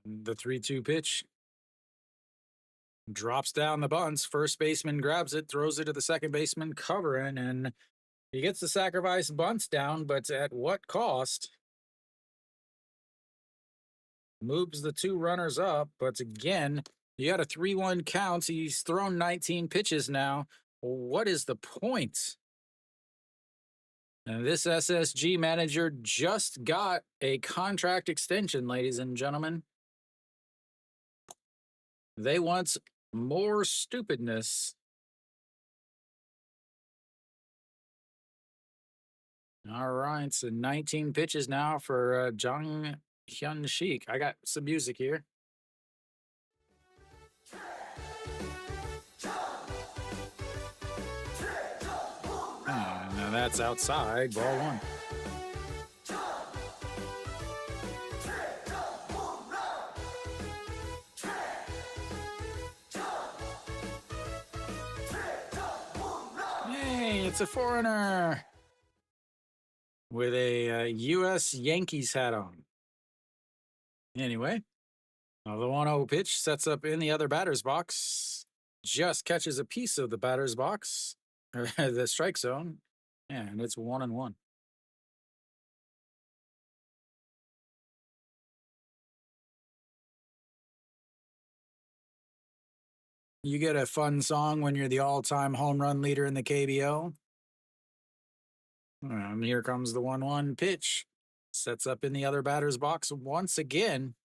The 3-2 pitch drops down the bunts. First baseman grabs it, throws it to the second baseman, covering, and he gets the sacrifice bunts down, but at what cost? Moves the 2 runners up, but again, you got a 3-1 count. He's thrown 19 pitches now. What is the point? And this SSG manager just got a contract extension, ladies and gentlemen. They want more stupidness. All right, so 19 pitches now for Jung Hyun Sheik. I got some music here. And now that's outside, ball one. Hey, it's a foreigner with a U.S. Yankees hat on. Anyway, the 1-0 pitch sets up in the other batter's box. Just catches a piece of the batter's box, or the strike zone, and it's 1-1. You get a fun song when you're the all-time home run leader in the KBO. And here comes the 1-1 pitch. Sets up in the other batter's box once again.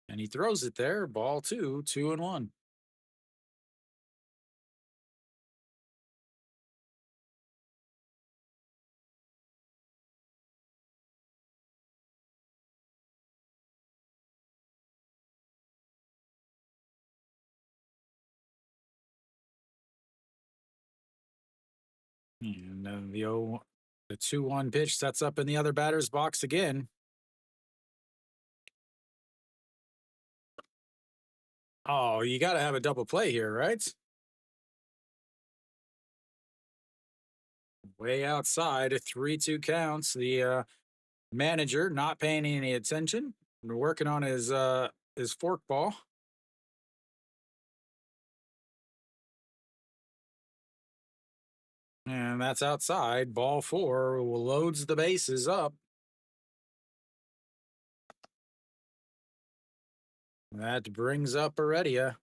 And he throws it there. Ball two, 2-1. And then the 2-1 pitch sets up in the other batter's box again. Oh, you got to have a double play here, right? Way outside, a 3-2 counts. The manager not paying any attention, working on his fork ball. And that's outside. Ball four loads the bases up. That brings up Heredia.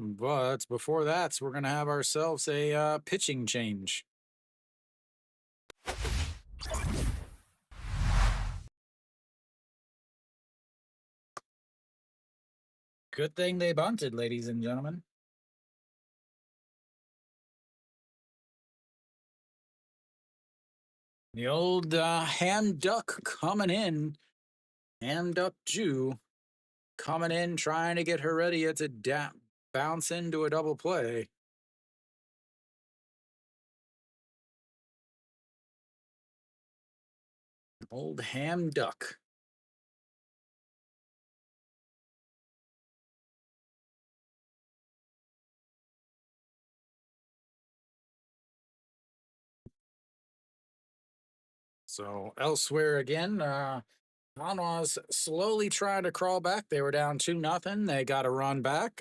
But before that, we're going to have ourselves a pitching change. Good thing they bunted, ladies and gentlemen. The old ham duck coming in. Ham duck Jew coming in, trying to get Heredia to bounce into a double play. Old ham duck. So elsewhere again, Hanwha's slowly trying to crawl back. They were down 2-0. They got a run back.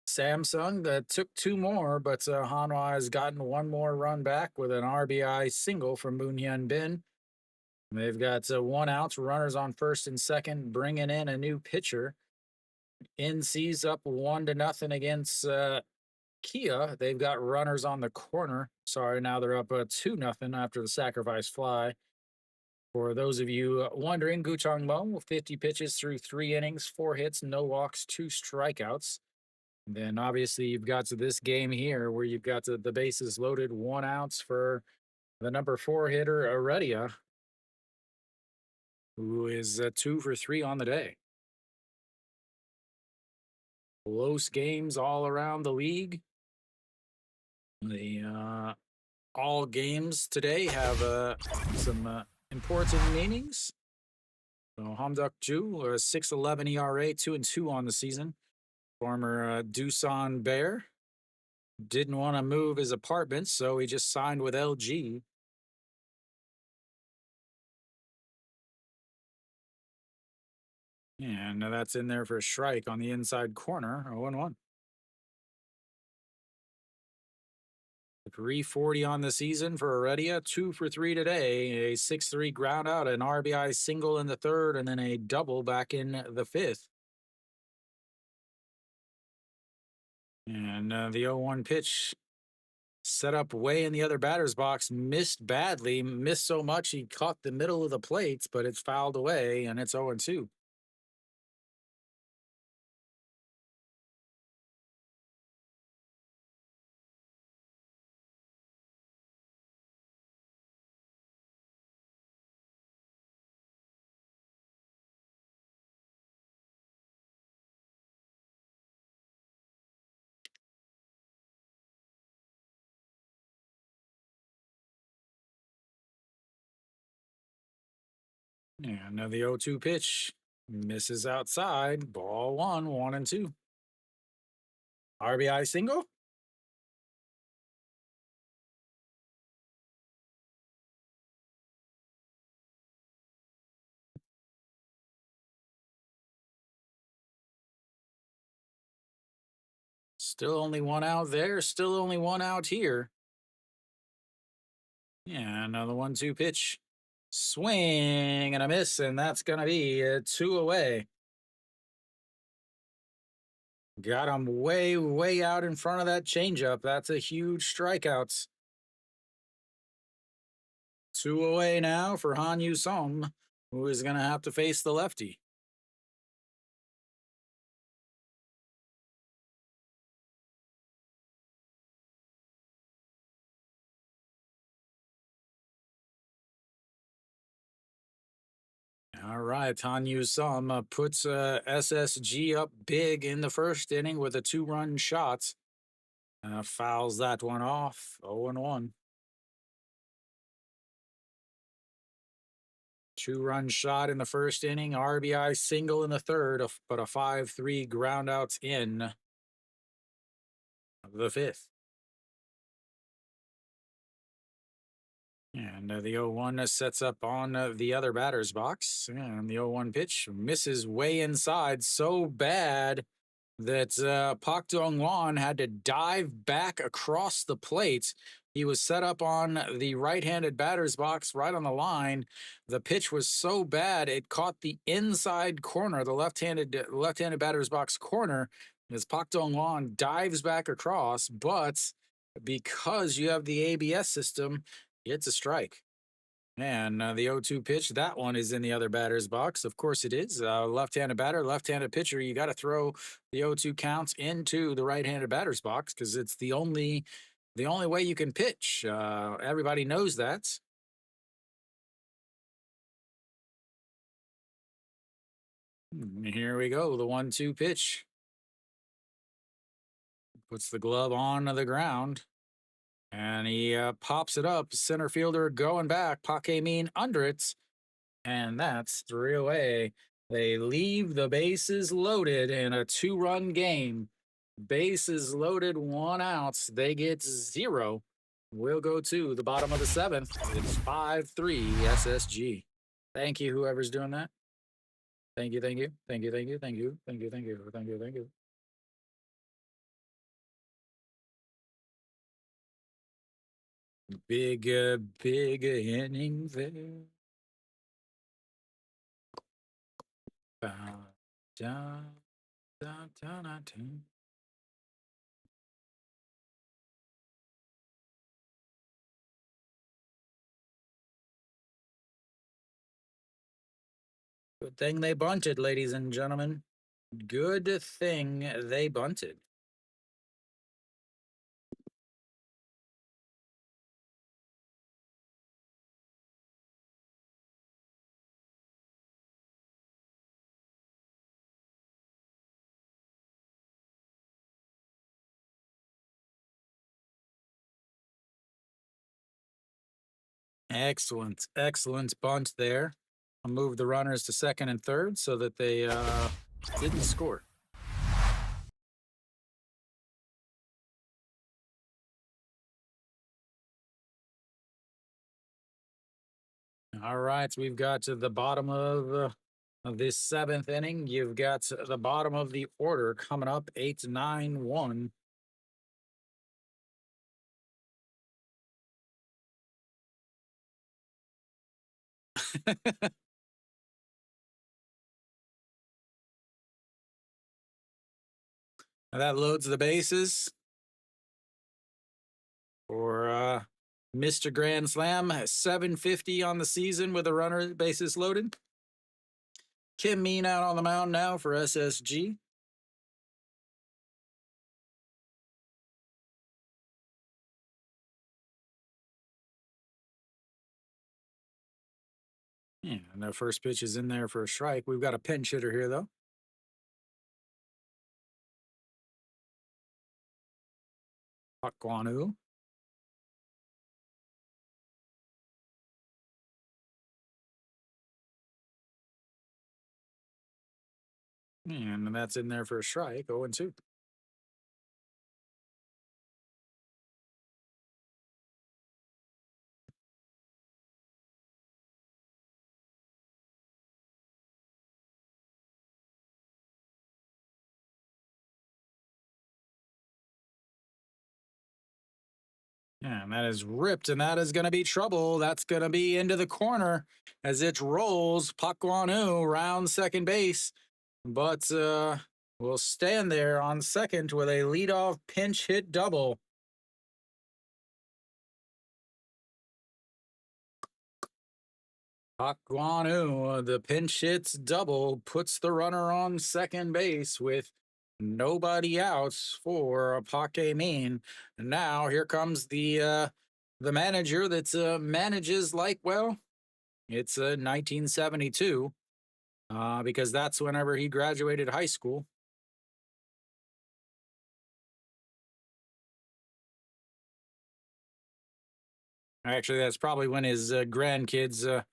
Samsung that took two more, but Hanwha has gotten one more run back with an RBI single from Moon Hyun Bin. They've got one out, runners on first and second, bringing in a new pitcher. NC's up 1-0 against Kia. They've got runners on the corner. Sorry, now they're up 2-0 after the sacrifice fly. For those of you wondering, Guchong Mo, 50 pitches through 3 innings, 4 hits, no walks, 2 strikeouts. And then obviously you've got to this game here where you've got the bases loaded, 1 out for the number 4 hitter, Heredia, who is 2 for 3 on the day. Close games all around the league. The all games today have some important meanings. So Hamduk Ju, 6.11 ERA, 2-2 on the season. Former Doosan Bear didn't want to move his apartment, so he just signed with LG. And that's in there for a strike on the inside corner, 0-1. 340 on the season for Heredia, 2 for 3 today. A 6-3 ground out, an RBI single in the third, and then a double back in the fifth. And the 0-1 pitch set up way in the other batter's box, missed badly, missed so much he caught the middle of the plates, but it's fouled away, and it's 0-2. And now the 0-2 pitch misses outside. Ball 1, 1-2. RBI single. Still only one out there. Still only one out here. Yeah, another 1-2 pitch. Swing and a miss, and that's going to be a 2 away. Got him way, way out in front of that changeup. That's a huge strikeout. 2 away now for Han Yu Song, who is going to have to face the lefty. All right, Han Yu Song puts SSG up big in the first inning with a 2-run shot. Fouls that one off, 0-1. 2-run shot in the first inning, RBI single in the third, but a 5-3 ground outs in the fifth. And the 0-1 sets up on the other batter's box. And the 0-1 pitch misses way inside so bad that Pak Dong-won had to dive back across the plate. He was set up on the right-handed batter's box right on the line. The pitch was so bad it caught the inside corner, the left-handed batter's box corner, as Pak Dong-won dives back across. But because you have the ABS system, it's a strike. And the 0-2 pitch, that one is in the other batter's box. Of course it is. Left-handed batter, left-handed pitcher. You got to throw the 0-2 counts into the right-handed batter's box because it's the only way you can pitch. Everybody knows that. Here we go. The 1-2 pitch. Puts the glove on the ground. And he pops it up. Center fielder going back. Pak Min under it. And that's 3 away. They leave the bases loaded in a 2-run game. Bases loaded, 1 out. They get 0. We'll go to the bottom of the 7th. It's 5-3 SSG. Thank you, whoever's doing that. Thank you, thank you, thank you, thank you, thank you, thank you, thank you, thank you, thank you. Big inning there. Dun, dun, dun, dun, dun. Good thing they bunted, ladies and gentlemen. Good thing they bunted. Excellent, excellent bunt there. I'll move the runners to second and third so that they didn't score. All right, we've got to the bottom of this 7th inning. You've got the bottom of the order coming up, 8-9-1. That loads the bases for Mr. Grand Slam. 750 on the season with a runner bases loaded. Kim Mean out on the mound now for SSG. Yeah, and the first pitch is in there for a strike. We've got a pinch hitter here, though. Park Guanu. And that's in there for a strike. 0-2. Yeah, and that is ripped, and that is going to be trouble. That's going to be into the corner as it rolls. Pakwanu round second base, but will stand there on second with a leadoff pinch hit double. Pakwanu, the pinch hits double, puts the runner on second base with nobody out for Pake Mean. And now here comes the manager that manages like, well, it's 1972 because that's whenever he graduated high school. Actually, that's probably when his grandkids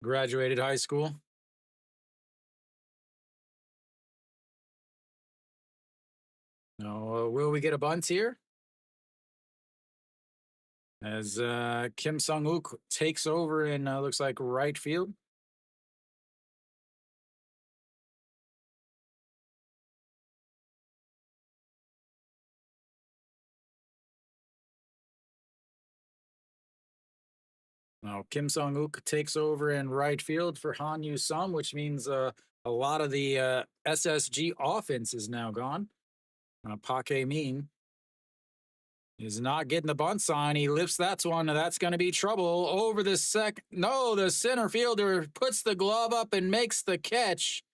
graduated high school. Now, will we get a bunt here? As Kim Sung-wook takes over in looks like right field. Now Kim Sung-wook takes over in right field for Han Yu-sum, which means a lot of the SSG offense is now gone. Pake Min is not getting the bunt sign. He lifts that one. That's going to be trouble over the No, the center fielder puts the glove up and makes the catch.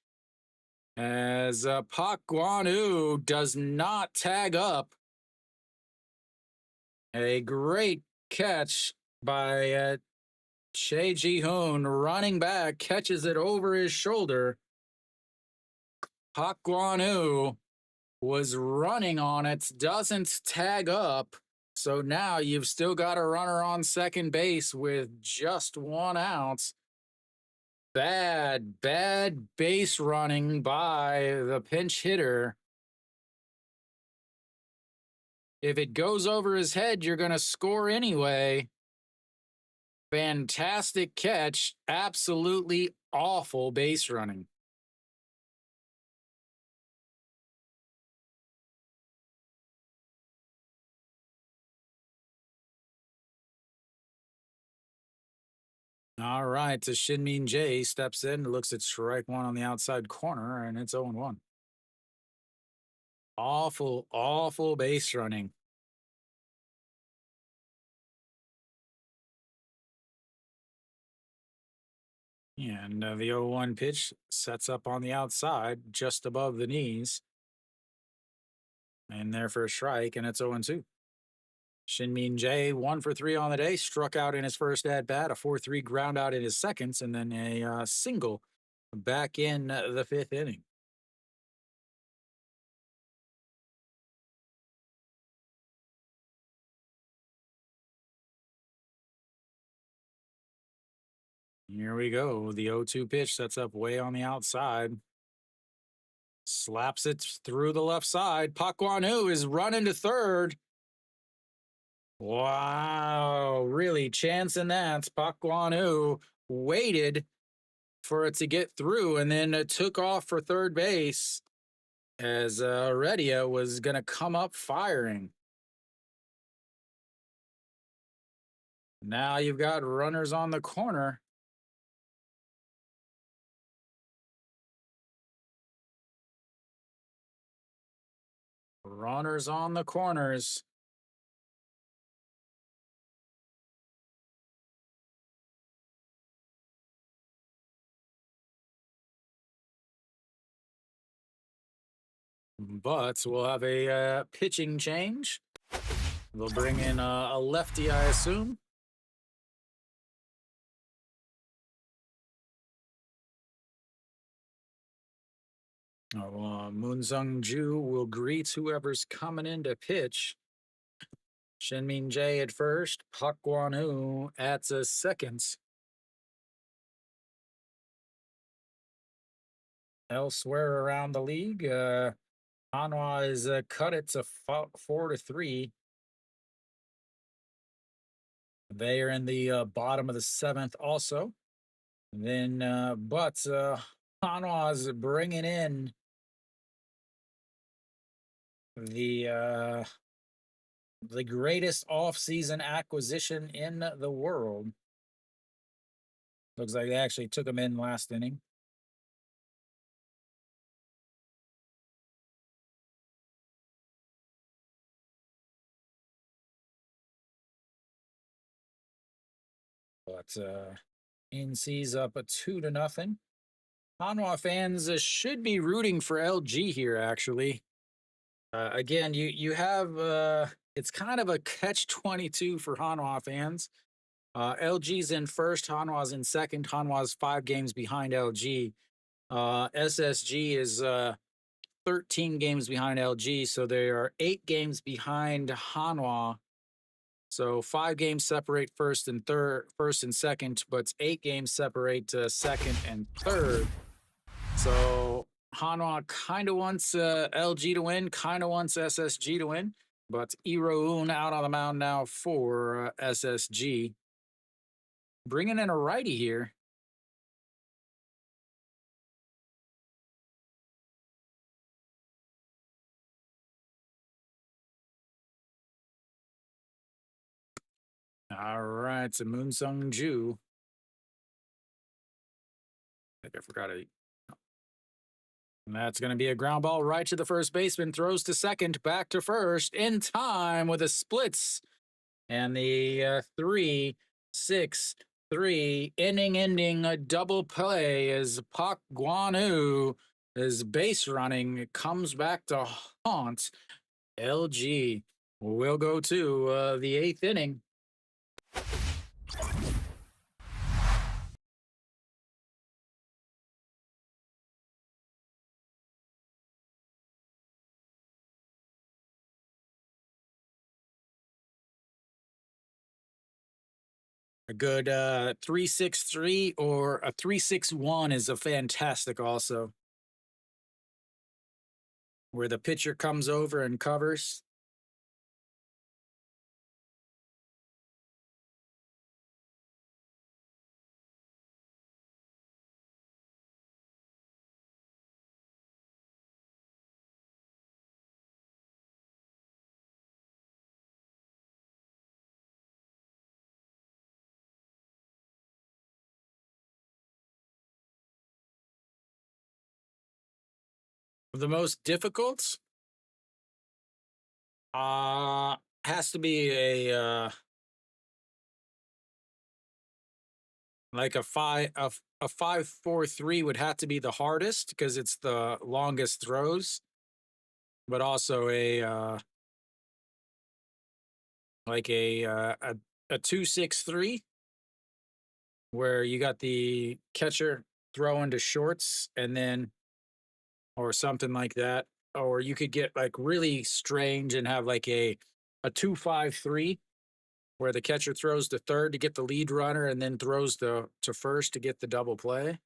As Park Guan-woo does not tag up. A great catch by Che Ji-hoon running back, catches it over his shoulder. Park Guan-woo was running on it, doesn't tag up. So now you've still got a runner on second base with just 1 out. Bad base running by the pinch hitter. If it goes over his head, you're going to score anyway. Fantastic catch. Absolutely awful base running. All right, so Shin-min Jae steps in, looks at strike one on the outside corner, and it's 0-1. Awful base running. And the 0-1 pitch sets up on the outside, just above the knees. And there for a strike, and it's 0-2. Shin-min Jae, 1 for 3 on the day, struck out in his first at-bat, a 4-3 ground out in his seconds, and then a single back in the 5th inning. Here we go. The 0-2 pitch sets up way on the outside. Slaps it through the left side. Park Guan-woo is running to third. Wow, really chancing that. Park Guan-woo waited for it to get through and then took off for third base as Heredia was going to come up firing. Now you've got runners on the corner. Runners on the corners. But we'll have a pitching change. They'll bring in a lefty, I assume. Moon Sung Ju will greet whoever's coming in to pitch. Shinmin Jae at first, Park Kwon-woo at second. Elsewhere around the league, Hanwha is cut it to 4-3. They are in the bottom of the seventh also. Then, Hanwha is bringing in the greatest offseason acquisition in the world. Looks like they actually took him in last inning. But NC's up a 2-0. Hanwha fans should be rooting for LG here, actually. Again, you have it's kind of a catch-22 for Hanwha fans. LG's in first, Hanwha's in second. Hanwha's 5 games behind LG. SSG is 13 games behind LG, so they are 8 games behind Hanwha. So 5 games separate first and second, but 8 games separate second and third. So Hanwha kind of wants LG to win, kind of wants SSG to win, but Iroun out on the mound now for SSG. Bringing in a righty here. All right, so Moon Sung Ju. I think I forgot it. And that's going to be a ground ball right to the first baseman. Throws to second, back to first, in time with a splits. And the 3-6-3 inning-ending double play as Park Kwon-woo is base running, comes back to haunt LG. We'll go to the 8th inning. A good 3-6-3 or a 3-6-1 is a fantastic also. Where the pitcher comes over and covers. The most difficult has to be a like a 5-4-3 would have to be the hardest because it's the longest throws, but also a like a 2-6-3 where you got the catcher throwing to shorts and then or something like that. Or you could get like really strange and have like a 2-5-3 where the catcher throws to third to get the lead runner and then throws to first to get the double play.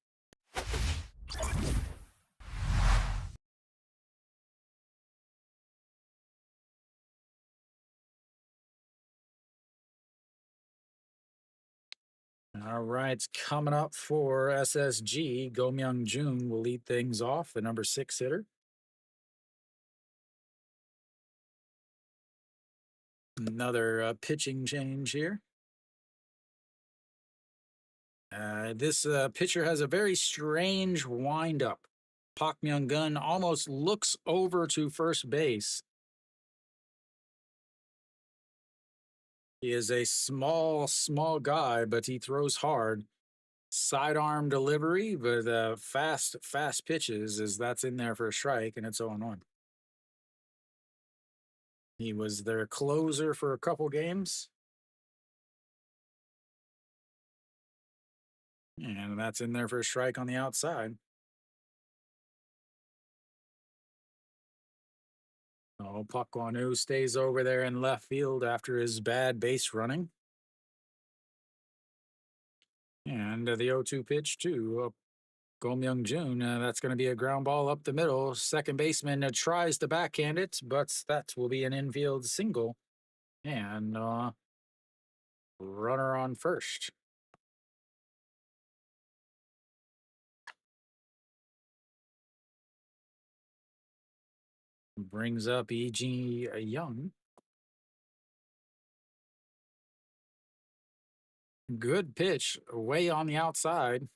All right, coming up for SSG, Go Myung Jun will lead things off, the number 6 hitter. Another pitching change here. This pitcher has a very strange windup. Park Myung-gun almost looks over to first base He is a small guy, but he throws hard. Sidearm delivery, but fast pitches, as that's in there for a strike, and it's 0-1. He was their closer for a couple games, and that's in there for a strike on the outside. Oh, Pakwanu stays over there in left field after his bad base running. And the 0-2 pitch to Go Myung Jun. That's going to be a ground ball up the middle. Second baseman tries to backhand it, but that will be an infield single. And runner on first. Brings up E.G. Young. Good pitch, way on the outside.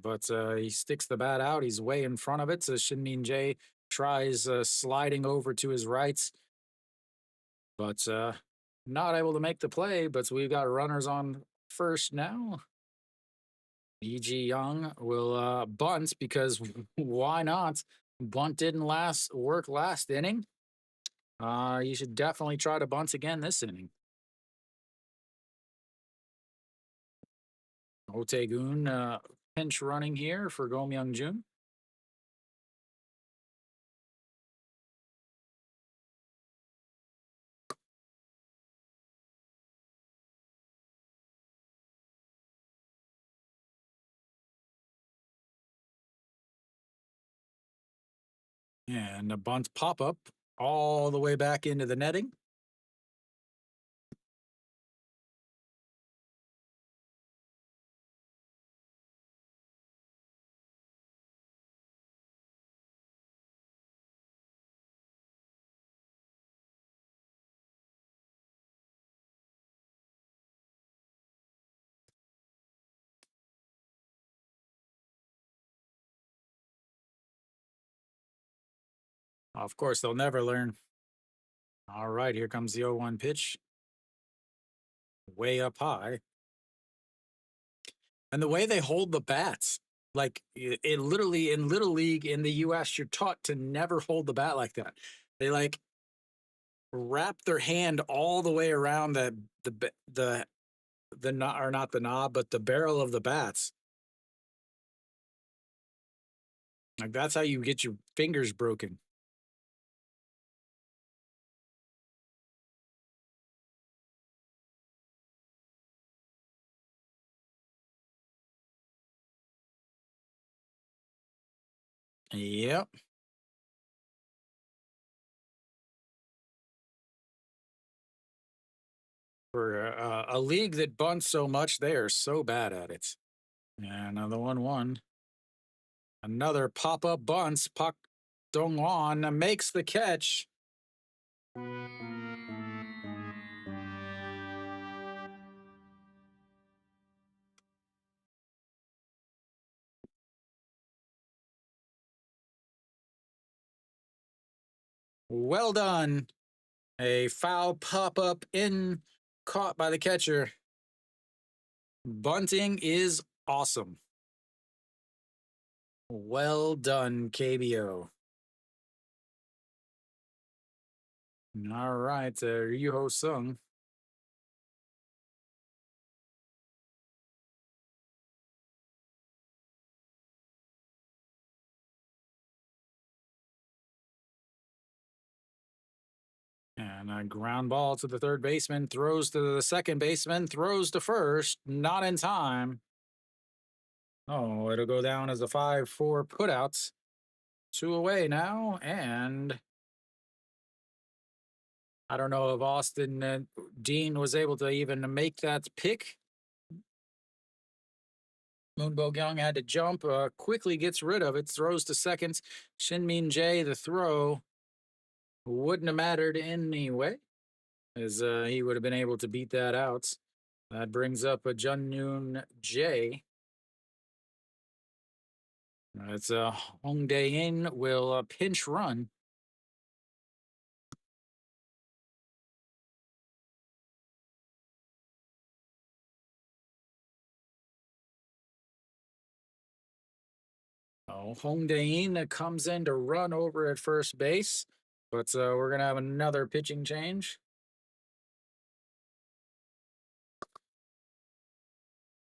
But he sticks the bat out. He's way in front of it. So Shin Min Jae tries sliding over to his rights, but not able to make the play. But we've got runners on first now. E.G. Young will bunt because why not? Bunt didn't work last inning. You should definitely try to bunt again this inning. Otegun pinch running here for Go Myung Jun. And a bunt pop up all the way back into the netting. Of course, they'll never learn. All right, here comes the 0-1 pitch. Way up high. And the way they hold the bats, like it literally in Little League in the US, you're taught to never hold the bat like that. They like wrap their hand all the way around the knob, or not the knob, but the barrel of the bats. Like that's how you get your fingers broken. Yep. For a league that bunts so much, they are so bad at it. And another 1-1. Another pop-up bunts. Pak Dong-won makes the catch. Well done. A foul pop-up in, caught by the catcher. Bunting is awesome. Well done, KBO. All right, Ryuho Sung. And a ground ball to the third baseman, throws to the second baseman, throws to first, not in time. Oh, it'll go down as a 5-4 putouts. 2 away now, and I don't know if Austin Dean was able to even make that pick. Moon Bo-kyung had to jump, quickly gets rid of it, throws to second. Shin Min Jae, the throw wouldn't have mattered anyway, as he would have been able to beat that out. That brings up a Jun Noon Jae. It's Hong Dae-in will pinch run. Hong Dae-in comes in to run over at first base, but we're going to have another pitching change.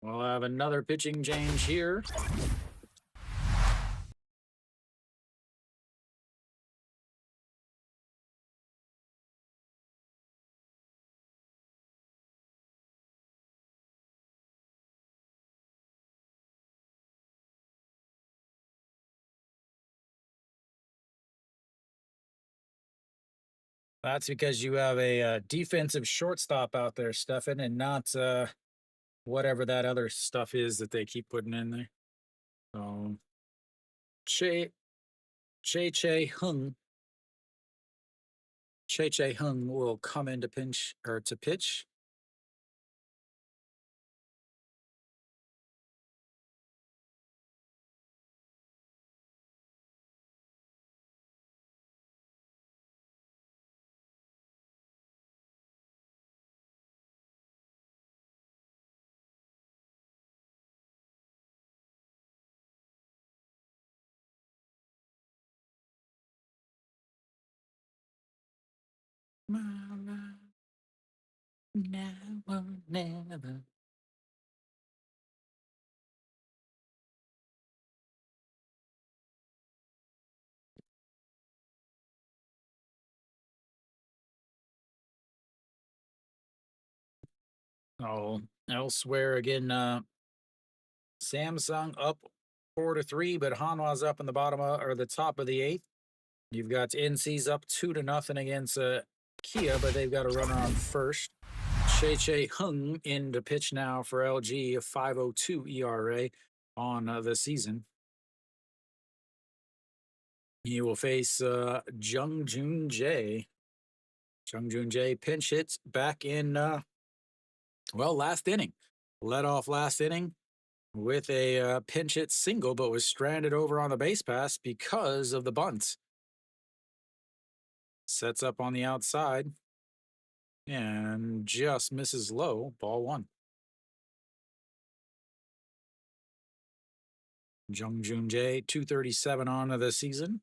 We'll have another pitching change here. That's because you have a defensive shortstop out there, Stefan, and not whatever that other stuff is that they keep putting in there. So, Che Hung. Che Hung will come in to pinch or to pitch. Now or never. Oh, elsewhere again, Samsung up 4-3, but Hanwha's up in the bottom or the top of the eighth. You've got NC's up 2-0 against Kia, but they've got a runner on first. Che Hung in to pitch now for LG, a 5.02 ERA on the season. He will face Jung Joon Jae. Jung Joon Jae pinch hits back in, last inning. Led off last inning with a pinch hit single, but was stranded over on the base pass because of the bunt. Sets up on the outside and just misses low. Ball one. Jung Joon Jae, 237 on the season.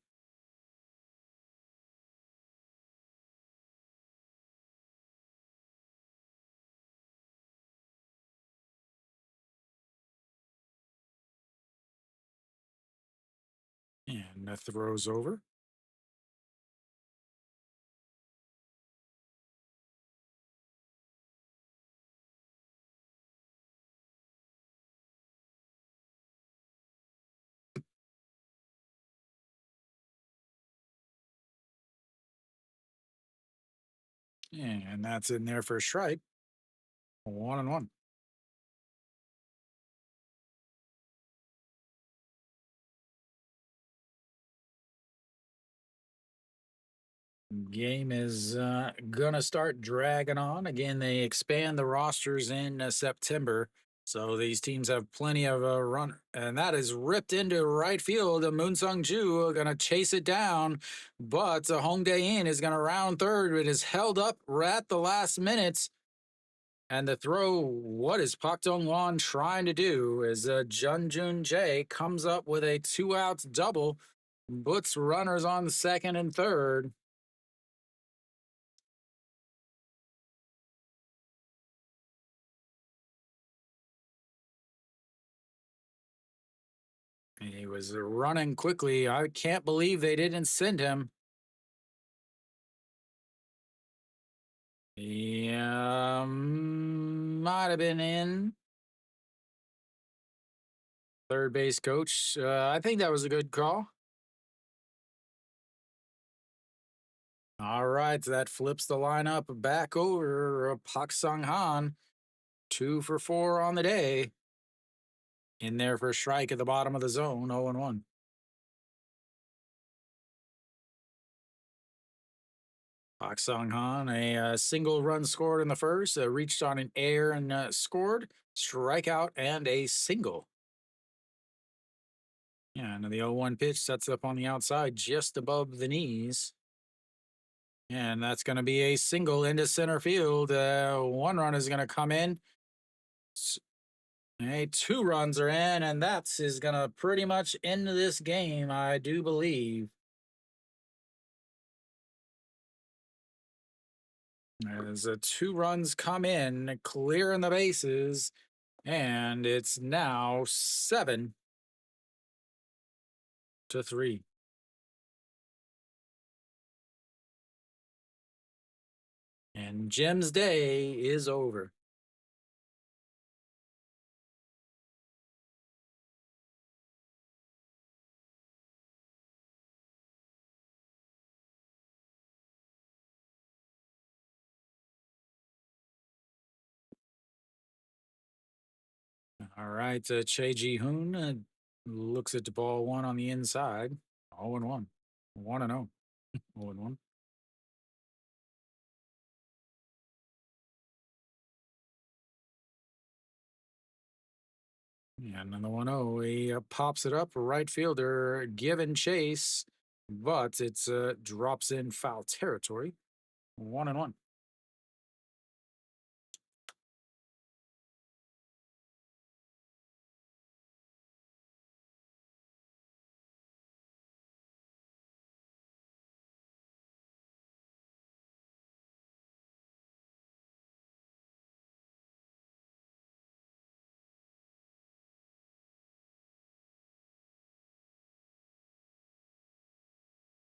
And that throws over. And that's in there for a strike. 1-1. Game is gonna start dragging on again. They expand the rosters in September, so these teams have plenty of a run, and that is ripped into right field. Moon Sung Ju are gonna chase it down, but Hong Dae-in is gonna round third. It is held up right at the last minute. And the throw, what is Pak Dong-won trying to do is Jun Joon Jae comes up with a 2-out double, puts runners on the second and third. He was running quickly. I can't believe they didn't send him. Yeah, might have been in. Third base coach. I think that was a good call. All right, that flips the lineup back over Pak Sung-han. 2 for 4 on the day. In there for a strike at the bottom of the zone, 0-1. Pak Sung-han, a single run scored in the first, reached on an air and scored, strikeout, and a single. Yeah, and the 0-1 pitch sets up on the outside just above the knees. And that's going to be a single into center field. One run is going to come in. Hey, 2 runs are in, and that's is gonna pretty much end this game, I do believe. As 2 runs come in, clearing the bases, and it's now 7-3. And Jim's day is over. All right, Che Ji Hoon looks at the ball one on the inside. 0-1. 1-0. 0-1. And on the 1-0, he pops it up. Right fielder given chase, but it's drops in foul territory. 1-1.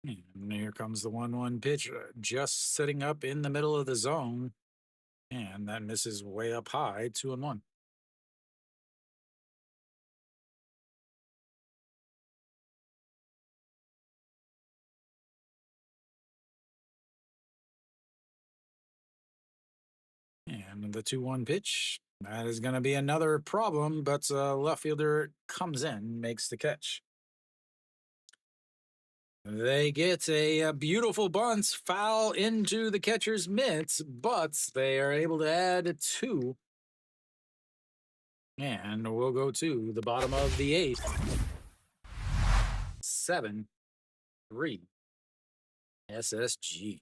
And here comes the 1-1 pitch, just sitting up in the middle of the zone. And that misses way up high, 2-1. And the 2-1 pitch, that is going to be another problem, but left fielder comes in, makes the catch. They get a beautiful bunt foul into the catcher's mitts, but they are able to add 2. And we'll go to the bottom of the 8th. 7-3. SSG.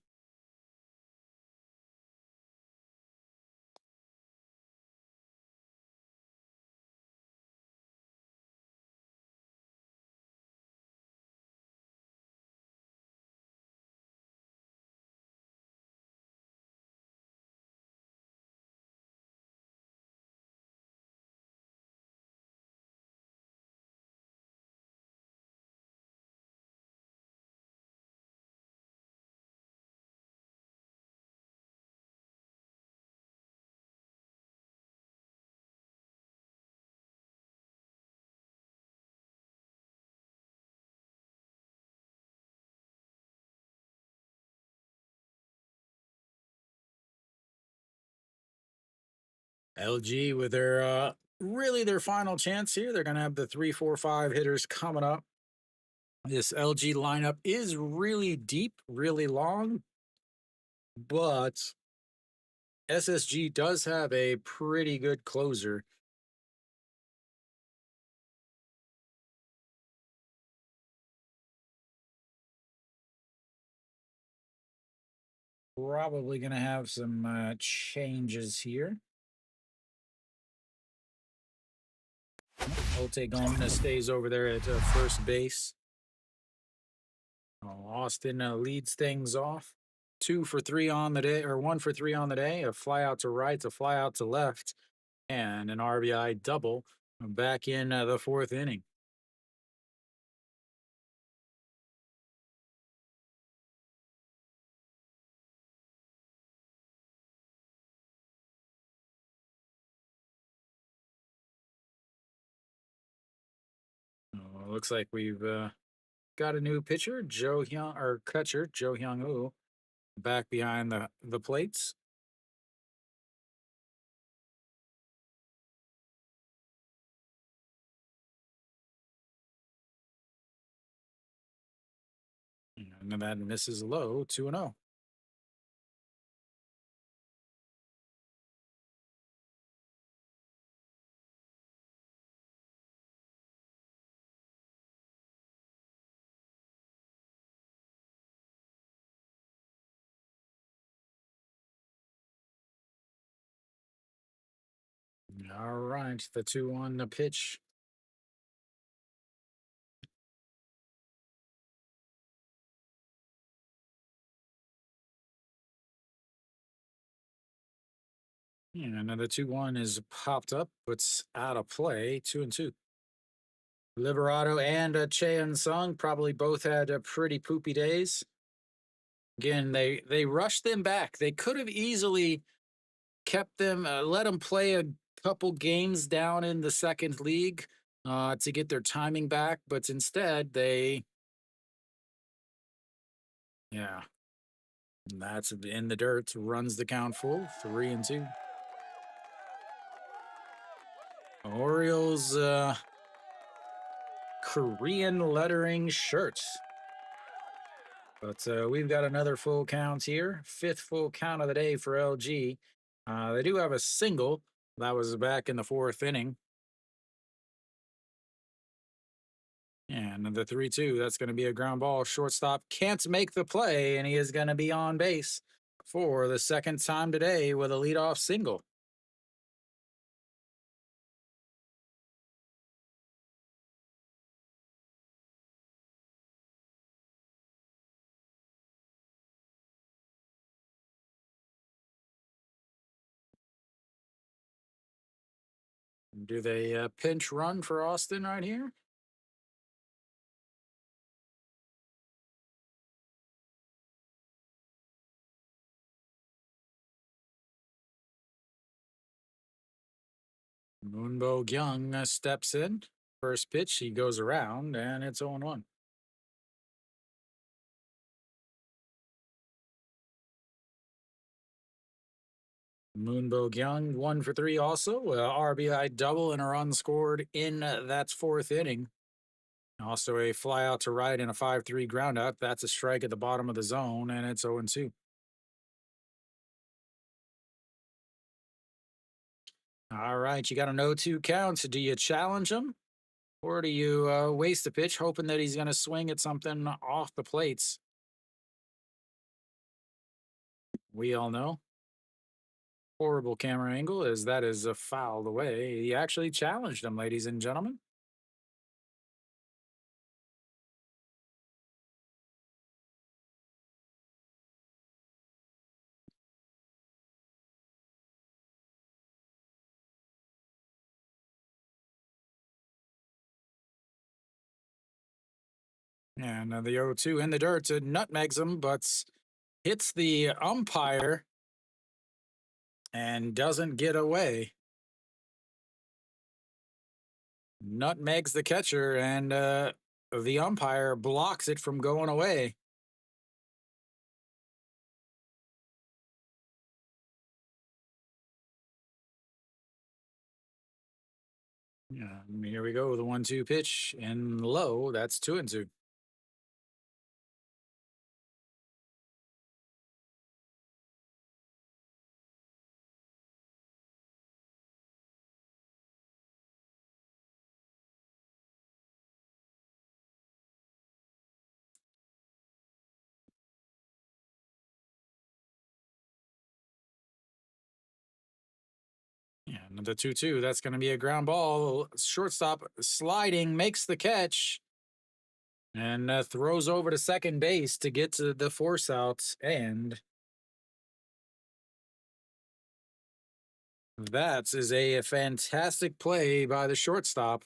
LG with their really their final chance here. They're going to have the 3-4-5 hitters coming up. This LG lineup is really deep, really long, but SSG does have a pretty good closer. Probably going to have some changes here. Olte Gomez stays over there at first base. Austin leads things off. 2 for 3 on the day, or 1 for 3 on the day. A fly out to right, a fly out to left, and an RBI double back in the 4th inning. Looks like we've got a new pitcher, Joe Hyung, or catcher, Joe Hyung Woo, back behind the plates. And that misses low, 2-0. All right, the 2-1 the pitch. And another 2-1 is popped up. It's out of play. 2-2. Liberato and Cheon Sung probably both had pretty poopy days. Again, they rushed them back. They could have easily kept them, let them play a couple games down in the second league to get their timing back, but instead yeah, that's in the dirt. Runs the count full. 3-2. Orioles Korean lettering shirts. But we've got another full count here. Fifth full count of the day for LG. They do have a single. That was back in the fourth inning. And the 3-2, that's going to be a ground ball. Shortstop can't make the play, and he is going to be on base for the second time today with a leadoff single. Do they pinch run for Austin right here? Moonbo Kyung steps in. First pitch, he goes around, and it's 0-1. Moonbo Kyung, 1 for 3 also. RBI double and a run scored in that fourth inning. Also a fly out to right and a 5-3 ground out. That's a strike at the bottom of the zone, and it's 0-2. All right, you got an 0-2 count. Do you challenge him? Or do you waste a pitch hoping that he's going to swing at something off the plates? We all know. Horrible camera angle as that is fouled away. He actually challenged him, ladies and gentlemen. And the 0-2 in the dirt nutmegs him, but hits the umpire and doesn't get away. Nutmegs the catcher, and the umpire blocks it from going away. Yeah, here we go. The 1-2 pitch and low. That's 2-2. Yeah, the 2-2. That's going to be a ground ball. Shortstop sliding, makes the catch, and throws over to second base to get to the force out. And that is a fantastic play by the shortstop.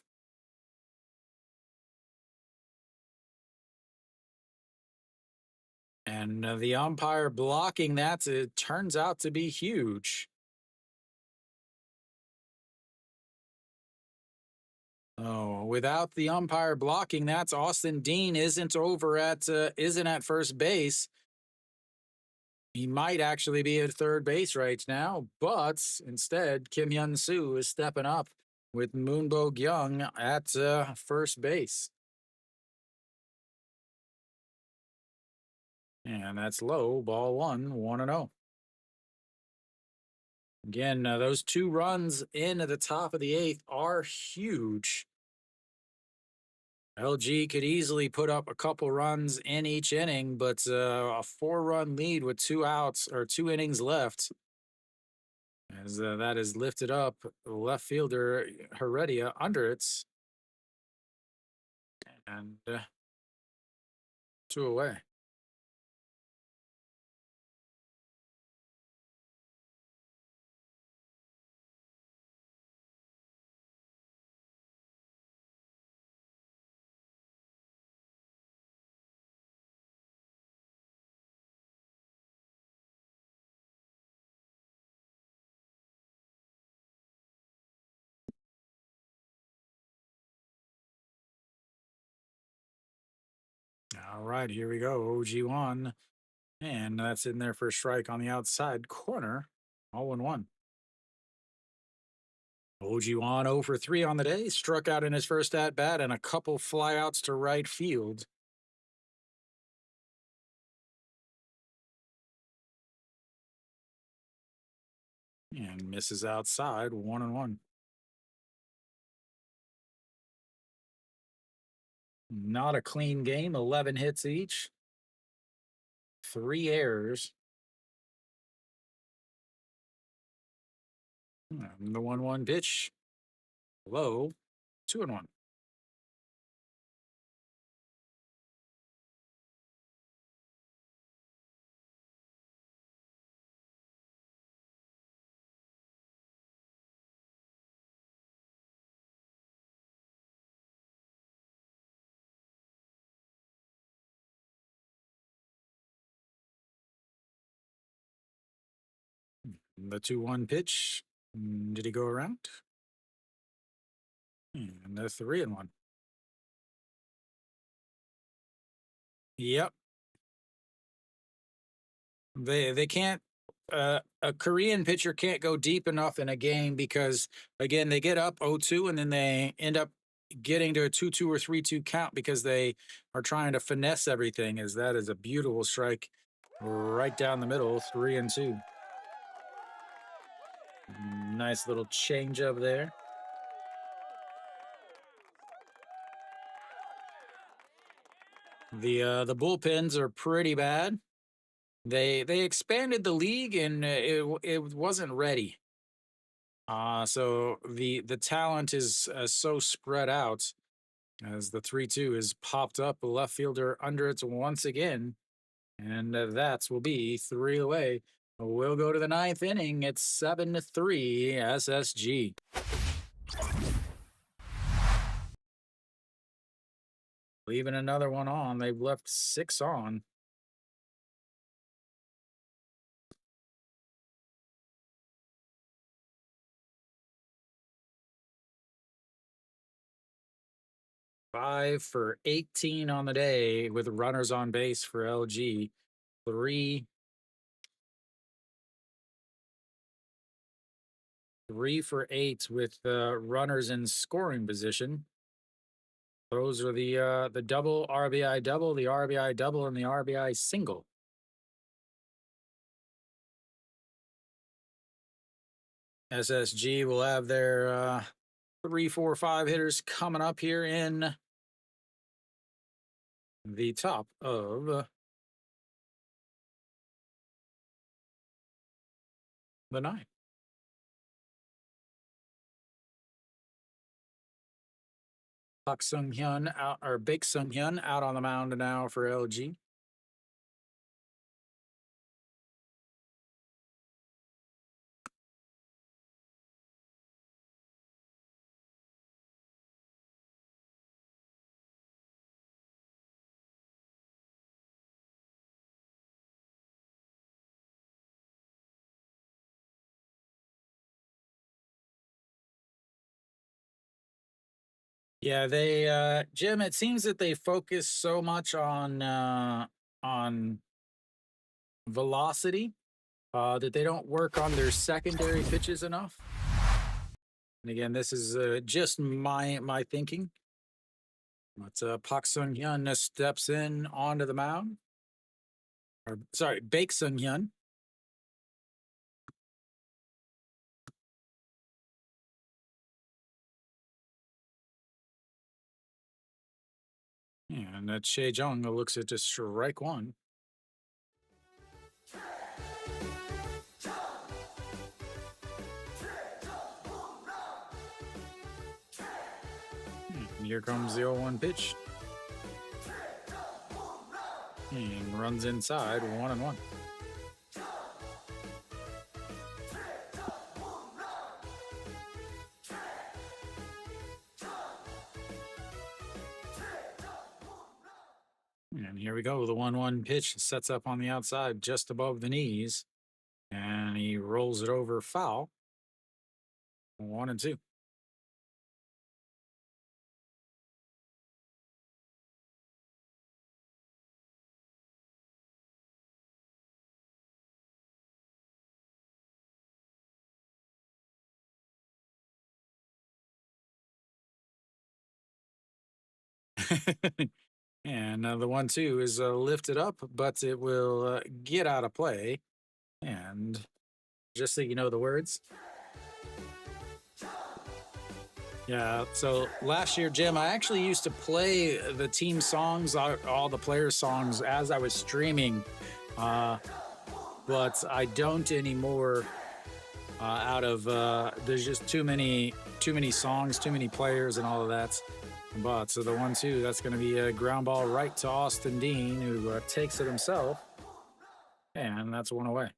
And the umpire blocking that, it turns out to be huge. Oh, without the umpire blocking, that's Austin Dean isn't at first base. He might actually be at third base right now, but instead Kim Hyun Soo is stepping up with Moonbo Kyung at first base. And that's low, ball 1-0. Again, those 2 runs in at the top of the 8th are huge. LG could easily put up a couple runs in each inning, but a 4-run lead with 2 outs or 2 innings left As that is lifted up, left fielder Heredia under it, and 2 away. All right, here we go. OG1. And that's in there for a strike on the outside corner. All in one. OG1 0 for 3 on the day. Struck out in his first at bat and a couple flyouts to right field. And misses outside 1-1. Not a clean game. 11 hits each. 3 errors. And the 1-1 pitch. Low. 2-1. The 2-1 pitch. Did he go around? And the 3-1. Yep. They can't. A Korean pitcher can't go deep enough in a game because again they get up 0-2 and then they end up getting to a 2-2 or 3-2 count because they are trying to finesse everything. As that is a beautiful strike right down the middle, 3-2. Nice little change up there. The bullpens are pretty bad. They expanded the league and it wasn't ready. So the talent is so spread out as the 3-2 is popped up, a left fielder under it once again, and that will be 3 away. We'll go to the 9th inning. It's 7-3 SSG. Leaving another one on. They've left 6 on. Five for 18 on the day with runners on base for LG. 3 for 8 with runners in scoring position. Those are the double, RBI double, the RBI double, and the RBI single. SSG will have their 3, 4, 5 hitters coming up here in the top of the 9. Park Sung-hyun out, or Baek Sung-hyun out on the mound now for LG. Yeah, they Jim, it seems that they focus so much on velocity that they don't work on their secondary pitches enough. And again, this is just my thinking. But Park Sung-hyun steps in onto the mound. Or sorry, Baek Sung-hyun. And Che Jung looks at strike 1. here comes the 0-1 pitch. And runs inside, 1-1. And here we go. The 1-1 pitch sets up on the outside just above the knees. And he rolls it over foul. 1-2. And the 1-2 is lifted up, but it will get out of play. And just so you know the words. Yeah, so last year, Jim, I actually used to play the team songs, all the players' songs as I was streaming, but I don't anymore. Out of there's just too many songs, too many players, and all of that. But so the 1-2, that's going to be a ground ball right to Austin Dean, who takes it himself, and that's one away.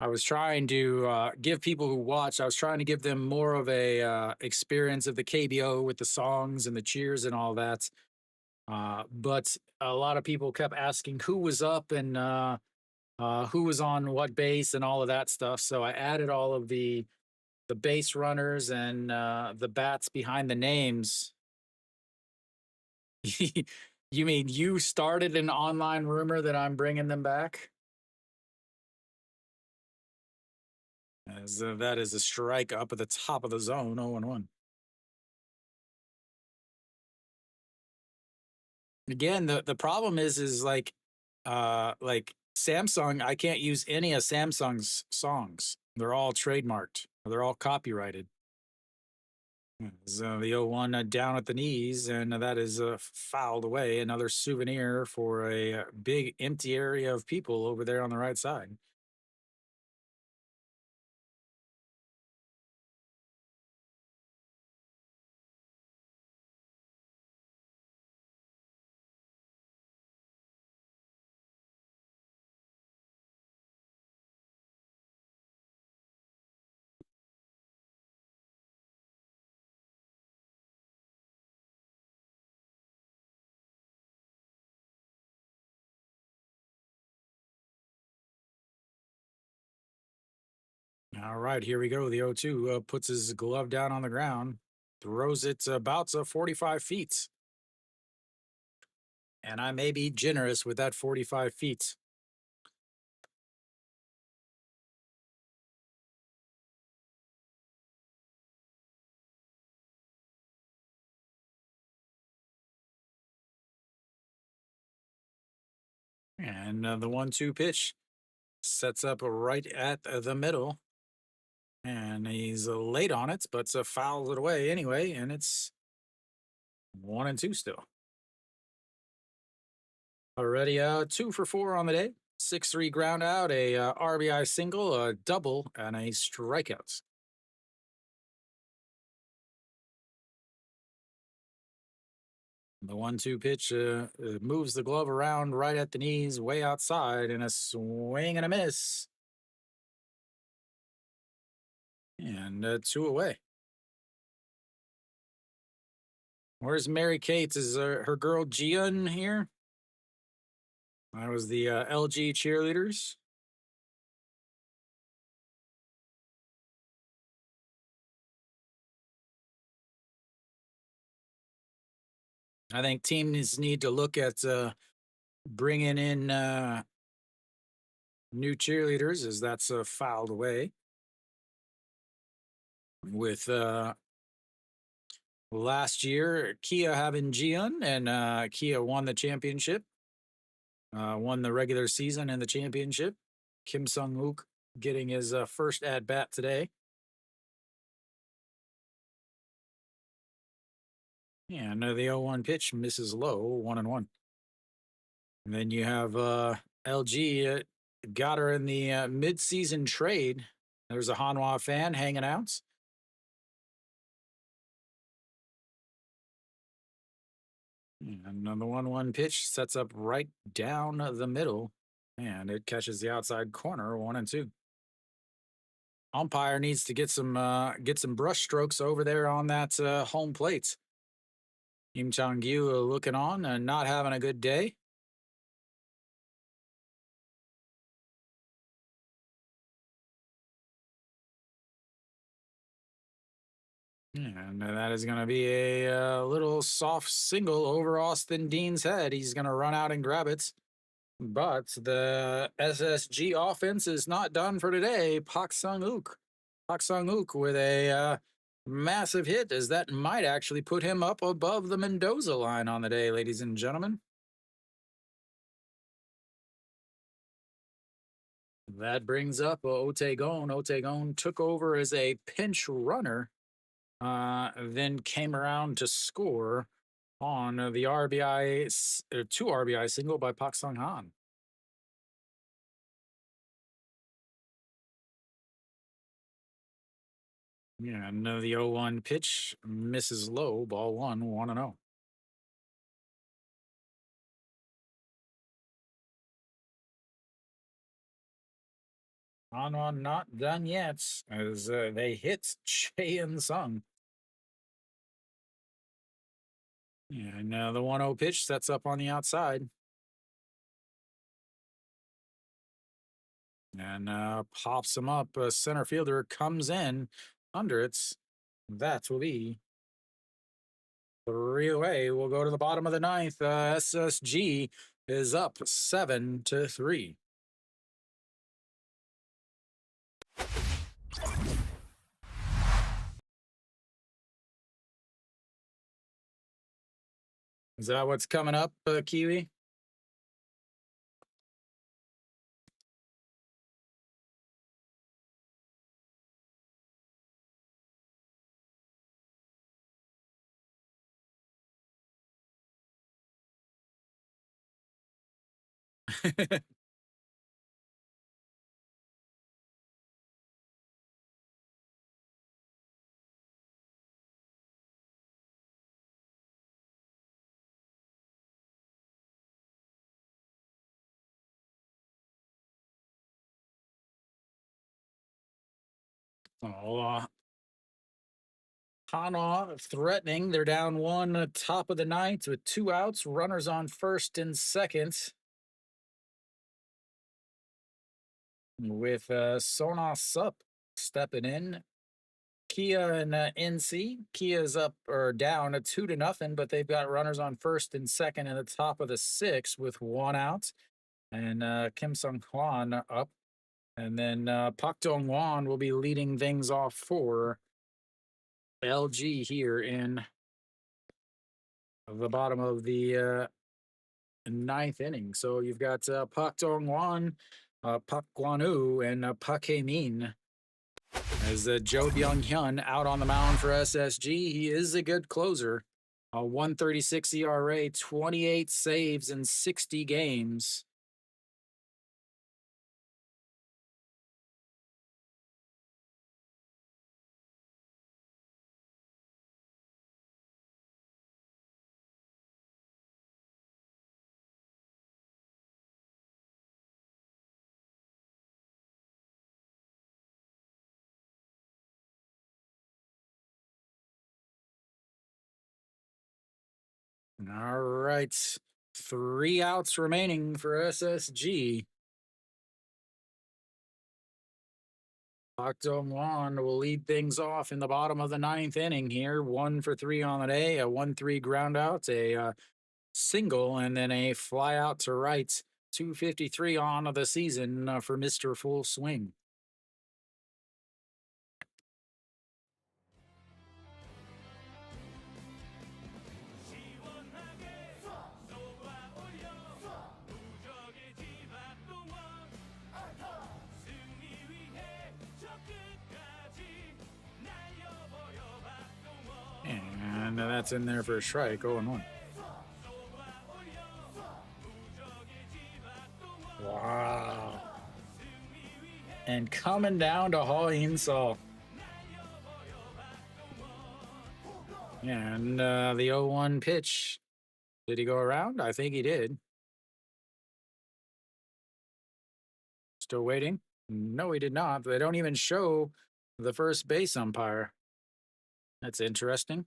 I was trying to give people who watch, I was trying to give them more of a experience of the KBO with the songs and the cheers and all that. But a lot of people kept asking who was up and who was on what base and all of that stuff. So I added all of the base runners and the bats behind the names. You mean you started an online rumor that I'm bringing them back? As that is a strike up at the top of the zone, 0-1. Again, the problem is like Samsung, I can't use any of Samsung's songs. They're all trademarked. They're all copyrighted. So the 0-1 down at the knees, and that is fouled away. Another souvenir for a big empty area of people over there on the right side. All right, here we go. The 0-2 puts his glove down on the ground, throws it about 45 feet. And I may be generous with that 45 feet. And the 1-2 pitch sets up right at the middle. And he's late on it, but fouls it away anyway. And it's 1-2 still. Already 2 for 4 on the day. 6-3 ground out, a RBI single, a double, and a strikeout. The 1-2 pitch moves the glove around right at the knees, way outside, and a swing and a miss. And 2 away. Where's Mary Kate? Is her girl Gian here? That was the LG cheerleaders. I think teams need to look at bringing in new cheerleaders, as that's fouled away. With last year, Kia having Gian, and Kia won the championship, won the regular season and the championship. Kim Sung-wook getting his first at bat today. And the 0-1 pitch misses low, 1-1. And then you have LG got her in the mid-season trade. There's a Hanwha fan hanging out. And the 1-1 pitch sets up right down the middle, and it catches the outside corner, 1-2. Umpire needs to get some brush strokes over there on that home plate. Kim Chang-gyu looking on and not having a good day. And that is going to be a little soft single over Austin Dean's head. He's going to run out and grab it. But the SSG offense is not done for today. Pak Sung-uk with a massive hit, as that might actually put him up above the Mendoza line on the day, ladies and gentlemen. That brings up Otegon. Otegon took over as a pinch runner, then came around to score on the RBI, 2 RBI single by Pak Sung-han. Yeah, and the 0-1 pitch misses low, ball 1-0. On not done yet, as they hit Che and Sung. Yeah, and the 1-0 pitch sets up on the outside. And pops him up. A center fielder comes in under it. That will be 3 away. We'll go to the bottom of the 9th. SSG is up 7-3. Is that what's coming up, Kiwi? Oh, Hana threatening. They're down 1, top of the 9th with 2 outs. Runners on first and second. With Sona Sup stepping in. Kia and NC. Kia's up or down 2-0, but they've got runners on first and second in the top of the 6th with 1 out. And Kim Sung Hwan up. And then Pak Dong Wan will be leading things off for LG here in the bottom of the 9th inning. So you've got Pak Dong Wan, Pak Guan-woo, and Pak Hae-min. As Joe Byung-hyun out on the mound for SSG. He is a good closer. A 1.36 ERA, 28 saves in 60 games. All right. 3 outs remaining for SSG. Pak Dong-won will lead things off in the bottom of the 9th inning here. 1 for 3 on the day, a 1-3 ground out, a single, and then a fly out to right. 253 on of the season for Mr. Full Swing. And that's in there for a strike, 0-1. Wow. And coming down to Hall In-sol. And the 0-1 pitch Did he go around? I think he did. Still waiting. No, he did not. They don't even show the first base umpire. That's interesting.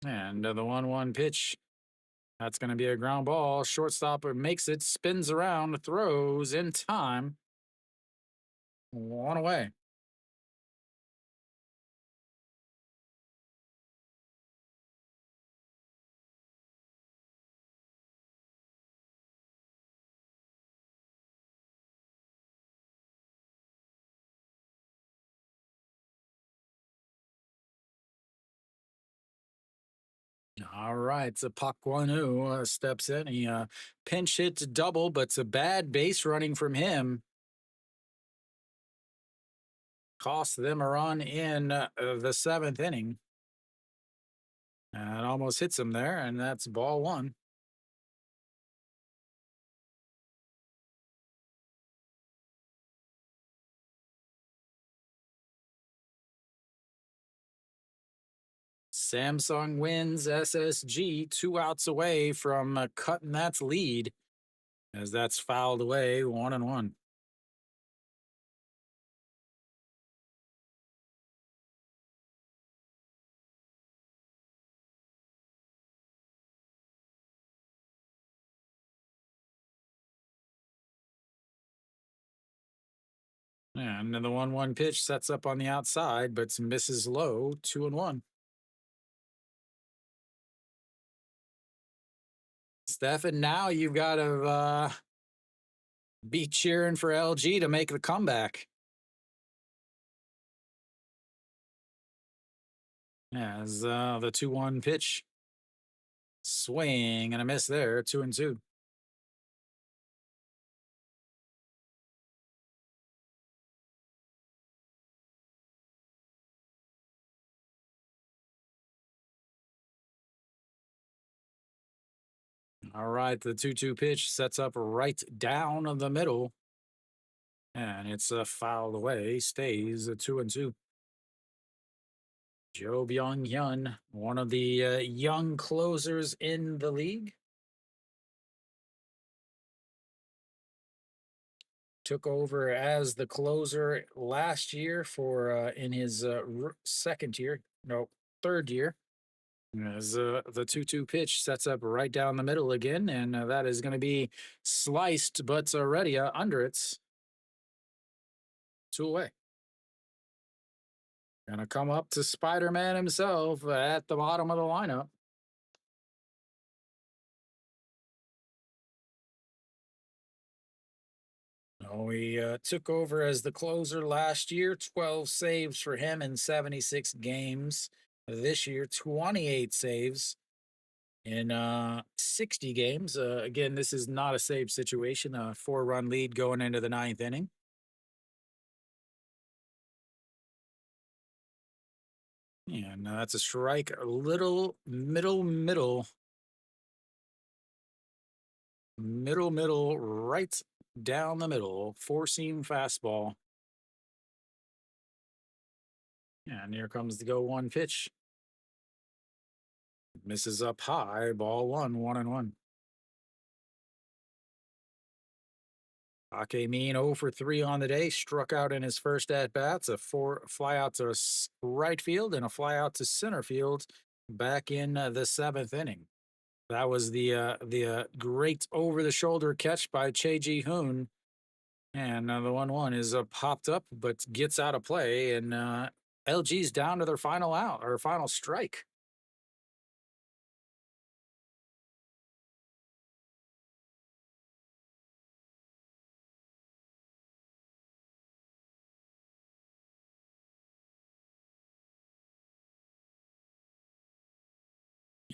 And the 1-1 pitch. That's going to be a ground ball. Shortstop makes it, spins around, throws in time. One away. All right, so Pakwanu steps in. He pinch hits double, but it's a bad base running from him. Cost them a run in the seventh inning. And almost hits him there, and that's ball one. Samsung wins SSG 2 outs away from cutting that lead as that's fouled away 1-1. And then the 1-1 pitch sets up on the outside, but misses low 2-1. Stefan, now you've got to be cheering for LG to make the comeback. As the 2-1 pitch, swing and a miss there, 2-2. All right, the 2-2 pitch sets up right down the middle, and it's fouled away. Stays a 2-2. Jo Byung-hyun, one of the young closers in the league, took over as the closer last year for in his third year. As the 2-2 pitch sets up right down the middle again, and that is going to be sliced, but already under it's 2 away. Gonna come up to Spider-Man himself at the bottom of the lineup. Oh, he took over as the closer last year, 12 saves for him in 76 games. This year, 28 saves in 60 games. Again, this is not a save situation, a 4-run lead going into the ninth inning. And that's a strike, a little middle, right down the middle, 4-seam fastball. And here comes the 0-1 pitch. Misses up high, ball one, 1-1. Akemin 0 for 3 on the day, struck out in his first at bats. A fly out to right field and a fly out to center field back in the seventh inning. That was the great over the shoulder catch by Che Ji Hoon. And the 1-1 is popped up, but gets out of play. And LG's down to their final out or final strike.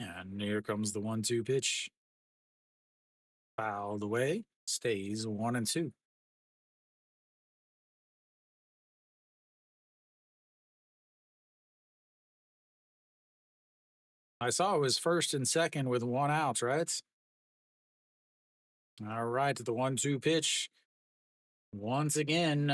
And here comes the 1-2 pitch. Fouled away, stays 1-2. I saw it was first and second with 1 out, right? All right, the 1-2 pitch. Once again,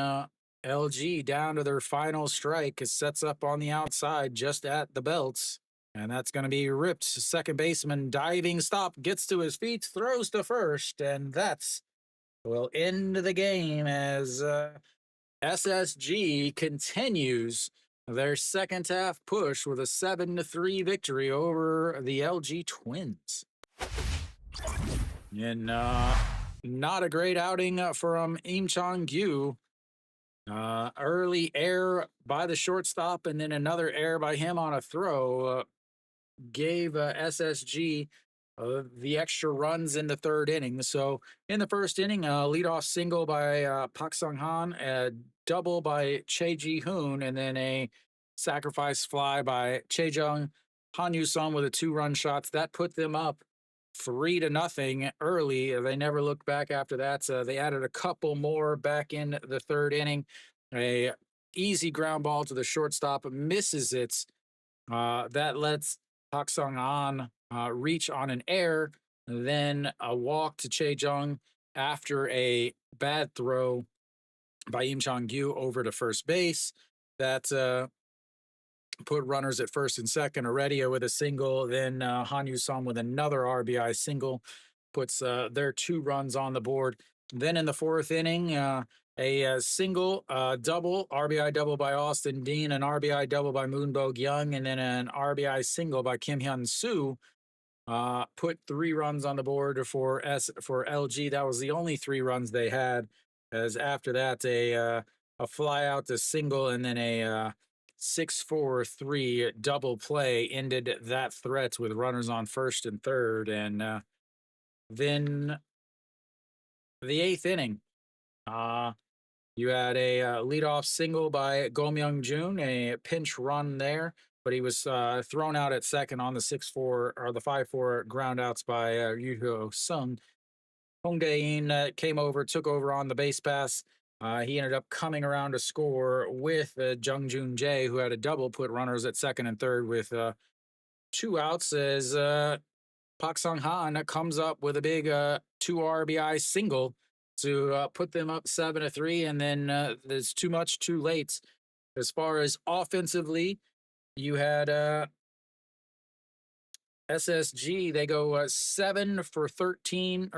LG down to their final strike sets up on the outside just at the belts. And that's going to be ripped. Second baseman diving stop, gets to his feet, throws to first, and that's will end the game as SSG continues their second half push with a 7-3 victory over the LG Twins. And not a great outing from Im Chong-gyu. Early error by the shortstop and then another error by him on a throw gave SSG the extra runs in the third inning. So in the first inning, leadoff single by Pak Sung-han, a double by Che Ji-hoon, and then a sacrifice fly by Chejung Han Yu-sung with a 2-run shots. That put them up 3-0 early. They never looked back after that. So they added a couple more back in the third inning. A easy ground ball to the shortstop, misses it. That lets Pak Sung-han reach on an error, then a walk to Chejung after a bad throw by Im Chong-gyu over to first base. That put runners at first and second. Heredia with a single, then Han Yu-sung with another RBI single, puts their 2 runs on the board. Then in the fourth inning, a single, double, RBI double by Austin Dean, an RBI double by Moonbo Young, and then an RBI single by Kim Hyun Soo. Put 3 runs on the board for LG. That was the only 3 runs they had. As after that, a fly out to single, and then a 6-4-3 double play ended that threat with runners on first and third. And then the 8th inning, you had a leadoff single by Go Myung-jun, a pinch run there, but he was thrown out at second on the 6-4 or the 5-4 groundouts by Yoo Sung. Hong Dae-in came over, took over on the base pass. He ended up coming around to score with Jung Joon Jae, who had a double, put runners at second and third with 2 outs as Pak Sung-han comes up with a big 2 RBI single to put them up 7-3, and then there's too much too late. As far as offensively, you had SSG, they go 7 for 18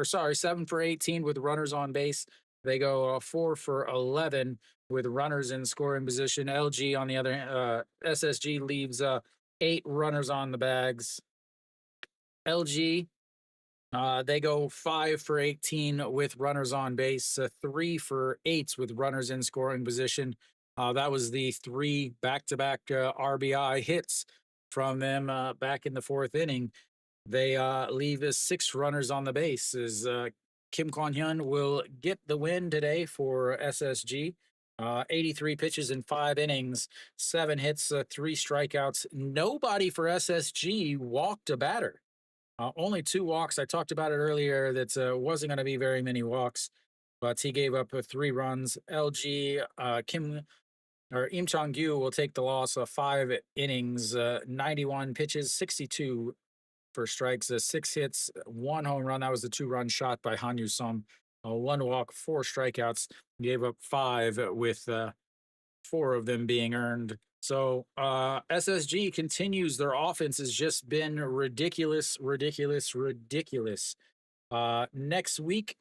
with runners on base. They go 4 for 11 with runners in scoring position. LG, on the other hand, SSG leaves 8 runners on the bags. LG, they go 5 for 18 with runners on base, 3 for 8 with runners in scoring position. That was the 3 back-to-back RBI hits from them back in the 4th inning. They leave 6 runners on the base as Kim Kwon-hyun will get the win today for SSG. 83 pitches in 5 innings, 7 hits, 3 strikeouts. Nobody for SSG walked a batter. Only 2 walks. I talked about it earlier that wasn't going to be very many walks, but he gave up 3 runs. LG, Im Chong-gyu will take the loss of 5 innings, 91 pitches, 62 for strikes, 6 hits, 1 home run. That was the 2-run shot by Han Yu-sung. 1 walk, 4 strikeouts. Gave up 5 with 4 of them being earned. So SSG continues. Their offense has just been ridiculous. Next week,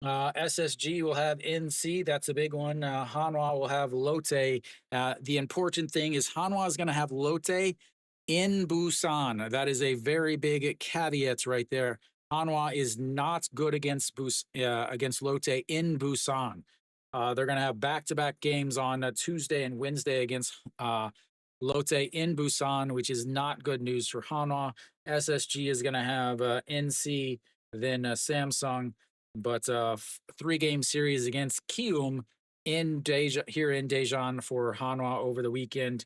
SSG will have NC. That's a big one. Hanwha will have Lotte. The important thing is Hanwha is going to have Lotte in Busan. That is a very big caveat right there. Hanwha is not good against Lotte in Busan. They're going to have back-to-back games on Tuesday and Wednesday against Lotte in Busan, which is not good news for Hanwha. SSG is going to have NC, then Samsung, but 3-game series against Kium here in Daejeon for Hanwha over the weekend.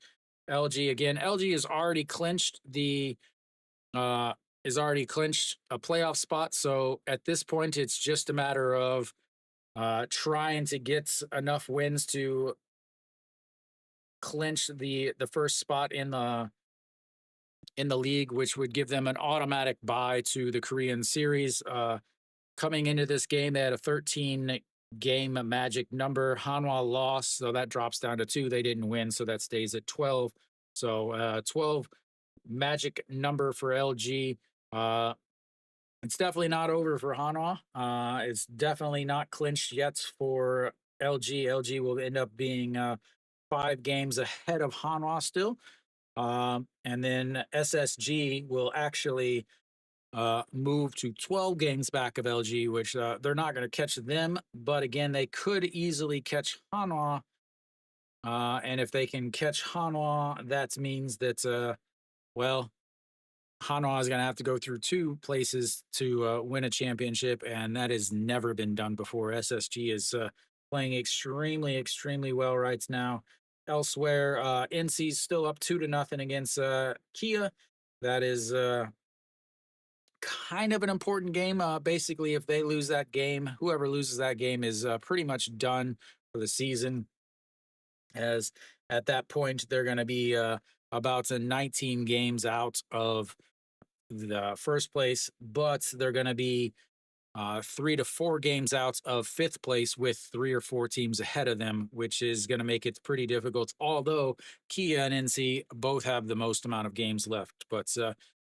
LG again. LG has already clinched a playoff spot. So at this point, it's just a matter of trying to get enough wins to clinch the first spot in the league, which would give them an automatic bye to the Korean series. Coming into this game, they had a 13 game magic number. Hanwha lost, so that drops down to 2. They didn't win, so that stays at 12. So 12 magic number for LG. It's definitely not over for Hanwha. It's definitely not clinched yet for LG. LG will end up being 5 games ahead of Hanwha still. And then SSG will actually move to 12 games back of LG, which they're not going to catch them. But again, they could easily catch Hanwha. And if they can catch Hanwha, that means that, well, Hanwha is going to have to go through 2 places to win a championship, and that has never been done before. SSG is playing extremely, extremely well right now. Elsewhere, NC's still up 2-0 against Kia. That is kind of an important game. Basically, if they lose that game, whoever loses that game is pretty much done for the season. As at that point, they're going to be about 19 games out of the first place, but they're going to be 3 to 4 games out of 5th place with 3 or 4 teams ahead of them, which is going to make it pretty difficult. Although Kia and NC both have the most amount of games left. But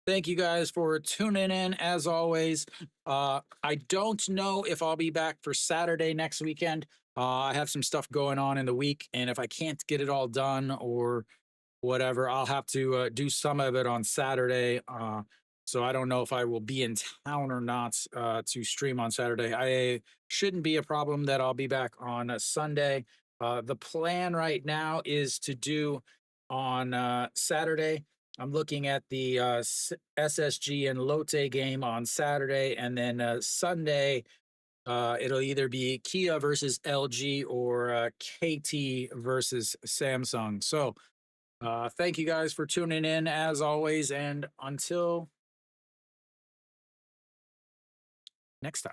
thank you guys for tuning in as always. I don't know if I'll be back for Saturday next weekend. I have some stuff going on in the week, and if I can't get it all done or whatever, I'll have to do some of it on Saturday. So I don't know if I will be in town or not to stream on Saturday. I shouldn't be a problem that I'll be back on Sunday. The plan right now is to do on Saturday. I'm looking at the SSG and Lotte game on Saturday, and then Sunday it'll either be Kia versus LG or KT versus Samsung. So thank you guys for tuning in as always, and until next time.